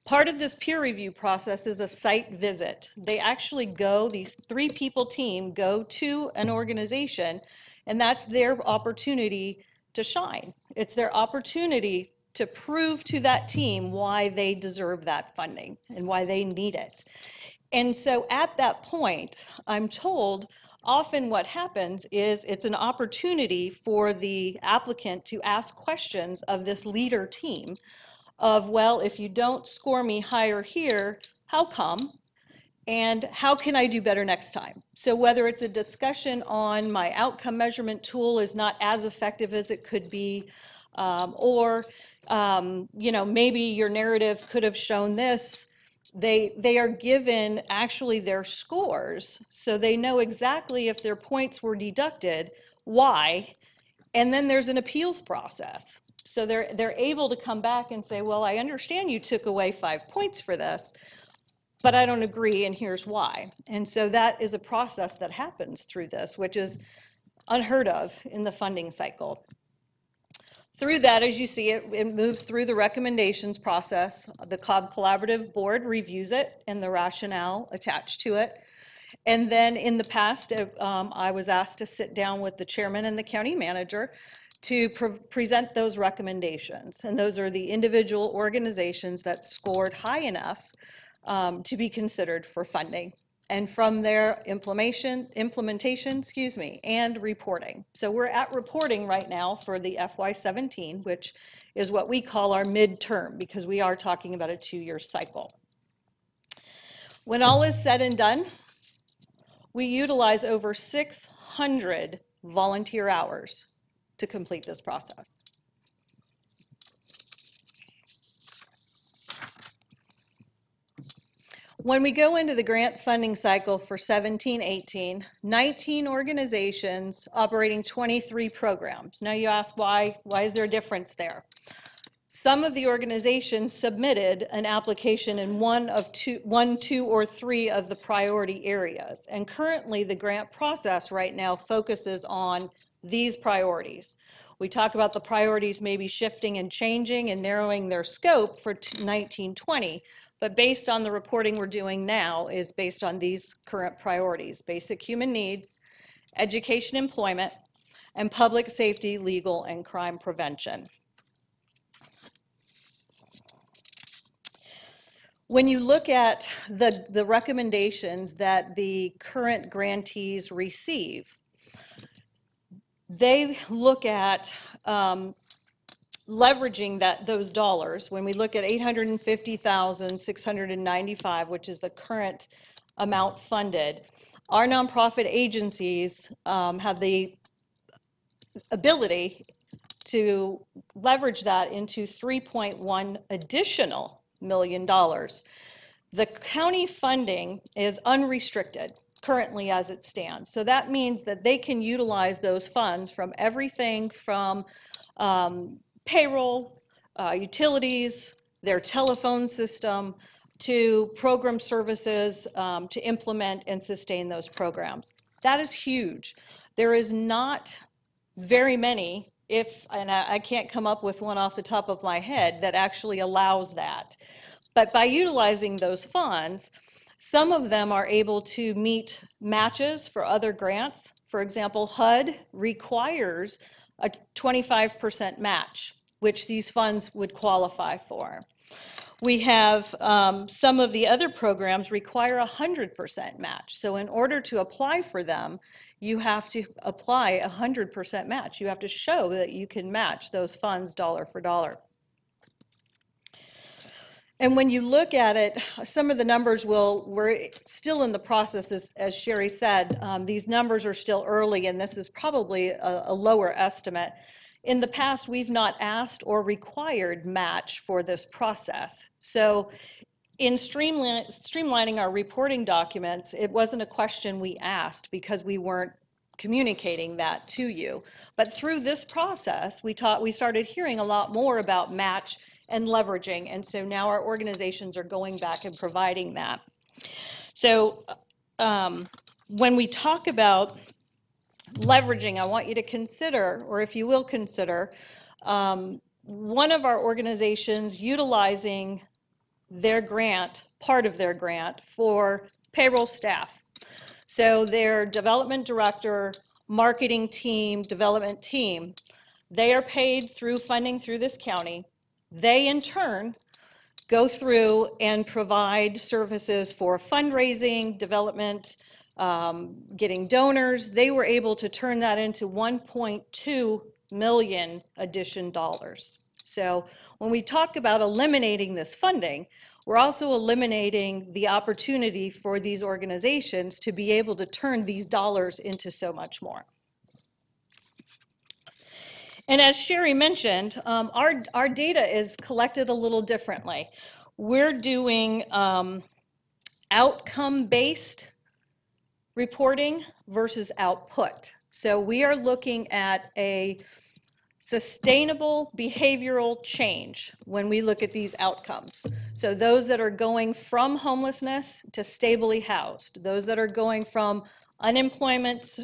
Part of this peer review process is a site visit. They actually go, these 3-people team go to an organization, and that's their opportunity to shine. It's their opportunity to prove to that team why they deserve that funding and why they need it. And so at that point, I'm told often what happens is it's an opportunity for the applicant to ask questions of this leader team of, well, if you don't score me higher here, how come? And how can I do better next time? So whether it's a discussion on my outcome measurement tool is not as effective as it could be, or maybe your narrative could have shown this, they are given actually their scores, so they know exactly if their points were deducted, why, and then there's an appeals process. So they're able to come back and say, well, I understand you took away 5 points for this, but I don't agree, and here's why. And so that is a process that happens through this, which is unheard of in the funding cycle. Through that, as you see, it moves through the recommendations process. The Cobb Collaborative Board reviews it and the rationale attached to it. And then in the past, I was asked to sit down with the chairman and the county manager to present those recommendations. And those are the individual organizations that scored high enough to be considered for funding. And from their implementation, and reporting. So we're at reporting right now for the FY17, which is what we call our midterm, because we are talking about a 2-year cycle. When all is said and done, we utilize over 600 volunteer hours to complete this process. When we go into the grant funding cycle for 17-18, 19 organizations operating 23 programs. Now you ask why is there a difference there? Some of the organizations submitted an application in one, two, or 3 of the priority areas. And currently the grant process right now focuses on these priorities. We talk about the priorities maybe shifting and changing and narrowing their scope for 19-20, but based on the reporting we're doing now is based on these current priorities: basic human needs, education, employment, and public safety, legal, and crime prevention. When you look at the recommendations that the current grantees receive, they look at leveraging those dollars. When we look at $850,695, which is the current amount funded, our nonprofit agencies have the ability to leverage that into $3.1 additional million. The county funding is unrestricted currently as it stands. So that means that they can utilize those funds from everything from payroll, utilities, their telephone system, to program services to implement and sustain those programs. That is huge. There is not very many, and I can't come up with one off the top of my head that actually allows that. But by utilizing those funds, some of them are able to meet matches for other grants For example, HUD requires a 25% match, which these funds would qualify for. We have some of the other programs require a 100% match. So in order to apply for them, you have to apply a 100% match. You have to show that you can match those funds dollar for dollar. And when you look at it, some of the numbers we're still in the process, as Sherry said, these numbers are still early, and this is probably a lower estimate. In the past, we've not asked or required match for this process. So in streamlining our reporting documents, it wasn't a question we asked because we weren't communicating that to you. But through this process, we started hearing a lot more about match and leveraging, and so now our organizations are going back and providing that. So when we talk about leveraging, I want you to consider, or if you will consider, one of our organizations utilizing their grant, part of their grant, for payroll staff. So their development director, marketing team, development team, they are paid through funding through this county. They, in turn, go through and provide services for fundraising, development, getting donors. They were able to turn that into 1.2 million additional dollars. So when we talk about eliminating this funding, we're also eliminating the opportunity for these organizations to be able to turn these dollars into so much more. And as Sherry mentioned, our data is collected a little differently. We're doing outcome-based reporting versus output. So we are looking at a sustainable behavioral change when we look at these outcomes. So those that are going from homelessness to stably housed, those that are going from unemployment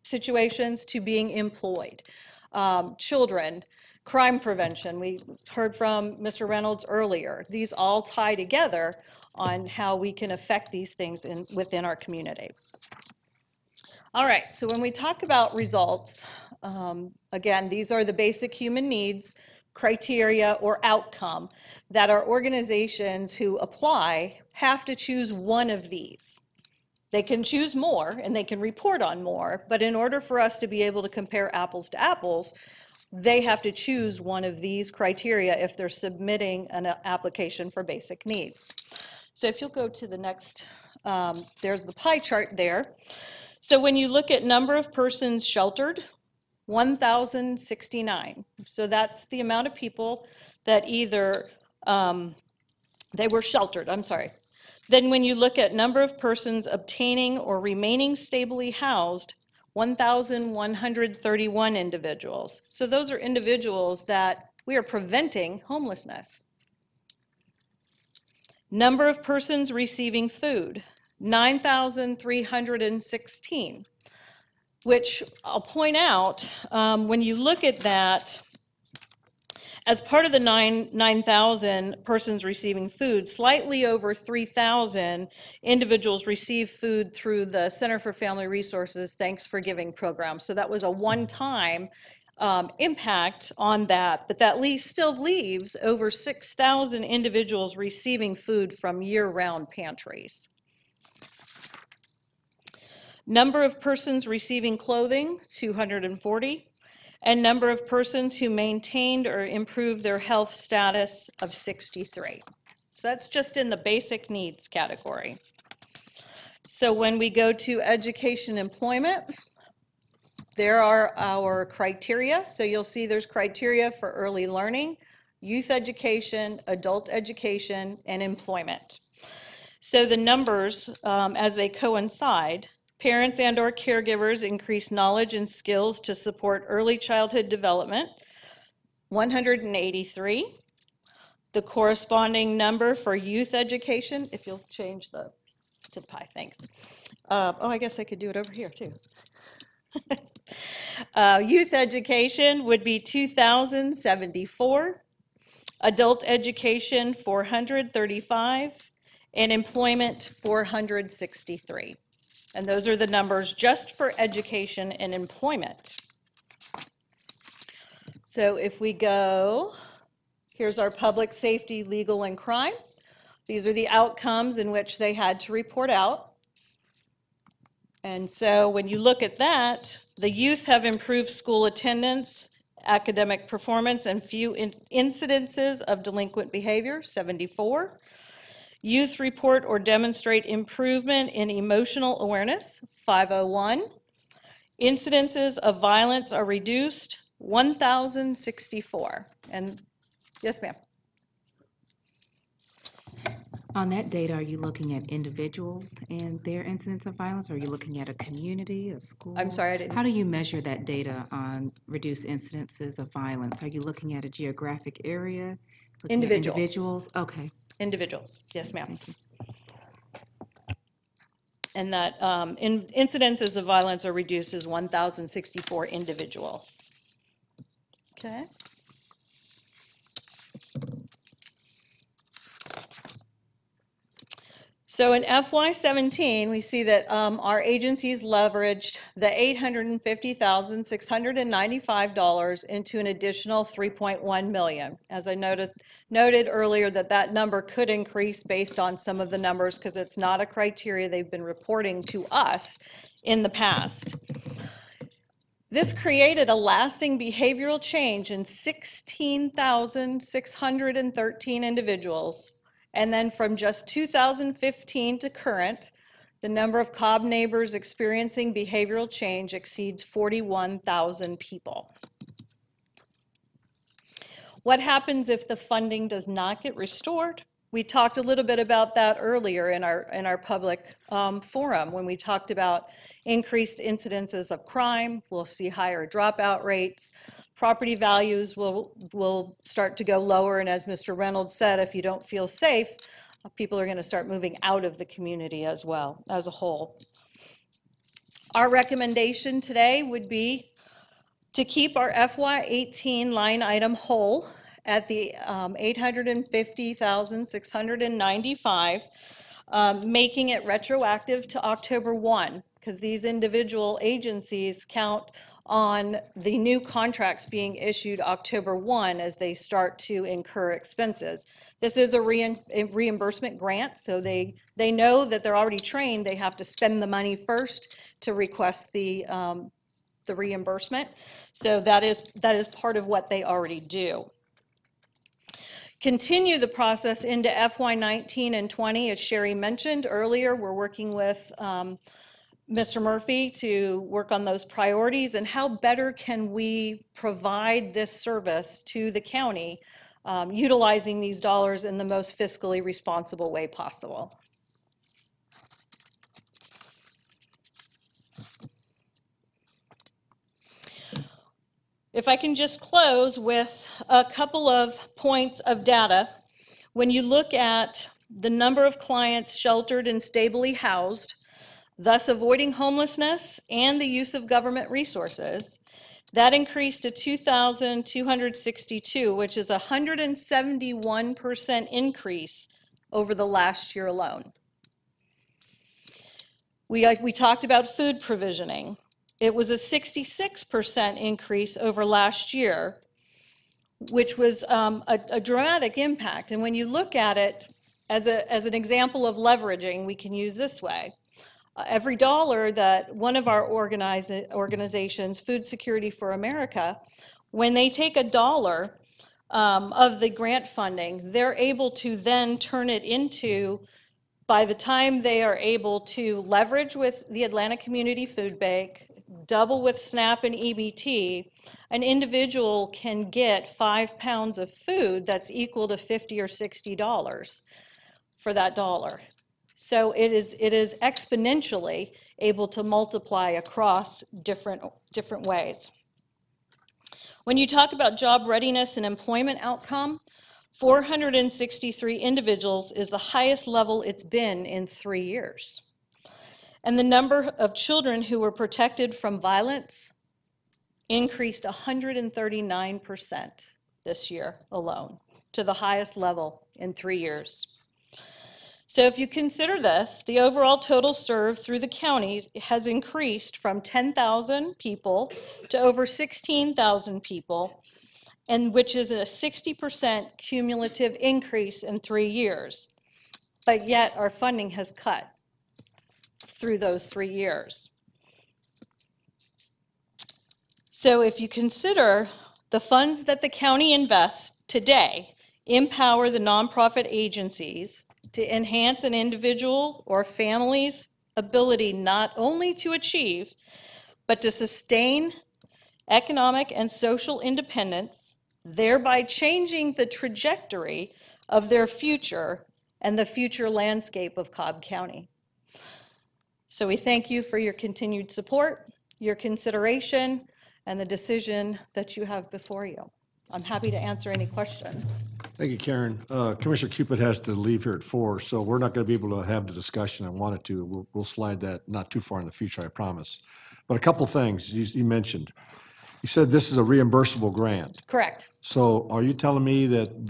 situations to being employed. Children, crime prevention, we heard from Mr. Reynolds earlier. These all tie together on how we can affect these things within our community. All right, so when we talk about results, again, these are the basic human needs criteria or outcome that our organizations who apply have to choose one of these. They can choose more and they can report on more, but in order for us to be able to compare apples to apples, they have to choose one of these criteria if they're submitting an application for basic needs. So if you'll go to the next, there's the pie chart there. So when you look at number of persons sheltered, 1,069. So that's the amount of people that either, they were sheltered, I'm sorry. Then when you look at number of persons obtaining or remaining stably housed, 1,131 individuals. So those are individuals that we are preventing homelessness. Number of persons receiving food, 9,316, which I'll point out, when you look at that, as part of the 9,000 persons receiving food, slightly over 3,000 individuals receive food through the Center for Family Resources Thanks for Giving program. So that was a one-time impact on that, but that still leaves over 6,000 individuals receiving food from year-round pantries. Number of persons receiving clothing, 240. And number of persons who maintained or improved their health status of 63. So that's just in the basic needs category. So when we go to education employment, there are our criteria. So you'll see there's criteria for early learning, youth education, adult education, and employment. So the numbers, as they coincide, parents and or caregivers increase knowledge and skills to support early childhood development, 183. The corresponding number for youth education, if you'll change to the pie, thanks. Oh, I guess I could do it over here too. Youth education would be 2,074. Adult education, 435. And employment, 463. And those are the numbers just for education and employment. So if we go, here's our public safety, legal, and crime. These are the outcomes in which they had to report out. And so when you look at that, the youth have improved school attendance, academic performance, and few incidences of delinquent behavior, 74. Youth report or demonstrate improvement in emotional awareness, 501. Incidences of violence are reduced, 1,064. And yes, ma'am. On that data, are you looking at individuals and their incidence of violence? Or are you looking at a community, a school? I'm sorry, I didn't. How do you measure that data on reduced incidences of violence? Are you looking at a geographic area? Looking at Individuals. individuals? Okay. Individuals, yes, ma'am. Thank you. And that incidences of violence are reduced as 1,064 individuals. Okay. So in FY17, we see that our agencies leveraged the $850,695 into an additional $3.1 million. As I noted earlier, that number could increase based on some of the numbers because it's not a criteria they've been reporting to us in the past. This created a lasting behavioral change in 16,613 individuals. And then from just 2015 to current, the number of Cobb neighbors experiencing behavioral change exceeds 41,000 people. What happens if the funding does not get restored? We talked a little bit about that earlier in our public forum when we talked about increased incidences of crime. We'll see higher dropout rates. Property values will start to go lower, and as Mr. Reynolds said, if you don't feel safe, people are going to start moving out of the community as well, as a whole. Our recommendation today would be to keep our FY18 line item whole at the $850,695, making it retroactive to October 1, because these individual agencies count on the new contracts being issued October 1 as they start to incur expenses. This is a reimbursement grant, so they know that they're already trained. They have to spend the money first to request the reimbursement. So that is part of what they already do. Continue the process into FY19 and 20, as Sherry mentioned earlier. We're working with Mr. Murphy to work on those priorities and how better can we provide this service to the county utilizing these dollars in the most fiscally responsible way possible. If I can just close with a couple of points of data. When you look at the number of clients sheltered and stably housed, thus avoiding homelessness and the use of government resources, that increased to 2,262, which is a 171% increase over the last year alone. We talked about food provisioning. It was a 66% increase over last year, which was a dramatic impact. And when you look at it as an example of leveraging, we can use this way. Every dollar that one of our organizations, Food Security for America, when they take a dollar of the grant funding, they're able to then turn it into, by the time they are able to leverage with the Atlanta Community Food Bank, double with SNAP and EBT, an individual can get 5 pounds of food that's equal to $50 or $60 for that dollar. So it is exponentially able to multiply across different ways. When you talk about job readiness and employment outcome, 463 individuals is the highest level it's been in 3 years. And the number of children who were protected from violence increased 139% this year alone, to the highest level in 3 years. So if you consider this, the overall total served through the counties has increased from 10,000 people to over 16,000 people, and which is a 60% cumulative increase in 3 years. But yet our funding has cut through those 3 years. So if you consider the funds that the county invests today empower the nonprofit agencies to enhance an individual or family's ability not only to achieve, but to sustain economic and social independence, thereby changing the trajectory of their future and the future landscape of Cobb County. So we thank you for your continued support, your consideration, and the decision that you have before you. I'm happy to answer any questions. Thank you, Karen. Commissioner Cupid has to leave here at 4, so we're not going to be able to have the discussion I wanted to. We'll slide that not too far in the future, I promise. But a couple things you mentioned. You said this is a reimbursable grant. Correct. So are you telling me that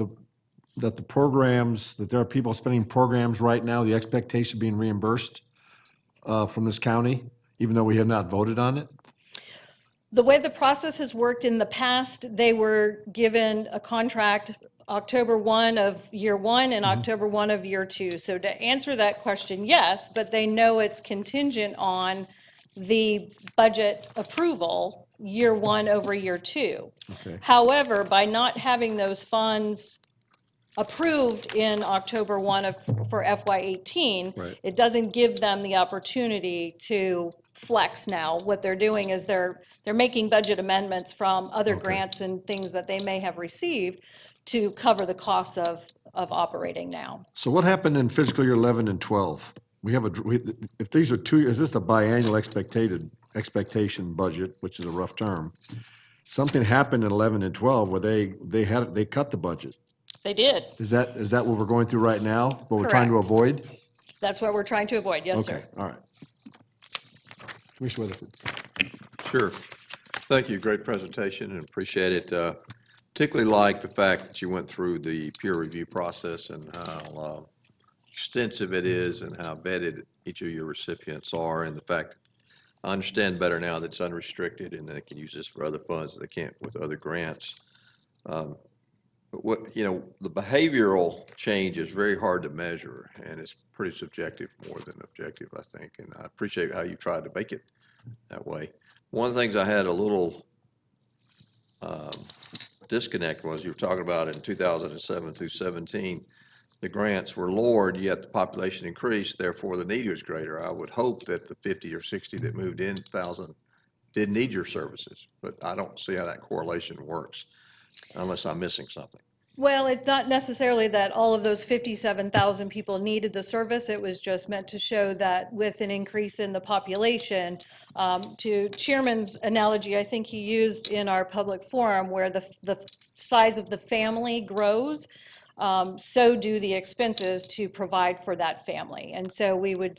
the programs, that there are people spending programs right now, the expectation being reimbursed from this county, even though we have not voted on it? The way the process has worked in the past, they were given a contract October 1 of year 1 and October 1 of year 2. So to answer that question, yes, but they know it's contingent on the budget approval year 1 over year 2. Okay. However, by not having those funds approved in October 1 for FY18, Right. it doesn't give them the opportunity to flex now. What they're doing is they're making budget amendments from other grants and things that they may have received to cover the costs of operating now. So what happened in fiscal year 11 and 12? If these are 2 years, is this a biannual expectation budget, which is a rough term? Something happened in 11 and 12 where they cut the budget. They did. Is that what we're going through right now? What we're trying to Correct. avoid? That's what we're trying to avoid. Yes, Okay, sir. all right. Commissioner Weatherford. Sure. Thank you. Great presentation and appreciate it. Particularly like the fact that you went through the peer review process and how extensive it is and how vetted each of your recipients are, and the fact that I understand better now that it's unrestricted and they can use this for other funds that they can't with other grants. But the behavioral change is very hard to measure, and it's pretty subjective more than objective, I think. And I appreciate how you tried to make it that way. One of the things I had a little disconnect was you were talking about in 2007 through 17, the grants were lowered, yet the population increased, therefore the need was greater. I would hope that the 50 or 60 that moved in, 1,000, did need your services, but I don't see how that correlation works unless I'm missing something. Well, it's not necessarily that all of those 57,000 people needed the service. It was just meant to show that with an increase in the population, to Chairman's analogy, I think he used in our public forum, where the size of the family grows, so do the expenses to provide for that family. And so we would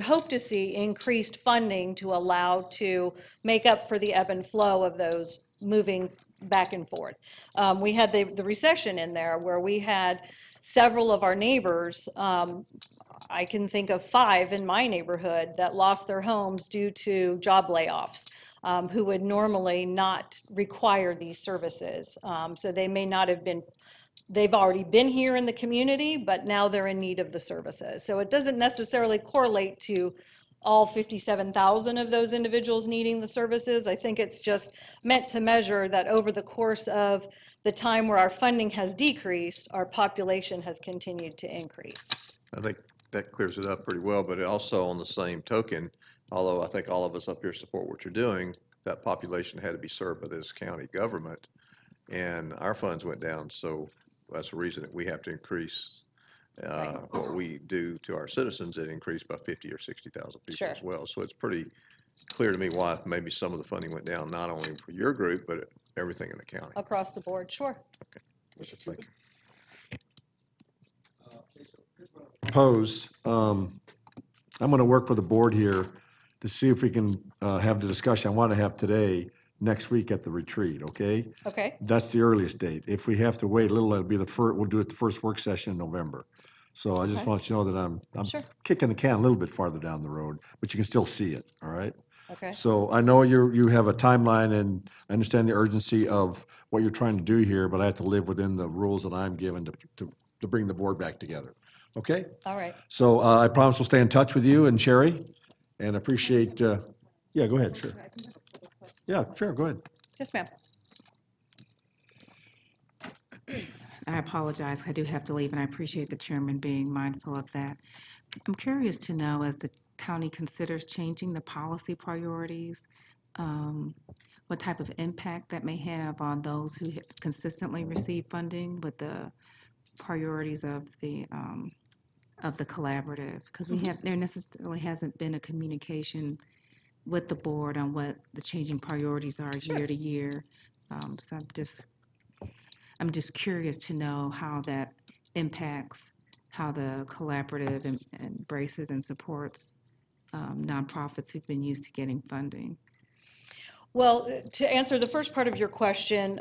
hope to see increased funding to allow to make up for the ebb and flow of those moving back and forth. We had the recession in there where we had several of our neighbors, I can think of 5 in my neighborhood that lost their homes due to job layoffs, who would normally not require these services. So they may not have been, they've already been here in the community, but now they're in need of the services. So it doesn't necessarily correlate to all 57,000 of those individuals needing the services. I think it's just meant to measure that over the course of the time where our funding has decreased, our population has continued to increase. I think that clears it up pretty well, but also on the same token, although I think all of us up here support what you're doing, that population had to be served by this county government, and our funds went down, so that's a reason that we have to increase what we do to our citizens. It increased by 50 or 60,000 people Sure. as well. So it's pretty clear to me why maybe some of the funding went down, not only for your group, but everything in the county. Across the board, sure. Thank you. Propose, I'm going to work with the board here to see if we can have the discussion I want to have today, next week at the retreat, okay? Okay, That's the earliest date. If we have to wait a little, it'll be we'll do it the first work session in November. So I just Okay. want you to know that I'm Sure. kicking the can a little bit farther down the road, but you can still see it, all right? Okay. So I know you have a timeline, and I understand the urgency of what you're trying to do here, but I have to live within the rules that I'm given to bring the board back together. Okay? All right. So I promise we'll stay in touch with you and Sherry, and appreciate, yeah, go ahead, sure. Yeah, sure, go ahead. Yes, ma'am. I apologize, I do have to leave, and I appreciate the chairman being mindful of that. I'm curious to know, as the county considers changing the policy priorities, what type of impact that may have on those who have consistently receive funding with the priorities of the collaborative? Because there necessarily hasn't been a communication with the board on what the changing priorities are year to year. So I'm just curious to know how that impacts how the collaborative embraces and supports nonprofits who've been used to getting funding. Well, to answer the first part of your question,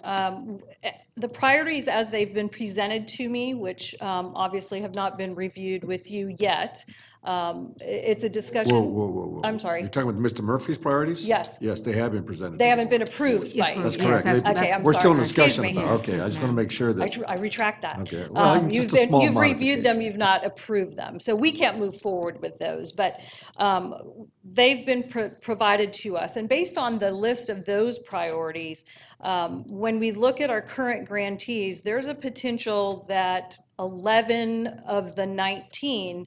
the priorities as they've been presented to me, which obviously have not been reviewed with you yet, it's a discussion. Whoa. I'm sorry. You're talking about Mr. Murphy's priorities? Yes. Yes, they have been presented. They to the haven't been board. approved by you. That's Yes, correct. that's- They- Okay, I'm We're still in sorry. discussion Excuse about, me. okay, I Yes, just want to ma'am. make sure that, I retract that. Okay, well, just You've a small you've reviewed them, modification. you've not approved them, so we can't move forward with those, but they've been provided to us. And based on the list of those priorities, when we look at our current grantees, there's a potential that 11 of the 19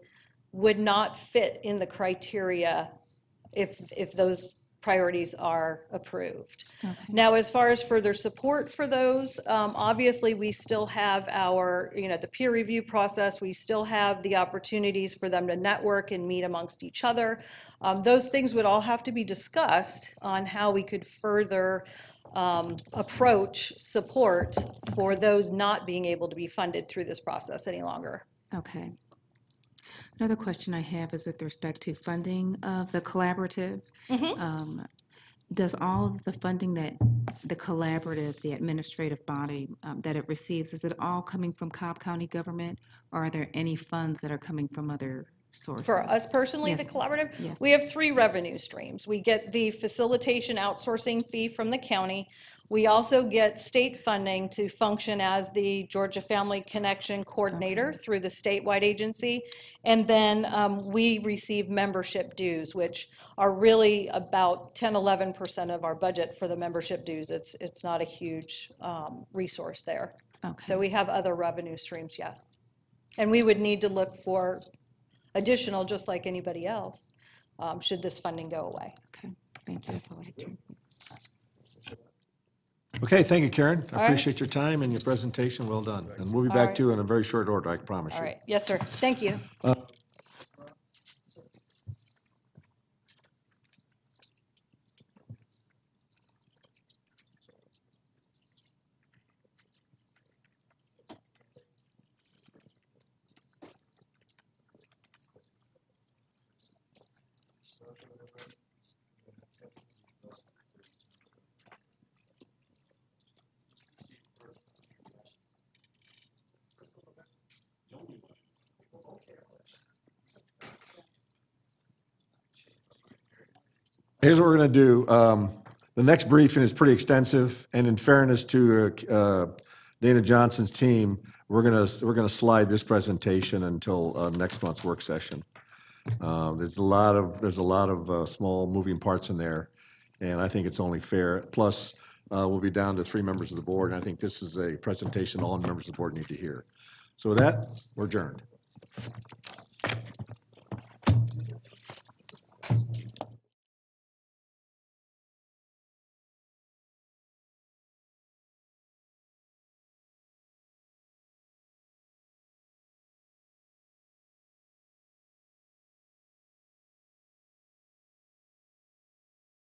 would not fit in the criteria if those priorities are approved. Now, as far as further support for those, obviously, we still have our, the peer review process. We still have the opportunities for them to network and meet amongst each other. Those things would all have to be discussed on how we could further approach support for those not being able to be funded through this process any longer. Okay. Another question I have is with respect to funding of the collaborative. Does all of the funding that the collaborative, the administrative body, that it receives, is it all coming from Cobb County government, or are there any funds that are coming from other sources? For us personally, the Yes. collaborative, Yes. we have 3 revenue streams. We get the facilitation outsourcing fee from the county. We also get state funding to function as the Georgia Family Connection Coordinator through the statewide agency. And then we receive membership dues, which are really about 10–11% of our budget for the membership dues. It's not a huge resource there. Okay. So we have other revenue streams, yes. And we would need to look for additional, just like anybody else, should this funding go away. Okay, thank you. That's all I had to. Okay, thank you, Karen. I right. appreciate your time and your presentation. Well done. And we'll be All back right. to you in a very short order, I promise you. All right, yes, sir, thank you. Here's what we're going to do. The next briefing is pretty extensive, and in fairness to Dana Johnson's team, we're going to slide this presentation until next month's work session. There's a lot of small moving parts in there, and I think it's only fair. Plus, we'll be down to 3 members of the board, and I think this is a presentation all members of the board need to hear. So with that, we're adjourned.